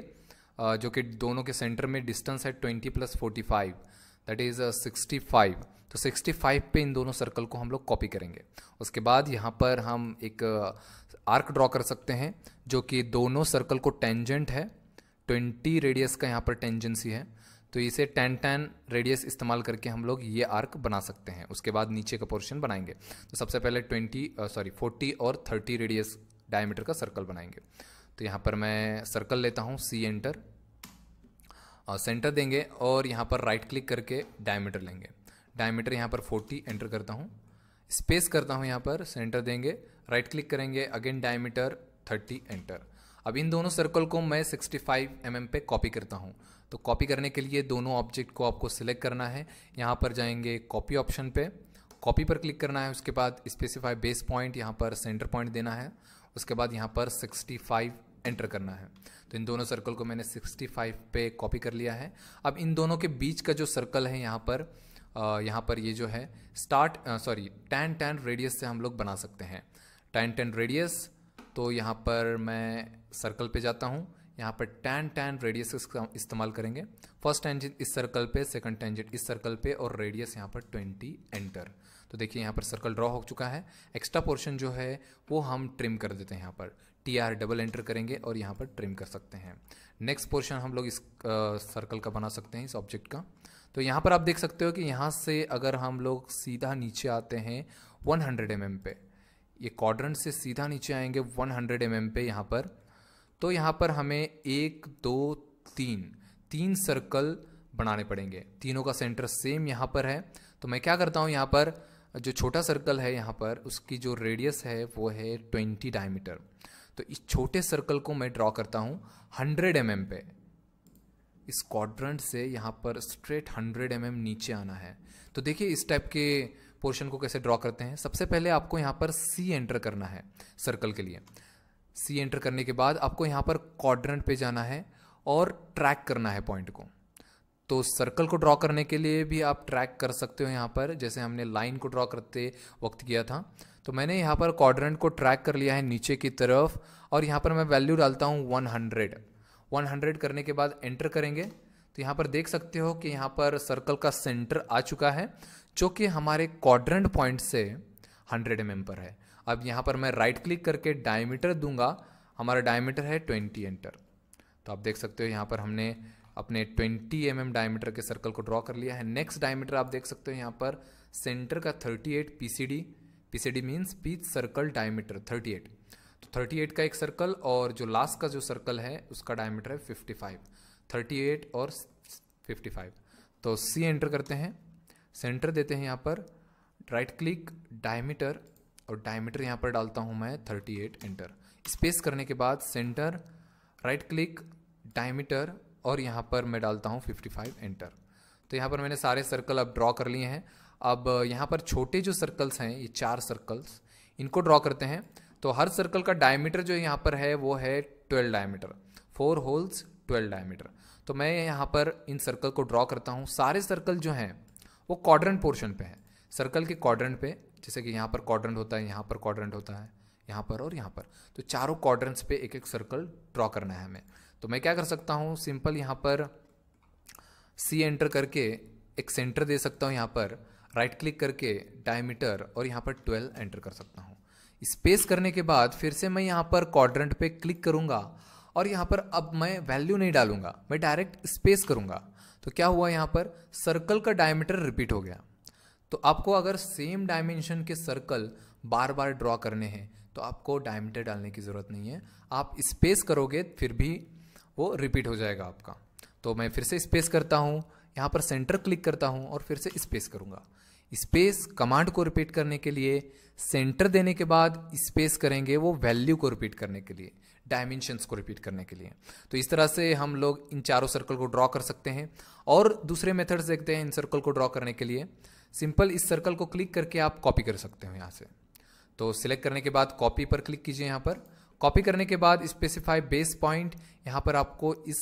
जो कि दोनों के सेंटर में डिस्टेंस है 20 + 45, दैट इज़ 65। तो 65 पे इन दोनों सर्कल को हम लोग कॉपी करेंगे। उसके बाद यहाँ पर हम एक आर्क ड्रॉ कर सकते हैं जो कि दोनों सर्कल को टेंजेंट है। 20 रेडियस का यहाँ पर टेंजेंसी है, तो इसे 10 रेडियस इस्तेमाल करके हम लोग ये आर्क बना सकते हैं। उसके बाद नीचे का पोर्शन बनाएंगे। तो सबसे पहले 40 और 30 रेडियस डायमीटर का सर्कल बनाएंगे। तो यहाँ पर मैं सर्कल लेता हूँ, C एंटर, सेंटर देंगे और यहाँ पर राइट क्लिक करके डायमीटर लेंगे। डायमीटर यहाँ पर 40 एंटर करता हूँ, स्पेस करता हूँ, यहाँ पर सेंटर देंगे, राइट क्लिक करेंगे, अगेन डायमीटर 30 एंटर। अब इन दोनों सर्कल को मैं 65 mm पे कॉपी करता हूँ। तो कॉपी करने के लिए दोनों ऑब्जेक्ट को आपको सिलेक्ट करना है। यहाँ पर जाएंगे कॉपी ऑप्शन पे, कॉपी पर क्लिक करना है। उसके बाद स्पेसिफाई बेस पॉइंट, यहाँ पर सेंटर पॉइंट देना है। उसके बाद यहाँ पर 65 एंटर करना है। तो इन दोनों सर्कल को मैंने 65 पे कॉपी कर लिया है। अब इन दोनों के बीच का जो सर्कल है यहाँ पर ये जो है tan रेडियस से हम लोग बना सकते हैं। tan रेडियस, तो यहाँ पर मैं सर्कल पे जाता हूँ, यहाँ पर tan रेडियस का इस्तेमाल करेंगे। फर्स्ट टेंजेंट इस सर्कल पे, सेकंड टेंजेंट इस सर्कल पे, और रेडियस यहाँ पर 20 एंटर। तो देखिए यहाँ पर सर्कल ड्रॉ हो चुका है। एक्स्ट्रा पोर्शन जो है वो हम ट्रिम कर देते हैं। यहाँ पर TR डबल एंटर करेंगे और यहाँ पर ट्रिम कर सकते हैं। नेक्स्ट पोर्शन हम लोग इस सर्कल का बना सकते हैं, इस ऑब्जेक्ट का। तो यहाँ पर आप देख सकते हो कि यहाँ से अगर हम लोग सीधा नीचे आते हैं 100 mm पे, ये क्वाड्रेंट से सीधा नीचे आएंगे 100 mm पे यहाँ पर, तो यहाँ पर हमें 1 2 3 सर्कल बनाने पड़ेंगे। तीनों का सेंटर सेम यहाँ पर है। तो मैं क्या करता हूँ, यहाँ पर जो छोटा सर्कल है यहाँ पर उसकी जो रेडियस है वो है 20 डायमीटर। तो इस छोटे सर्कल को मैं ड्रॉ करता हूँ 100 mm पे। इस क्वाड्रेंट से यहाँ पर स्ट्रेट 100 mm नीचे आना है। तो देखिए इस टाइप के पोर्शन को कैसे ड्रॉ करते हैं। सबसे पहले आपको यहाँ पर C एंटर करना है सर्कल के लिए। C एंटर करने के बाद आपको यहाँ पर क्वाड्रेंट पे जाना है और ट्रैक करना है पॉइंट को। तो सर्कल को ड्रॉ करने के लिए भी आप ट्रैक कर सकते हो यहाँ पर, जैसे हमने लाइन को ड्रॉ करते वक्त किया था। तो मैंने यहाँ पर क्वाड्रेंट को ट्रैक कर लिया है नीचे की तरफ, और यहाँ पर मैं वैल्यू डालता हूँ 100 करने के बाद एंटर करेंगे। तो यहाँ पर देख सकते हो कि यहाँ पर सर्कल का सेंटर आ चुका है, जो कि हमारे क्वाड्रेंट पॉइंट से 100 mm पर है। अब यहाँ पर मैं राइट क्लिक करके डायमीटर दूंगा, हमारा डायमीटर है 20 एंटर। तो आप देख सकते हो यहाँ पर हमने अपने 20 mm डायमीटर के सर्कल को ड्रॉ कर लिया है। नेक्स्ट डायमीटर आप देख सकते हो यहाँ पर सेंटर का 38 PCD means pitch circle diameter 38। तो 38 का एक सर्कल, और जो लास्ट का जो सर्कल है उसका डायमीटर है 55, 38 और 55। तो C एंटर करते हैं, सेंटर देते हैं यहाँ पर, राइट क्लिक डायमीटर, और डायमीटर यहाँ पर डालता हूँ मैं 38 एंटर। स्पेस करने के बाद सेंटर, राइट क्लिक डायमीटर, और यहाँ पर मैं डालता हूँ 55 एंटर। तो यहाँ पर मैंने सारे सर्कल अब ड्रॉ कर लिए हैं। अब यहाँ पर छोटे जो सर्कल्स हैं, ये 4 सर्कल्स, इनको ड्रॉ करते हैं। तो हर सर्कल का डायमीटर जो यहाँ पर है वो है 12 डायमीटर, 4 होल्स 12 डायमीटर। तो मैं यहाँ पर इन सर्कल को ड्रॉ करता हूँ। सारे सर्कल जो हैं वो क्वाड्रेंट पोर्शन पे हैं, सर्कल के क्वाड्रेंट पे, जैसे कि यहाँ पर क्वाड्रेंट होता है, यहाँ पर क्वाड्रेंट होता है, यहाँ पर और यहाँ पर। तो चारों क्वाड्रेंट्स पे एक एक सर्कल ड्रॉ करना है हमें। तो मैं क्या कर सकता हूँ, सिंपल यहाँ पर C एंटर करके एक सेंटर दे सकता हूँ, यहाँ पर राइट क्लिक करके डायमीटर, और यहाँ पर 12 एंटर कर सकता हूँ। स्पेस करने के बाद फिर से मैं यहाँ पर क्वाड्रेंट पे क्लिक करूँगा, और यहाँ पर अब मैं वैल्यू नहीं डालूंगा, मैं डायरेक्ट स्पेस करूँगा। तो क्या हुआ, यहाँ पर सर्कल का डायमीटर रिपीट हो गया। तो आपको अगर सेम डायमेंशन के सर्कल बार बार ड्रॉ करने हैं तो आपको डायमीटर डालने की ज़रूरत नहीं है, आप स्पेस करोगे फिर भी वो रिपीट हो जाएगा आपका। तो मैं फिर से स्पेस करता हूँ, यहाँ पर सेंटर क्लिक करता हूँ और फिर से स्पेस करूँगा। स्पेस कमांड को रिपीट करने के लिए, सेंटर देने के बाद स्पेस करेंगे वो वैल्यू को रिपीट करने के लिए, डायमेंशंस को रिपीट करने के लिए। तो इस तरह से हम लोग इन चारों सर्कल को ड्रॉ कर सकते हैं। और दूसरे मेथड्स देखते हैं इन सर्कल को ड्रॉ करने के लिए। सिंपल इस सर्कल को क्लिक करके आप कॉपी कर सकते हो यहाँ से। तो सिलेक्ट करने के बाद कॉपी पर क्लिक कीजिए। यहाँ पर कॉपी करने के बाद स्पेसिफाई बेस पॉइंट, यहाँ पर आपको इस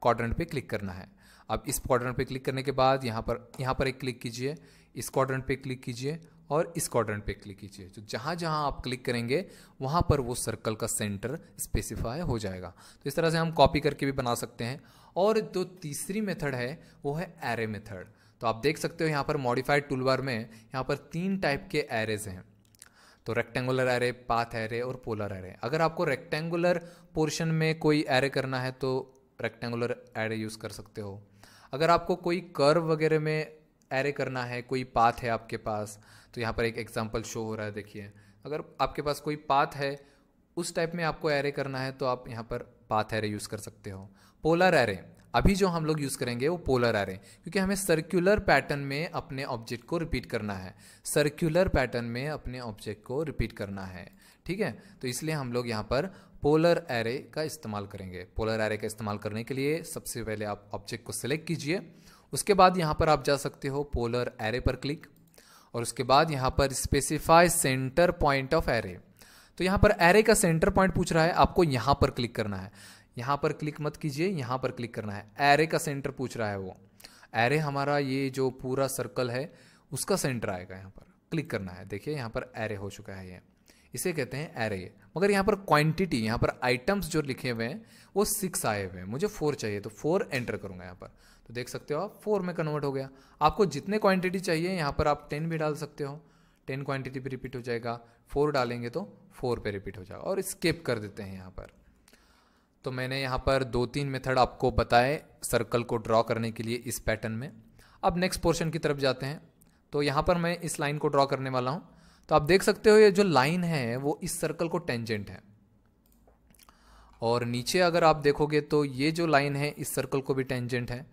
क्वाड्रेंट पे क्लिक करना है। अब इस क्वाड्रेंट पे क्लिक करने के बाद यहाँ पर एक क्लिक कीजिए, इस क्वाड्रेंट पे क्लिक कीजिए और इस क्वाड्रेंट पे क्लिक कीजिए। तो जहाँ जहाँ आप क्लिक करेंगे वहाँ पर वो सर्कल का सेंटर स्पेसिफाई हो जाएगा। तो इस तरह से हम कॉपी करके भी बना सकते हैं। और जो तीसरी मेथड है वो है एरे मेथड। तो आप देख सकते हो यहाँ पर मॉडिफाइड टूलबार में यहाँ पर 3 टाइप के एरेज हैं। तो रेक्टेंगुलर एरे, पाथ एरे और पोलर एरे। अगर आपको रेक्टेंगुलर पोर्शन में कोई एरे करना है तो रेक्टेंगुलर एरे यूज़ कर सकते हो। अगर आपको कोई कर्व वगैरह में एरे करना है, कोई पाथ है आपके पास, तो यहाँ पर एक एग्जांपल शो हो रहा है, देखिए। अगर आपके पास कोई पाथ है, उस टाइप में आपको एरे करना है तो आप यहाँ पर पाथ एरे यूज़ कर सकते हो। पोलर एरे, अभी जो हम लोग यूज़ करेंगे वो पोलर एरे, क्योंकि हमें सर्कुलर पैटर्न में अपने ऑब्जेक्ट को रिपीट करना है, सर्कुलर पैटर्न में अपने ऑब्जेक्ट को रिपीट करना है, ठीक है। तो इसलिए हम लोग यहाँ पर पोलर एरे का इस्तेमाल करेंगे। पोलर एरे का इस्तेमाल करने के लिए सबसे पहले आप ऑब्जेक्ट को सिलेक्ट कीजिए, उसके बाद यहाँ पर आप जा सकते हो पोलर एरे पर क्लिक, और उसके बाद यहाँ पर specify centre point of array. तो यहाँ पर एरे का सेंटर पॉइंट पूछ रहा है, आपको यहाँ पर क्लिक करना है। यहाँ पर क्लिक मत कीजिए, यहाँ पर क्लिक करना है। एरे का सेंटर पूछ रहा है, वो एरे हमारा ये जो पूरा सर्कल है उसका सेंटर आएगा, यहाँ पर क्लिक करना है। देखिए यहाँ पर एरे हो चुका है, ये इसे कहते हैं एरे। मगर यहाँ पर क्वांटिटी, यहाँ पर आइटम्स जो लिखे हुए हैं वो 6 आए हुए हैं, मुझे 4 चाहिए तो 4 एंटर करूँगा यहाँ पर। तो देख सकते हो आप 4 में कन्वर्ट हो गया। आपको जितने क्वांटिटी चाहिए यहाँ पर आप 10 भी डाल सकते हो, 10 क्वांटिटी भी रिपीट हो जाएगा। 4 डालेंगे तो 4 पे रिपीट हो जाएगा। और स्किप कर देते हैं यहाँ पर। तो मैंने यहाँ पर 2-3 मेथड आपको बताए सर्कल को ड्रॉ करने के लिए इस पैटर्न में। अब नेक्स्ट पोर्शन की तरफ जाते हैं। तो यहाँ पर मैं इस लाइन को ड्रॉ करने वाला हूँ। तो आप देख सकते हो ये जो लाइन है वो इस सर्कल को टेंजेंट है, और नीचे अगर आप देखोगे तो ये जो लाइन है इस सर्कल को भी टेंजेंट है।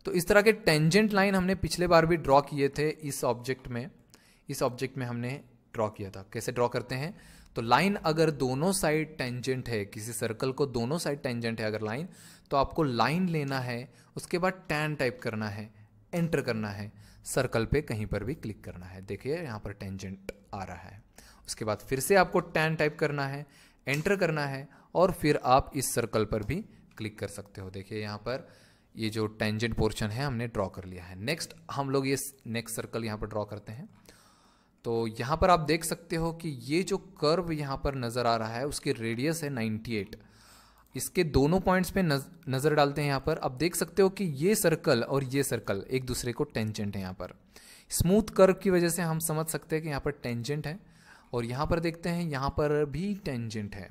तो इस तरह के टेंजेंट लाइन हमने पिछले बार भी ड्रॉ किए थे इस ऑब्जेक्ट में हमने ड्रॉ किया था। कैसे ड्रॉ करते हैं, तो लाइन अगर दोनों साइड टेंजेंट है, किसी सर्कल को दोनों साइड टेंजेंट है अगर लाइन, तो आपको लाइन लेना है, उसके बाद टैन टाइप करना है, एंटर करना है, सर्कल पे कहीं पर भी क्लिक करना है। देखिए यहाँ पर टेंजेंट आ रहा है। उसके बाद फिर से आपको टैन टाइप करना है, एंटर करना है, और फिर आप इस सर्कल पर भी क्लिक कर सकते हो। देखिए यहाँ पर ये जो टेंजेंट पोर्शन है हमने ड्रॉ कर लिया है। नेक्स्ट हम लोग ये नेक्स्ट सर्कल यहाँ पर ड्रॉ करते हैं। तो यहाँ पर आप देख सकते हो कि ये जो कर्व यहाँ पर नज़र आ रहा है उसकी रेडियस है 98। इसके दोनों पॉइंट्स पे नज़र डालते हैं यहाँ पर। आप देख सकते हो कि ये सर्कल और ये सर्कल एक दूसरे को टेंजेंट है। यहाँ पर स्मूथ कर्व की वजह से हम समझ सकते हैं कि यहाँ पर टेंजेंट है, और यहाँ पर देखते हैं यहाँ पर भी टेंजेंट है,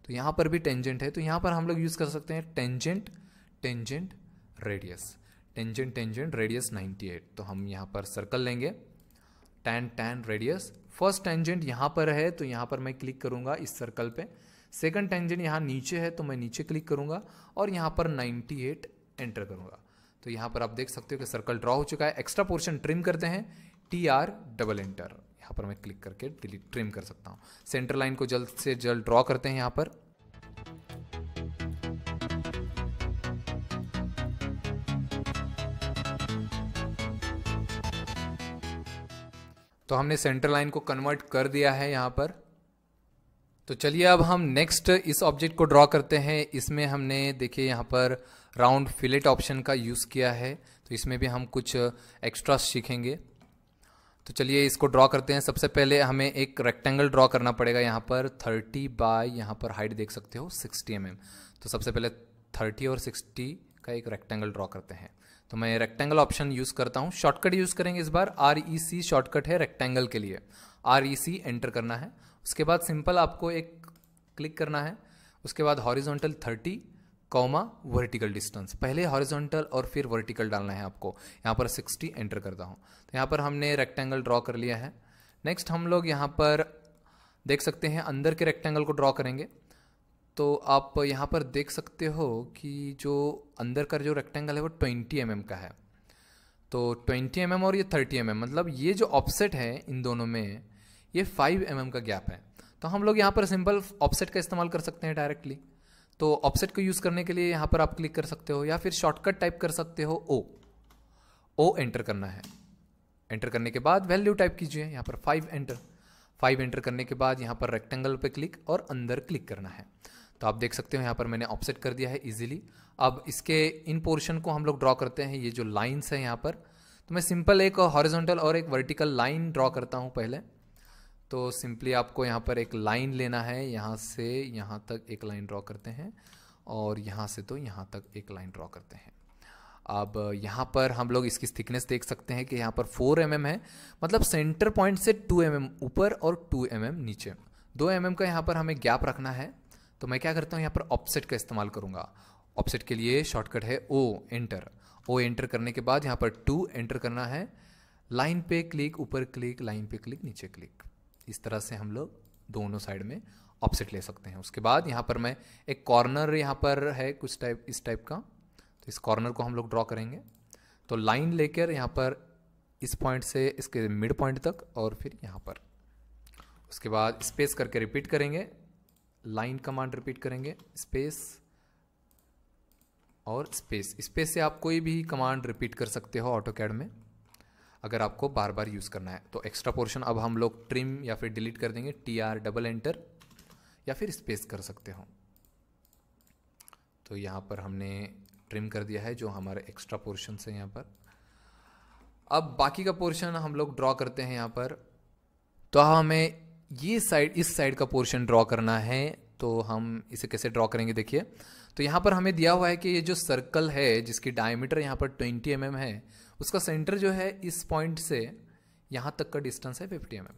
तो यहाँ पर भी टेंजेंट है। तो यहाँ पर हम लोग यूज़ कर सकते हैं tangent tangent radius, tangent tangent radius 98। तो हम यहाँ पर सर्कल लेंगे, tan tan radius. First tangent यहाँ पर है तो यहाँ पर मैं क्लिक करूँगा इस सर्कल पे। सेकंड टेंजेंट यहाँ नीचे है तो मैं नीचे क्लिक करूँगा और यहाँ पर 98 एंटर करूँगा। तो यहाँ पर आप देख सकते हो कि सर्कल ड्रॉ हो चुका है। एक्स्ट्रा पोर्शन ट्रिम करते हैं, TR डबल एंटर, यहाँ पर मैं क्लिक करके डिलीट ट्रिम कर सकता हूँ। सेंटर लाइन को जल्द से जल्द ड्रॉ करते हैं यहाँ पर। तो हमने सेंटर लाइन को कन्वर्ट कर दिया है यहाँ पर। तो चलिए अब हम नेक्स्ट इस ऑब्जेक्ट को ड्रॉ करते हैं। इसमें हमने देखिए यहाँ पर राउंड फिलेट ऑप्शन का यूज़ किया है, तो इसमें भी हम कुछ एक्स्ट्रा सीखेंगे। तो चलिए इसको ड्रॉ करते हैं। सबसे पहले हमें एक रेक्टेंगल ड्रॉ करना पड़ेगा यहाँ पर 30 बाय, यहाँ पर हाइट देख सकते हो 60 mm। तो सबसे पहले 30 और 60 का एक रेक्टेंगल ड्रॉ करते हैं। तो मैं रेक्टेंगल ऑप्शन यूज़ करता हूँ। शॉर्टकट यूज़ करेंगे इस बार, REC शॉर्टकट है रेक्टेंगल के लिए। REC एंटर करना है। उसके बाद सिंपल आपको एक क्लिक करना है। उसके बाद हॉरिजॉन्टल 30 कॉमा वर्टिकल डिस्टेंस, पहले हॉरिजॉन्टल और फिर वर्टिकल डालना है आपको। यहाँ पर 60 एंटर करता हूँ। तो यहाँ पर हमने रेक्टेंगल ड्रॉ कर लिया है। नेक्स्ट हम लोग यहाँ पर देख सकते हैं अंदर के रेक्टेंगल को ड्रॉ करेंगे। तो आप यहाँ पर देख सकते हो कि जो अंदर का जो रेक्टेंगल है वो 20 mm का है। तो 20 mm और ये 30 mm, मतलब ये जो ऑफसेट है इन दोनों में ये 5 mm का गैप है। तो हम लोग यहाँ पर सिंपल ऑफसेट का इस्तेमाल कर सकते हैं डायरेक्टली। तो ऑफसेट को यूज़ करने के लिए यहाँ पर आप क्लिक कर सकते हो, या फिर शॉर्टकट टाइप कर सकते हो ओ एंटर करना है। एंटर करने के बाद वैल्यू टाइप कीजिए, यहाँ पर 5 एंटर। 5 एंटर करने के बाद यहाँ पर रेक्टेंगल पे क्लिक और अंदर क्लिक करना है। तो आप देख सकते हो यहाँ पर मैंने ऑफसेट कर दिया है इजीली। अब इसके इन पोर्शन को हम लोग ड्रॉ करते हैं। ये जो लाइन्स है यहाँ पर, तो मैं सिंपल एक हॉरिजॉन्टल और एक वर्टिकल लाइन ड्रॉ करता हूँ पहले। तो सिंपली आपको यहाँ पर एक लाइन लेना है, यहाँ से यहाँ तक एक लाइन ड्रॉ करते हैं, और यहाँ से तो यहाँ तक एक लाइन ड्रॉ करते हैं। अब यहाँ पर हम लोग इसकी थिकनेस देख सकते हैं कि यहाँ पर 4 mm है, मतलब सेंटर पॉइंट से 2 mm ऊपर और 2 mm नीचे, 2 mm का यहाँ पर हमें गैप रखना है। तो मैं क्या करता हूँ, यहाँ पर ऑफसेट का इस्तेमाल करूँगा। ऑफसेट के लिए शॉर्टकट है ओ एंटर करने के बाद यहाँ पर 2 एंटर करना है। लाइन पे क्लिक, ऊपर क्लिक, लाइन पे क्लिक, नीचे क्लिक। इस तरह से हम लोग दोनों साइड में ऑफसेट ले सकते हैं। उसके बाद यहाँ पर मैं एक कॉर्नर यहाँ पर है कुछ टाइप इस टाइप का, तो इस कॉर्नर को हम लोग ड्रॉ करेंगे। तो लाइन लेकर यहाँ पर इस पॉइंट से इसके मिड पॉइंट तक, और फिर यहाँ पर। उसके बाद स्पेस करके रिपीट करेंगे, लाइन कमांड रिपीट करेंगे, स्पेस और स्पेस। स्पेस से आप कोई भी कमांड रिपीट कर सकते हो ऑटोकैड में, अगर आपको बार बार यूज़ करना है। तो एक्स्ट्रा पोर्शन अब हम लोग ट्रिम या फिर डिलीट कर देंगे, TR डबल एंटर, या फिर स्पेस कर सकते हो। तो यहाँ पर हमने ट्रिम कर दिया है जो हमारे एक्स्ट्रा पोर्शन है यहाँ पर। अब बाकी का पोर्शन हम लोग ड्रॉ करते हैं यहाँ पर। तो हमें ये साइड, इस साइड का पोर्शन ड्रॉ करना है। तो हम इसे कैसे ड्रॉ करेंगे देखिए। तो यहाँ पर हमें दिया हुआ है कि ये जो सर्कल है जिसकी डायमीटर यहाँ पर 20 mm है, उसका सेंटर जो है इस पॉइंट से यहाँ तक का डिस्टेंस है 50 mm।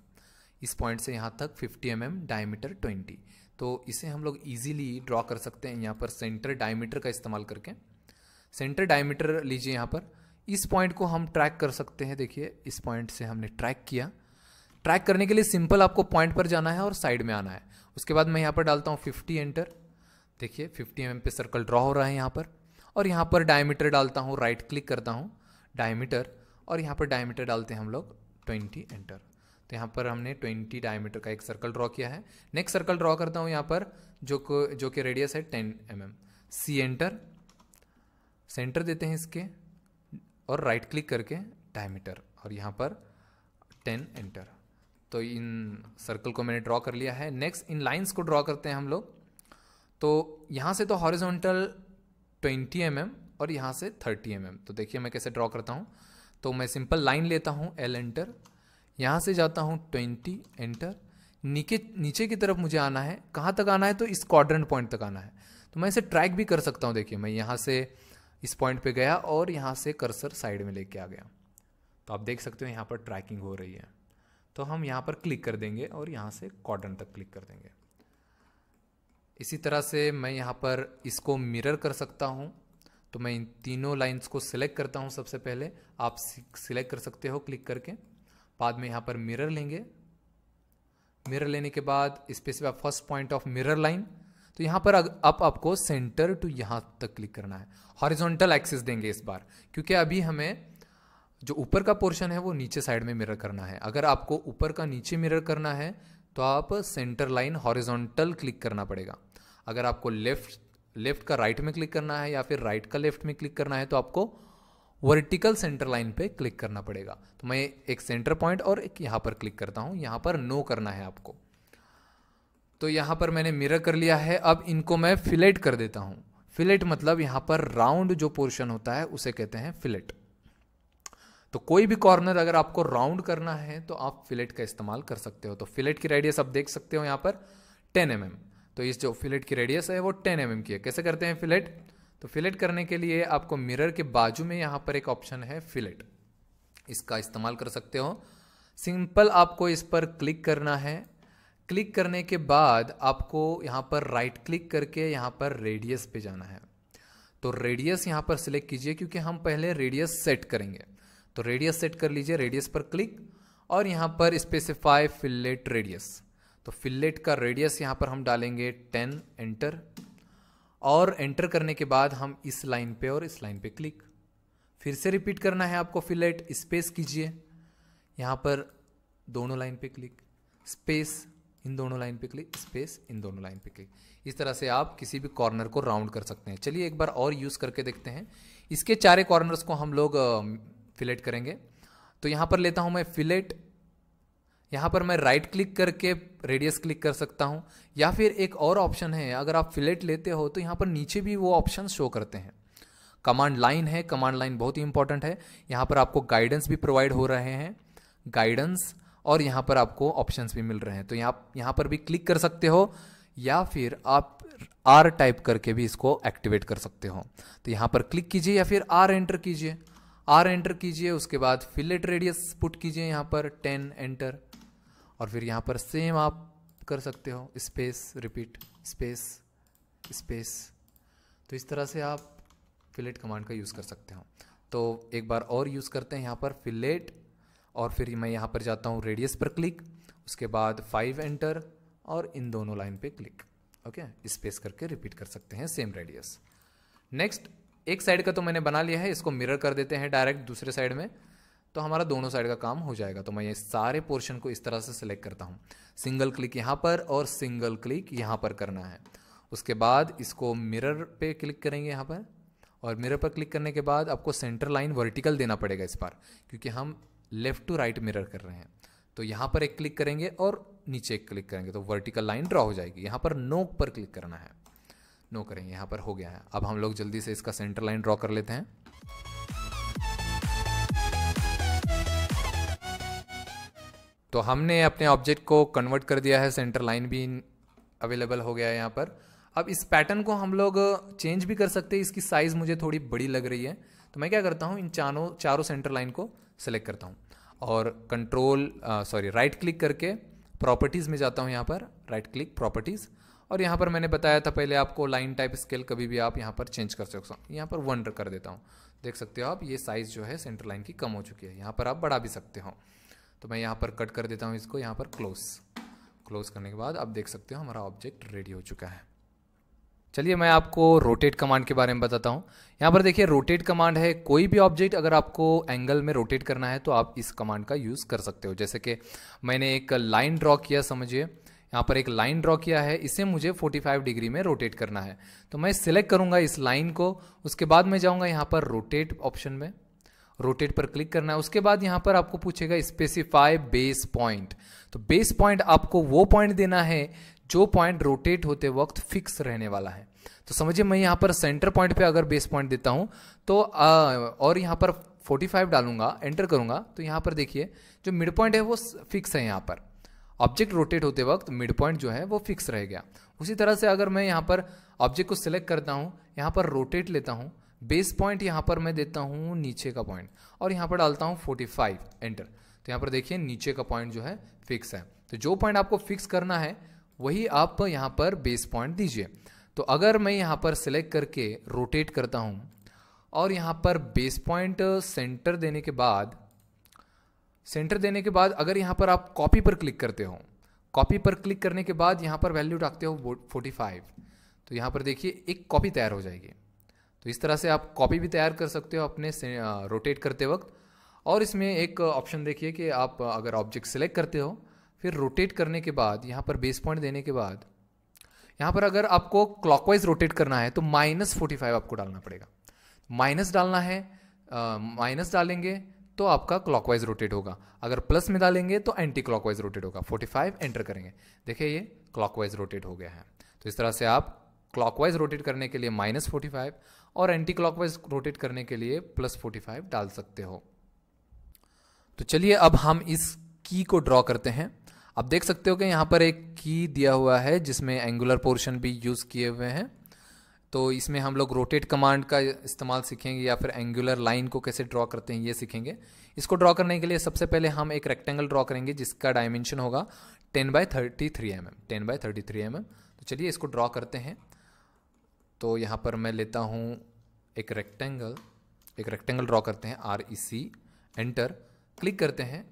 इस पॉइंट से यहाँ तक 50 mm, डायमीटर 20। तो इसे हम लोग इजीली ड्रॉ कर सकते हैं यहाँ पर सेंटर डायमीटर का इस्तेमाल करके। सेंटर डायमीटर लीजिए, यहाँ पर इस पॉइंट को हम ट्रैक कर सकते हैं। देखिए इस पॉइंट से हमने ट्रैक किया। ट्रैक करने के लिए सिंपल आपको पॉइंट पर जाना है और साइड में आना है। उसके बाद मैं यहाँ पर डालता हूँ 50 एंटर। देखिए 50 mm पे सर्कल ड्रॉ हो रहा है यहाँ पर, और यहाँ पर डायमीटर डालता हूँ, राइट क्लिक करता हूँ डायमीटर, और यहाँ पर डायमीटर डालते हैं हम लोग 20 एंटर। तो यहाँ पर हमने 20 डायमीटर का एक सर्कल ड्रॉ किया है। नेक्स्ट सर्कल ड्रॉ करता हूँ यहाँ पर जो कि रेडियस है 10 mm। सी एंटर, सेंटर देते हैं इसके और राइट क्लिक करके डायमीटर और यहाँ पर 10 एंटर। तो इन सर्कल को मैंने ड्रॉ कर लिया है। नेक्स्ट इन लाइंस को ड्रॉ करते हैं हम लोग। तो यहाँ से तो हॉरिजॉन्टल 20 mm और यहाँ से 30 mm। तो देखिए मैं कैसे ड्रॉ करता हूँ। तो मैं सिंपल लाइन लेता हूँ, एल एंटर, यहाँ से जाता हूँ 20 एंटर, नीचे की तरफ मुझे आना है। कहाँ तक आना है? तो इस क्वाड्रेंट पॉइंट तक आना है। तो मैं इसे ट्रैक भी कर सकता हूँ। देखिए मैं यहाँ से इस पॉइंट पे गया और यहाँ से कर्सर साइड में लेके आ गया। तो आप देख सकते हो यहाँ पर ट्रैकिंग हो रही है। तो हम यहाँ पर क्लिक कर देंगे और यहाँ से क्वाड्रेंट तक क्लिक कर देंगे। इसी तरह से मैं यहाँ पर इसको मिरर कर सकता हूँ। तो मैं इन तीनों लाइंस को सिलेक्ट करता हूँ। सबसे पहले आप सिलेक्ट कर सकते हो क्लिक करके। बाद में यहाँ पर मिरर लेंगे। मिरर लेने के बाद specify first point of mirror line. तो यहाँ पर अब आपको सेंटर टू यहाँ तक क्लिक करना है। हॉरिजॉन्टल एक्सिस देंगे इस बार, क्योंकि अभी हमें जो ऊपर का पोर्शन है वो नीचे साइड में मिरर करना है। अगर आपको ऊपर का नीचे मिरर करना है तो आप सेंटर लाइन हॉरिजॉन्टल क्लिक करना पड़ेगा। अगर आपको लेफ्ट का राइट में क्लिक करना है या फिर राइट का लेफ्ट में क्लिक करना है तो आपको वर्टिकल सेंटर लाइन पे क्लिक करना पड़ेगा। तो मैं एक सेंटर पॉइंट और एक यहाँ पर क्लिक करता हूँ। यहाँ पर नो करना है आपको। तो यहाँ पर मैंने मिरर कर लिया है। अब इनको मैं फिलेट कर देता हूँ। फिलेट मतलब यहाँ पर राउंड जो पोर्शन होता है उसे कहते हैं फिलेट। तो कोई भी कॉर्नर अगर आपको राउंड करना है तो आप फिलेट का इस्तेमाल कर सकते हो। तो फिलेट की रेडियस आप देख सकते हो यहाँ पर 10 mm। तो इस जो फिलेट की रेडियस है वो 10 mm की है। कैसे करते हैं फिलेट? तो फिलेट करने के लिए आपको मिरर के बाजू में यहाँ पर एक ऑप्शन है फिलेट, इसका इस्तेमाल कर सकते हो। सिंपल आपको इस पर क्लिक करना है। क्लिक करने के बाद आपको यहाँ पर राइट क्लिक करके यहाँ पर रेडियस पे जाना है। तो रेडियस यहाँ पर सिलेक्ट कीजिए, क्योंकि हम पहले रेडियस सेट करेंगे। तो रेडियस सेट कर लीजिए, रेडियस पर क्लिक और यहाँ पर स्पेसिफाई फिलेट रेडियस। तो फिलेट का रेडियस यहाँ पर हम डालेंगे 10 एंटर। और एंटर करने के बाद हम इस लाइन पे और इस लाइन पे क्लिक। फिर से रिपीट करना है आपको फिलेट, स्पेस कीजिए, यहाँ पर दोनों लाइन पे क्लिक, स्पेस इन दोनों लाइन पे क्लिक, स्पेस इन दोनों लाइन पे क्लिक। इस तरह से आप किसी भी कॉर्नर को राउंड कर सकते हैं। चलिए एक बार और यूज़ करके देखते हैं। इसके चारे कॉर्नर्स को हम लोग फिलेट करेंगे। तो यहाँ पर लेता हूँ मैं फिलेट। यहाँ पर मैं राइट क्लिक करके रेडियस क्लिक कर सकता हूँ, या फिर एक और ऑप्शन है, अगर आप फिलेट लेते हो तो यहाँ पर नीचे भी वो ऑप्शन शो करते हैं। कमांड लाइन है, कमांड लाइन बहुत ही इंपॉर्टेंट है। यहाँ पर आपको गाइडेंस भी प्रोवाइड हो रहे हैं, गाइडेंस, और यहाँ पर आपको ऑप्शंस भी मिल रहे हैं। तो यहाँ पर भी क्लिक कर सकते हो, या फिर आप आर टाइप करके भी इसको एक्टिवेट कर सकते हो। तो यहाँ पर क्लिक कीजिए या फिर आर एंटर कीजिए, आर एंटर कीजिए। उसके बाद फिलेट रेडियस पुट कीजिए यहाँ पर 10 एंटर। और फिर यहाँ पर सेम आप कर सकते हो, स्पेस, रिपीट, स्पेस, स्पेस। तो इस तरह से आप फिलेट कमांड का यूज़ कर सकते हो। तो एक बार और यूज़ करते हैं यहाँ पर फिलेट, और फिर मैं यहाँ पर जाता हूँ रेडियस पर क्लिक, उसके बाद 5 एंटर और इन दोनों लाइन पे क्लिक। ओके, स्पेस करके रिपीट कर सकते हैं सेम रेडियस। नेक्स्ट एक साइड का तो मैंने बना लिया है, इसको मिरर कर देते हैं डायरेक्ट दूसरे साइड में, तो हमारा दोनों साइड का काम हो जाएगा। तो मैं ये सारे पोर्शन को इस तरह से सिलेक्ट करता हूँ। सिंगल क्लिक यहाँ पर और सिंगल क्लिक यहाँ पर करना है। उसके बाद इसको मिरर पे क्लिक करेंगे यहाँ पर, और मिरर पर क्लिक करने के बाद आपको सेंटर लाइन वर्टिकल देना पड़ेगा इस बार, क्योंकि हम लेफ्ट टू राइट मिरर कर रहे हैं। तो यहाँ पर एक क्लिक करेंगे और नीचे एक क्लिक करेंगे तो वर्टिकल लाइन ड्रॉ हो जाएगी। यहाँ पर नो पर क्लिक करना है, नो करेंगे, यहाँ पर हो गया है। अब हम लोग जल्दी से इसका सेंटर लाइन ड्रॉ कर लेते हैं। तो हमने अपने ऑब्जेक्ट को कन्वर्ट कर दिया है, सेंटर लाइन भी अवेलेबल हो गया है यहाँ पर। अब इस पैटर्न को हम लोग चेंज भी कर सकते हैं। इसकी साइज़ मुझे थोड़ी बड़ी लग रही है, तो मैं क्या करता हूँ, इन चारों सेंटर लाइन को सेलेक्ट करता हूँ और राइट क्लिक करके प्रॉपर्टीज़ में जाता हूँ। यहाँ पर राइट क्लिक, प्रॉपर्टीज़, और यहाँ पर मैंने बताया था पहले आपको लाइन टाइप स्केल कभी भी आप यहाँ पर चेंज कर सकते हो। यहाँ पर 1 कर देता हूँ। देख सकते हो आप, ये साइज़ जो है सेंटर लाइन की कम हो चुकी है। यहाँ पर आप बढ़ा भी सकते हो। तो मैं यहाँ पर कट कर देता हूँ इसको, यहाँ पर क्लोज करने के बाद आप देख सकते हो हमारा ऑब्जेक्ट रेडी हो चुका है। चलिए मैं आपको रोटेट कमांड के बारे में बताता हूँ। यहाँ पर देखिए रोटेट कमांड है, कोई भी ऑब्जेक्ट अगर आपको एंगल में रोटेट करना है तो आप इस कमांड का यूज़ कर सकते हो। जैसे कि मैंने एक लाइन ड्रॉ किया, समझिए यहाँ पर एक लाइन ड्रॉ किया है, इसे मुझे 45 डिग्री में रोटेट करना है। तो मैं सिलेक्ट करूँगा इस लाइन को, उसके बाद मैं जाऊँगा यहाँ पर रोटेट ऑप्शन में, रोटेट पर क्लिक करना है। उसके बाद यहाँ पर आपको पूछेगा स्पेसिफाई बेस पॉइंट। तो बेस पॉइंट आपको वो पॉइंट देना है जो पॉइंट रोटेट होते वक्त फिक्स रहने वाला है। तो समझिए मैं यहाँ पर सेंटर पॉइंट पे अगर बेस पॉइंट देता हूँ तो और यहाँ पर 45 डालूंगा, एंटर करूंगा, तो यहाँ पर देखिए जो मिड पॉइंट है वो फिक्स है। यहाँ पर ऑब्जेक्ट रोटेट होते वक्त मिड पॉइंट जो है वो फिक्स रह गया। उसी तरह से अगर मैं यहाँ पर ऑब्जेक्ट को सिलेक्ट करता हूँ, यहाँ पर रोटेट लेता हूँ, बेस पॉइंट यहाँ पर मैं देता हूँ नीचे का पॉइंट और यहाँ पर डालता हूँ 45, एंटर। तो यहाँ पर देखिए नीचे का पॉइंट जो है फिक्स है। तो जो पॉइंट आपको फिक्स करना है वही आप यहाँ पर बेस पॉइंट दीजिए। तो अगर मैं यहाँ पर सिलेक्ट करके रोटेट करता हूँ और यहाँ पर बेस पॉइंट सेंटर देने के बाद अगर यहाँ पर आप कॉपी पर क्लिक करते हो, कॉपी पर क्लिक करने के बाद यहाँ पर वैल्यू रखते हो 45, तो यहाँ पर देखिए एक कॉपी तैयार हो जाएगी। तो इस तरह से आप कॉपी भी तैयार कर सकते हो अपने रोटेट करते वक्त। और इसमें एक ऑप्शन देखिए कि आप अगर ऑब्जेक्ट सिलेक्ट करते हो फिर रोटेट करने के बाद यहाँ पर बेस पॉइंट देने के बाद यहाँ पर अगर आपको क्लॉकवाइज रोटेट करना है तो -45 आपको डालना पड़ेगा। माइनस डालना है, माइनस डालेंगे तो आपका क्लॉकवाइज रोटेट होगा, अगर प्लस में डालेंगे तो एंटी क्लॉकवाइज रोटेट होगा। 45 एंटर करेंगे, देखिए ये क्लॉकवाइज रोटेट हो गया है। तो इस तरह से आप क्लॉकवाइज रोटेट करने के लिए -45 और एंटी क्लॉकवाइज रोटेट करने के लिए +45 डाल सकते हो। तो चलिए अब हम इस की को ड्रॉ करते हैं। आप देख सकते हो कि यहाँ पर एक की दिया हुआ है जिसमें एंगुलर पोर्शन भी यूज़ किए हुए हैं। तो इसमें हम लोग रोटेट कमांड का इस्तेमाल सीखेंगे या फिर एंगुलर लाइन को कैसे ड्रॉ करते हैं ये सीखेंगे। इसको ड्रॉ करने के लिए सबसे पहले हम एक रेक्टेंगल ड्रॉ करेंगे जिसका डायमेंशन होगा 10/33 mm, 10/33 mm। तो चलिए इसको ड्रॉ करते हैं। तो यहाँ पर मैं लेता हूँ एक रेक्टेंगल ड्रॉ करते हैं, REC, एंटर, क्लिक करते हैं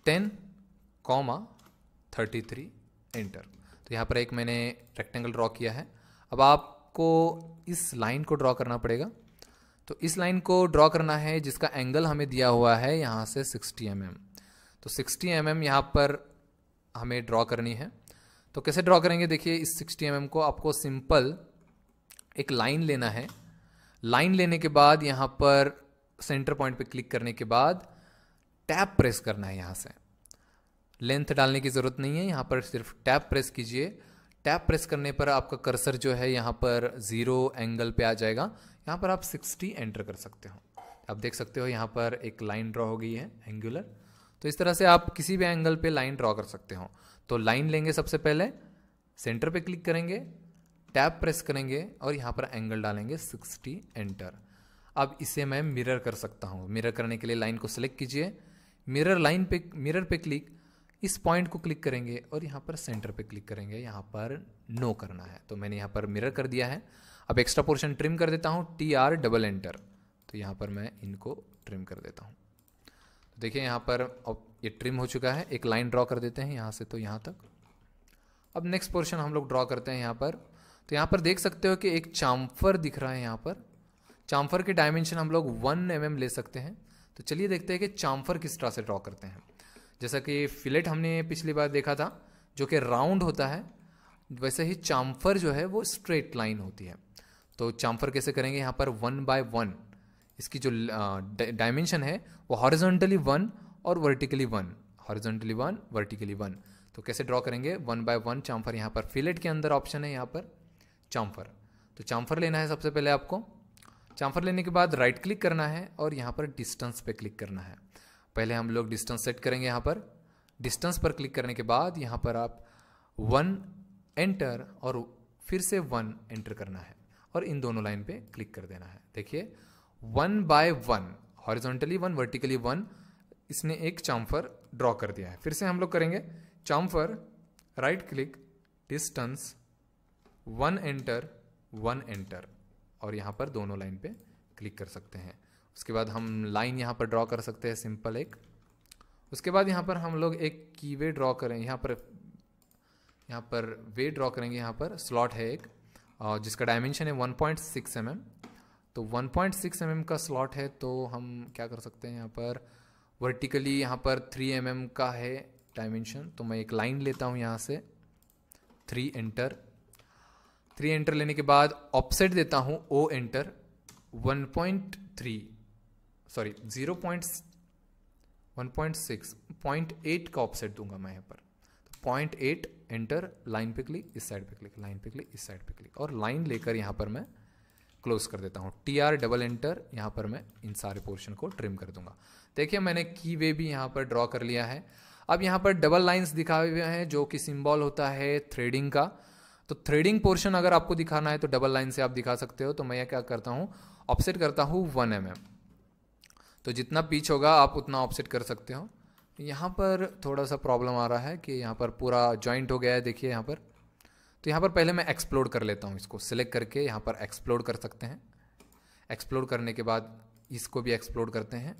10,33, एंटर। तो यहाँ पर एक मैंने रेक्टेंगल ड्रॉ किया है। अब आपको इस लाइन को ड्रॉ करना पड़ेगा। तो इस लाइन को ड्रॉ करना है जिसका एंगल हमें दिया हुआ है यहाँ से 60 mm। तो 60 mm यहाँ पर हमें ड्रॉ करनी है। तो कैसे ड्रॉ करेंगे, देखिए इस 60 mm को आपको सिंपल एक लाइन लेना है। लाइन लेने के बाद यहाँ पर सेंटर पॉइंट पे क्लिक करने के बाद टैब प्रेस करना है। यहाँ से लेंथ डालने की ज़रूरत नहीं है, यहाँ पर सिर्फ टैब प्रेस कीजिए। टैब प्रेस करने पर आपका कर्सर जो है यहाँ पर 0 एंगल पे आ जाएगा। यहाँ पर आप 60 एंटर कर सकते हो। आप देख सकते हो यहाँ पर एक लाइन ड्रॉ हो गई है एंगुलर। तो इस तरह से आप किसी भी एंगल पे लाइन ड्रॉ कर सकते हो। तो लाइन लेंगे, सबसे पहले सेंटर पे क्लिक करेंगे, टैब प्रेस करेंगे और यहाँ पर एंगल डालेंगे 60, एंटर। अब इसे मैं मिरर कर सकता हूँ। मिरर करने के लिए लाइन को सिलेक्ट कीजिए, मिरर पे क्लिक, इस पॉइंट को क्लिक करेंगे और यहाँ पर सेंटर पे क्लिक करेंगे, यहाँ पर नो करना है। तो मैंने यहाँ पर मिरर कर दिया है। अब एक्स्ट्रा पोर्शन ट्रिम कर देता हूँ, TR डबल एंटर। तो यहाँ पर मैं इनको ट्रिम कर देता हूँ। तो देखिए यहाँ पर अब ये ट्रिम हो चुका है। एक लाइन ड्रॉ कर देते हैं यहाँ से तो यहाँ तक। अब नेक्स्ट पोर्शन हम लोग ड्रॉ करते हैं यहाँ पर। तो यहाँ पर देख सकते हो कि एक चाम्फर दिख रहा है। यहाँ पर चाम्फर के डायमेंशन हम लोग 1 mm ले सकते हैं। तो चलिए देखते हैं कि चाम्फर किस तरह से ड्रॉ करते हैं। जैसा कि फिलेट हमने पिछली बार देखा था जो कि राउंड होता है, वैसे ही चाम्फर जो है वो स्ट्रेट लाइन होती है। तो चाम्फर कैसे करेंगे, यहाँ पर 1/1 इसकी जो डायमेंशन है वो हॉरिजॉन्टली 1 और वर्टिकली 1, हॉरिजॉन्टली 1 वर्टिकली 1। तो कैसे ड्रॉ करेंगे, 1/1 चाम्फर। यहाँ पर फिलेट के अंदर ऑप्शन है यहाँ पर चाम्फर। तो चाम्फर लेना है सबसे पहले आपको। चाम्फर लेने के बाद राइट क्लिक करना है और यहाँ पर डिस्टेंस पे क्लिक करना है। पहले हम लोग डिस्टेंस सेट करेंगे। यहाँ पर डिस्टेंस पर क्लिक करने के बाद यहाँ पर आप 1 एंटर और फिर से 1 एंटर करना है और इन दोनों लाइन पे क्लिक कर देना है। देखिए 1/1 हॉरिजॉन्टली 1 वर्टिकली 1 इसने एक चाम्फर ड्रॉ कर दिया है। फिर से हम लोग करेंगे chamfer, right click, distance, 1 enter 1 enter और यहाँ पर दोनों लाइन पे क्लिक कर सकते हैं। उसके बाद हम लाइन यहाँ पर ड्रॉ कर सकते हैं सिंपल एक। उसके बाद यहाँ पर हम लोग एक कीवे ड्रॉ करें, यहाँ पर वे ड्रॉ करेंगे। यहाँ पर स्लॉट है एक जिसका डायमेंशन है 1.6 mm। तो 1.6 mm का स्लॉट है, तो हम क्या कर सकते हैं यहाँ पर वर्टिकली यहाँ पर 3 mm का है डायमेंशन। तो मैं एक लाइन लेता हूँ यहाँ से, 3 एंटर लेने के बाद ऑफसेट देता हूँ O एंटर 0.8 का ऑफसेट दूंगा मैं यहाँ पर। तो 0.8 एंटर, लाइन पे क्लिक, इस साइड पे क्लिक, लाइन पे क्लिक, इस साइड पे क्लिक, और लाइन लेकर यहाँ पर मैं क्लोज कर देता हूँ। TR डबल एंटर, यहाँ पर मैं इन सारे पोर्शन को ट्रिम कर दूंगा। देखिए मैंने की वे भी यहाँ पर ड्रॉ कर लिया है। अब यहाँ पर डबल लाइंस दिखाए हुए हैं जो कि सिंबल होता है थ्रेडिंग का। तो थ्रेडिंग पोर्शन अगर आपको दिखाना है तो डबल लाइन से आप दिखा सकते हो। तो मैं क्या करता हूँ, ऑफसेट करता हूँ 1 mm। तो जितना पिच होगा आप उतना ऑफसेट कर सकते हो। यहाँ पर थोड़ा सा प्रॉब्लम आ रहा है कि यहाँ पर पूरा जॉइंट हो गया है, देखिए यहाँ पर। तो यहाँ पर पहले मैं एक्सप्लोड कर लेता हूँ, इसको सिलेक्ट करके यहाँ पर एक्सप्लोड कर सकते हैं। एक्सप्लोड करने के बाद इसको भी एक्सप्लोड करते हैं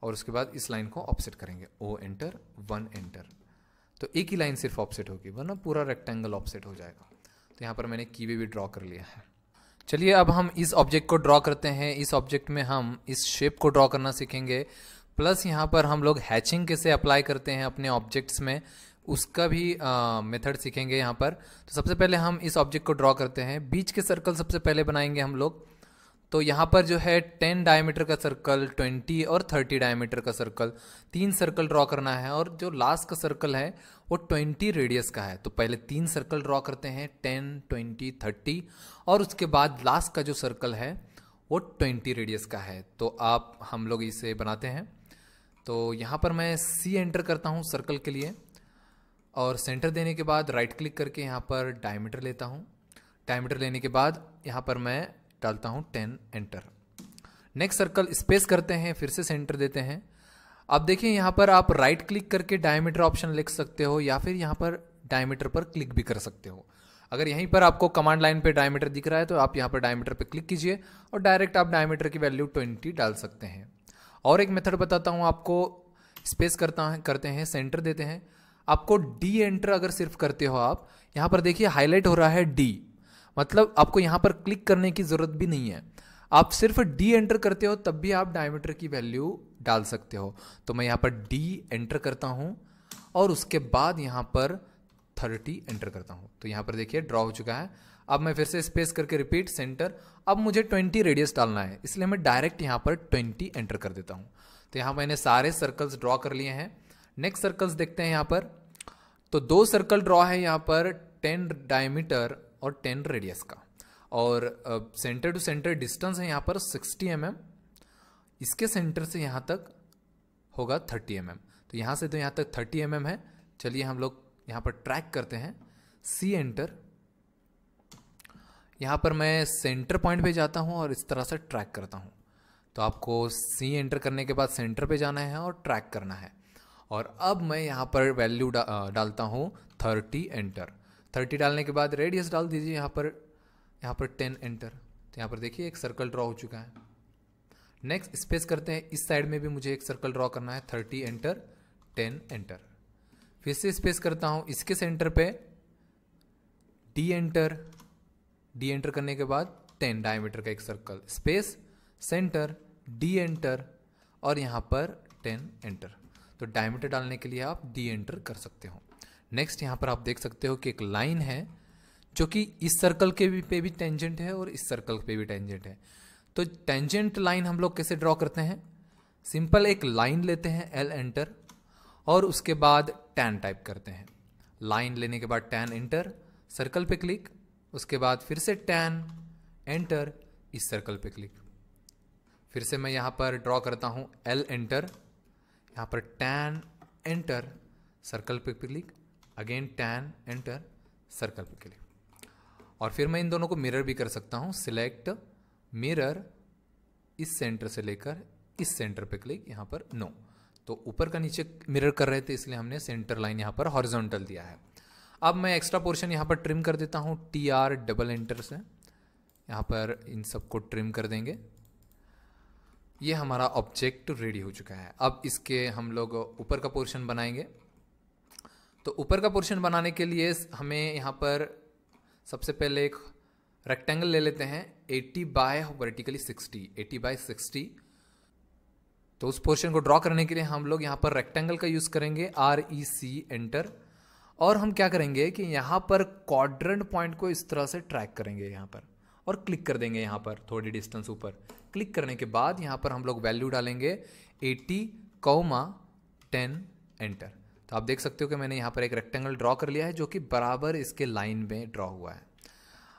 और उसके बाद इस लाइन को ऑफसेट करेंगे, O एंटर 1 एंटर। तो एक ही लाइन सिर्फ ऑफसेट होगी, वरना पूरा रेक्टेंगल ऑफसेट हो जाएगा। तो यहाँ पर मैंने कीवे भी ड्रॉ कर लिया है। चलिए अब हम इस ऑब्जेक्ट को ड्रॉ करते हैं। इस ऑब्जेक्ट में हम इस शेप को ड्रॉ करना सीखेंगे, प्लस यहाँ पर हम लोग हैचिंग कैसे अप्लाई करते हैं अपने ऑब्जेक्ट्स में, उसका भी मेथड सीखेंगे यहाँ पर। तो सबसे पहले हम इस ऑब्जेक्ट को ड्रॉ करते हैं। बीच के सर्कल सबसे पहले बनाएंगे हम लोग। तो यहाँ पर जो है 10 डायमीटर का सर्कल, 20 और 30 डायमीटर का सर्कल, 3 सर्कल ड्रॉ करना है। और जो लास्ट का सर्कल है वो 20 रेडियस का है। तो पहले 3 सर्कल ड्रॉ करते हैं, 10, 20, 30, और उसके बाद लास्ट का जो सर्कल है वो 20 रेडियस का है। तो हम लोग इसे बनाते हैं। तो यहाँ पर मैं C एंटर करता हूँ सर्कल के लिए, और सेंटर देने के बाद राइट क्लिक करके यहाँ पर डायमीटर लेता हूँ। डायमीटर लेने के बाद यहाँ पर मैं डालता हूँ 10 एंटर। नेक्स्ट सर्कल स्पेस करते हैं, फिर से सेंटर देते हैं। अब देखिए यहाँ पर आप राइट क्लिक करके डायमीटर ऑप्शन लिख सकते हो, या फिर यहाँ पर डायमीटर पर क्लिक भी कर सकते हो। अगर यहीं पर आपको कमांड लाइन पे डायमीटर दिख रहा है तो आप यहाँ पर डायमीटर पे क्लिक कीजिए और डायरेक्ट आप डायमीटर की वैल्यू 20 डाल सकते हैं। और एक मेथड बताता हूँ आपको, स्पेस करते हैं, सेंटर देते हैं। आपको D एंटर अगर सिर्फ करते हो आप, यहाँ पर देखिए हाईलाइट हो रहा है D, मतलब आपको यहाँ पर क्लिक करने की जरूरत भी नहीं है। आप सिर्फ D एंटर करते हो तब भी आप डायमीटर की वैल्यू डाल सकते हो। तो मैं यहाँ पर D एंटर करता हूँ और उसके बाद यहाँ पर 30 एंटर करता हूँ। तो यहाँ पर देखिए ड्रॉ हो चुका है। अब मैं फिर से स्पेस करके रिपीट सेंटर। अब मुझे 20 रेडियस डालना है, इसलिए मैं डायरेक्ट यहाँ पर 20 एंटर कर देता हूँ। तो यहाँ मैंने सारे सर्कल्स ड्रॉ कर लिए हैं। नेक्स्ट सर्कल्स देखते हैं यहाँ पर। तो 2 सर्कल ड्रॉ है यहाँ पर, 10 डायमीटर और 10 रेडियस का, और सेंटर टू सेंटर डिस्टेंस है यहाँ पर 60 mm। इसके सेंटर से यहाँ तक होगा 30 mm। तो यहाँ से तो यहाँ तक 30 mm है। चलिए हम लोग यहाँ पर ट्रैक करते हैं, C एंटर। यहाँ पर मैं सेंटर पॉइंट पे जाता हूँ और इस तरह से ट्रैक करता हूँ। तो आपको C एंटर करने के बाद सेंटर पे जाना है और ट्रैक करना है। और अब मैं यहाँ पर वैल्यू डालता हूँ 30 एंटर। 30 डालने के बाद रेडियस डाल दीजिए यहाँ पर 10 एंटर। तो यहाँ पर देखिए एक सर्कल ड्रॉ हो चुका है। नेक्स्ट स्पेस करते हैं, इस साइड में भी मुझे एक सर्कल ड्रॉ करना है, 30 एंटर, 10 एंटर। फिर से स्पेस करता हूँ, इसके सेंटर पे D एंटर करने के बाद 10 डायमीटर का एक circle, space, centre, D enter, और यहाँ पर 10 एंटर। तो डायमीटर डालने के लिए आप D एंटर कर सकते हो। नेक्स्ट यहाँ पर आप देख सकते हो कि एक लाइन है जो कि इस सर्कल के पे भी टेंजेंट है और इस सर्कल पे भी टेंजेंट है। तो टेंजेंट लाइन हम लोग कैसे ड्रॉ करते हैं? सिंपल एक लाइन लेते हैं, L एंटर, और उसके बाद tan टाइप करते हैं। लाइन लेने के बाद tan एंटर, सर्कल पे क्लिक, उसके बाद फिर से tan एंटर, इस सर्कल पे क्लिक। फिर से मैं यहाँ पर ड्रॉ करता हूँ L एंटर, यहाँ पर tan एंटर, सर्कल पे click, again tan enter, circle पे क्लिक। और फिर मैं इन दोनों को मिरर भी कर सकता हूँ, सिलेक्ट मिरर, इस सेंटर से लेकर इस सेंटर पे क्लिक, यहाँ पर नो। तो ऊपर का नीचे मिरर कर रहे थे इसलिए हमने सेंटर लाइन यहाँ पर हॉरिजॉन्टल दिया है। अब मैं एक्स्ट्रा पोर्शन यहाँ पर ट्रिम कर देता हूँ TR डबल एंटर से, यहाँ पर इन सबको ट्रिम कर देंगे। ये हमारा ऑब्जेक्ट रेडी हो चुका है। अब इसके हम लोग ऊपर का पोर्शन बनाएंगे। तो ऊपर का पोर्शन बनाने के लिए हमें यहाँ पर सबसे पहले एक रेक्टेंगल ले लेते हैं 80 बाय वर्टिकली 60, 80 बाय 60। तो उस पोर्शन को ड्रॉ करने के लिए हम लोग यहाँ पर रेक्टेंगल का यूज करेंगे, REC एंटर। और हम क्या करेंगे कि यहाँ पर क्वाड्रेंट पॉइंट को इस तरह से ट्रैक करेंगे यहाँ पर और क्लिक कर देंगे यहाँ पर थोड़ी डिस्टेंस ऊपर। क्लिक करने के बाद यहाँ पर हम लोग वैल्यू डालेंगे 80, 10 एंटर। तो आप देख सकते हो कि मैंने यहाँ पर एक रेक्टेंगल ड्रॉ कर लिया है जो कि बराबर इसके लाइन में ड्रॉ हुआ है।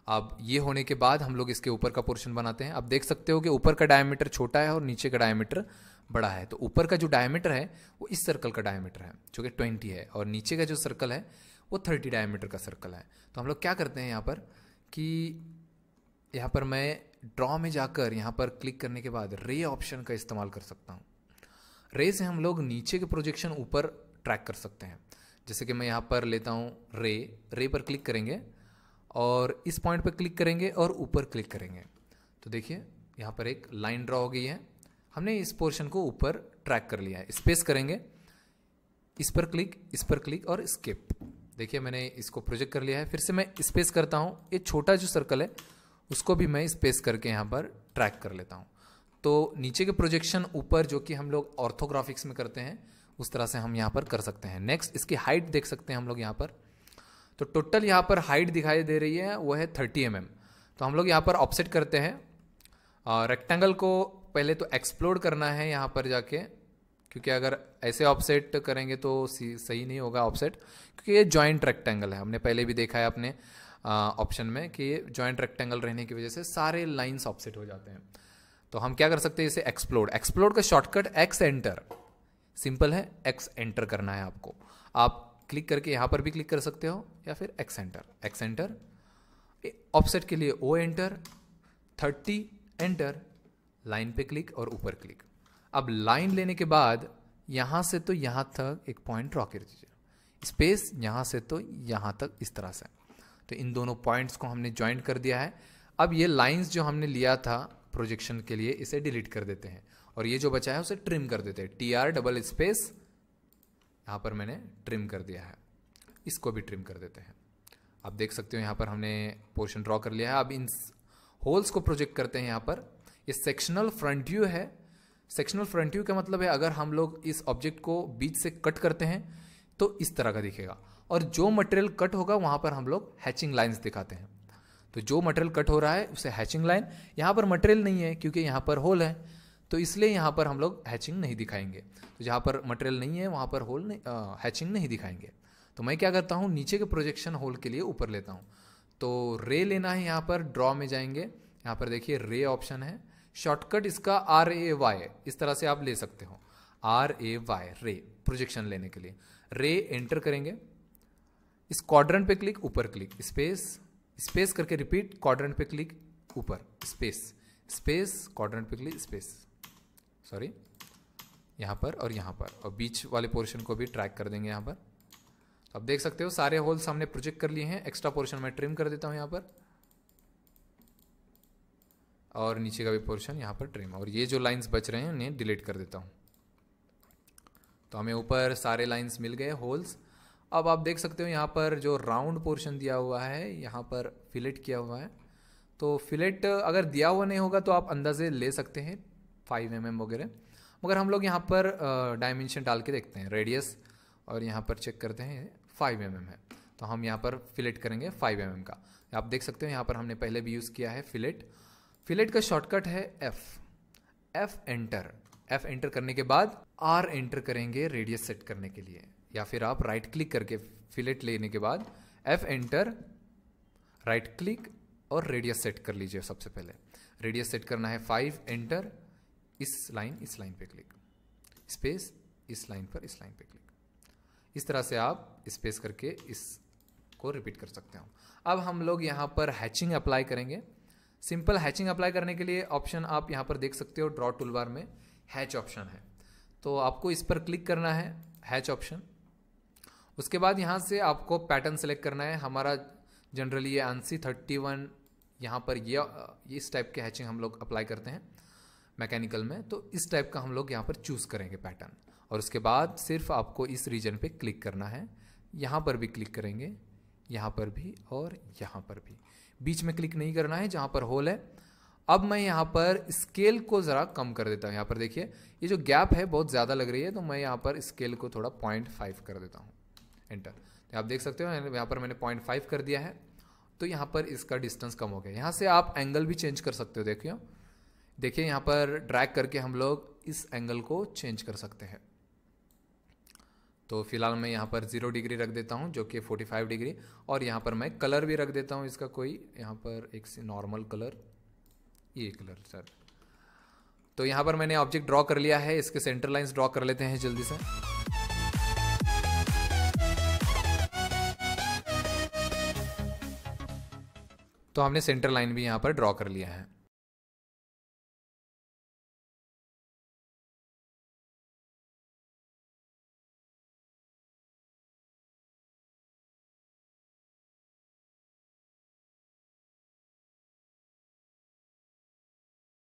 अब ये होने के बाद हम लोग इसके ऊपर का पोर्शन बनाते हैं। अब देख सकते हो कि ऊपर का डायमीटर छोटा है और नीचे का डायमीटर बड़ा है। तो ऊपर का जो डायमीटर है वो इस सर्कल का डायमीटर है जो कि 20 है, और नीचे का जो सर्कल है वो 30 डायमीटर का सर्कल है। तो हम लोग क्या करते हैं यहाँ पर कि यहाँ पर मैं ड्रॉ में जाकर यहाँ पर क्लिक करने के बाद रे ऑप्शन का इस्तेमाल कर सकता हूँ। रे से हम लोग नीचे के प्रोजेक्शन ऊपर ट्रैक कर सकते हैं। जैसे कि मैं यहाँ पर लेता हूँ रे पर क्लिक करेंगे और इस पॉइंट पर क्लिक करेंगे और ऊपर क्लिक करेंगे। तो देखिए यहाँ पर एक लाइन ड्रॉ हो गई है। हमने इस पोर्शन को ऊपर ट्रैक कर लिया है। स्पेस करेंगे, इस पर क्लिक और स्किप। देखिए मैंने इसको प्रोजेक्ट कर लिया है। फिर से मैं स्पेस करता हूँ, ये छोटा जो सर्कल है उसको भी मैं स्पेस करके यहाँ पर ट्रैक कर लेता हूँ। तो नीचे के प्रोजेक्शन ऊपर जो कि हम लोग ऑर्थोग्राफिक्स में करते हैं उस तरह से हम यहाँ पर कर सकते हैं। नेक्स्ट इसकी हाइट देख सकते हैं हम लोग यहाँ पर। तो टोटल यहाँ पर हाइट दिखाई दे रही है वो है 30 mm। तो हम लोग यहाँ पर ऑफसेट करते हैं। रेक्टेंगल को पहले तो एक्सप्लोड करना है यहाँ पर जाके, क्योंकि अगर ऐसे ऑफसेट करेंगे तो सही नहीं होगा ऑफसेट, क्योंकि ये जॉइंट रेक्टेंगल है। हमने पहले भी देखा है अपने ऑप्शन में कि ये जॉइंट रेक्टेंगल रहने की वजह से सारे लाइंस ऑफसेट हो जाते हैं। तो हम क्या कर सकते हैं इसे एक्सप्लोड का शॉर्टकट एक्स एंटर, सिंपल है, एक्स एंटर करना है आपको। आप क्लिक करके यहाँ पर भी क्लिक कर सकते हो या फिर एक्स एंटर। ऑफसेट के लिए ओ एंटर, 30 एंटर, लाइन पे क्लिक और ऊपर क्लिक। अब लाइन लेने के बाद यहाँ से तो यहाँ तक एक पॉइंट ड्रॉ कर दीजिए, स्पेस यहाँ से तो यहाँ तक इस तरह से। तो इन दोनों पॉइंट्स को हमने ज्वाइंट कर दिया है। अब ये लाइंस जो हमने लिया था प्रोजेक्शन के लिए इसे डिलीट कर देते हैं और ये जो बचा है उसे ट्रिम कर देते हैं। TR डबल स्पेस, यहाँ पर मैंने ट्रिम कर दिया है, इसको भी ट्रिम कर देते हैं। आप देख सकते हो यहाँ पर हमने पोर्शन ड्रॉ कर लिया है। अब इन होल्स को प्रोजेक्ट करते हैं यहाँ पर। ये सेक्शनल फ्रंट व्यू है। सेक्शनल फ्रंट व्यू का मतलब है अगर हम लोग इस ऑब्जेक्ट को बीच से कट करते हैं तो इस तरह का दिखेगा, और जो मटेरियल कट होगा वहाँ पर हम लोग हैचिंग लाइन्स दिखाते हैं। तो जो मटेरियल कट हो रहा है उसे हैचिंग लाइन, यहाँ पर मटेरियल नहीं है क्योंकि यहाँ पर होल है, तो इसलिए यहाँ पर हम लोग हैचिंग नहीं दिखाएंगे। तो जहाँ पर मटेरियल नहीं है वहाँ पर होल नहीं, हैचिंग नहीं दिखाएंगे। तो मैं क्या करता हूँ, नीचे के प्रोजेक्शन होल के लिए ऊपर लेता हूँ। तो रे लेना है, यहाँ पर ड्रॉ में जाएंगे, यहाँ पर देखिए रे ऑप्शन है। शॉर्टकट इसका RAY, इस तरह से आप ले सकते हो, RAY, रे प्रोजेक्शन लेने के लिए। रे एंटर करेंगे, इस क्वाड्रेंट पे क्लिक, ऊपर क्लिक, स्पेस करके रिपीट, क्वाड्रेंट पे क्लिक, ऊपर, स्पेस, क्वाड्रेंट पे क्लिक, सॉरी, यहाँ पर और बीच वाले पोर्शन को भी ट्रैक कर देंगे यहाँ पर। तो आप देख सकते हो सारे होल्स हमने प्रोजेक्ट कर लिए हैं। एक्स्ट्रा पोर्शन मैं ट्रिम कर देता हूँ यहाँ पर, और नीचे का भी पोर्शन यहाँ पर ट्रिम, और ये जो लाइंस बच रहे हैं उन्हें डिलीट कर देता हूँ। तो हमें ऊपर सारे लाइंस मिल गए होल्स। अब आप देख सकते हो यहाँ पर जो राउंड पोर्शन दिया हुआ है यहाँ पर फिलेट किया हुआ है। तो फिलेट अगर दिया हुआ नहीं होगा तो आप अंदाजे ले सकते हैं 5 mm वगैरह, मगर हम लोग यहाँ पर डायमेंशन डाल के देखते हैं, रेडियस, और यहाँ पर चेक करते हैं 5 mm है। तो हम यहाँ पर फिलेट करेंगे 5 mm का। आप देख सकते हो यहाँ पर हमने पहले भी यूज़ किया है फिलेट का शॉर्टकट है F एंटर करने के बाद R एंटर करेंगे रेडियस सेट करने के लिए, या फिर आप राइट क्लिक करके फिलेट लेने के बाद F एंटर, राइट क्लिक और रेडियस सेट कर लीजिए। सबसे पहले रेडियस सेट करना है 5 एंटर, इस लाइन पे क्लिक, स्पेस, इस लाइन पे क्लिक। इस तरह से आप स्पेस करके इसको रिपीट कर सकते हो। अब हम लोग यहाँ पर हैचिंग अप्लाई करेंगे। सिंपल हैचिंग अप्लाई करने के लिए ऑप्शन आप यहाँ पर देख सकते हो, ड्रॉ टूलबार में हैच ऑप्शन है, तो आपको इस पर क्लिक करना है, हैच ऑप्शन। उसके बाद यहाँ से आपको पैटर्न सेलेक्ट करना है। हमारा जनरली ये ANSI 31, यहाँ पर ये इस टाइप के हैचिंग हम लोग अप्लाई करते हैं मैकेनिकल में, तो इस टाइप का हम लोग यहाँ पर चूज़ करेंगे पैटर्न। और उसके बाद सिर्फ आपको इस रीजन पे क्लिक करना है, यहाँ पर भी क्लिक करेंगे, यहाँ पर भी और यहाँ पर भी। बीच में क्लिक नहीं करना है जहाँ पर होल है। अब मैं यहाँ पर स्केल को ज़रा कम कर देता हूँ। यहाँ पर देखिए ये जो गैप है बहुत ज़्यादा लग रही है, तो मैं यहाँ पर स्केल को थोड़ा 0.5 कर देता हूँ। एंटर। तो आप देख सकते हो यहाँ पर मैंने 0.5 कर दिया है, तो यहाँ पर इसका डिस्टेंस कम हो गया। यहाँ से आप एंगल भी चेंज कर सकते हो। देखिए यहाँ पर ड्रैग करके हम लोग इस एंगल को चेंज कर सकते हैं। तो फिलहाल मैं यहाँ पर 0 डिग्री रख देता हूँ जो कि 45 डिग्री, और यहाँ पर मैं कलर भी रख देता हूँ इसका कोई, यहाँ पर एक नॉर्मल कलर, ये कलर सर। तो यहाँ पर मैंने ऑब्जेक्ट ड्रॉ कर लिया है, इसके सेंटर लाइंस ड्रॉ कर लेते हैं जल्दी से। तो हमने सेंटर लाइन भी यहाँ पर ड्रॉ कर लिया है।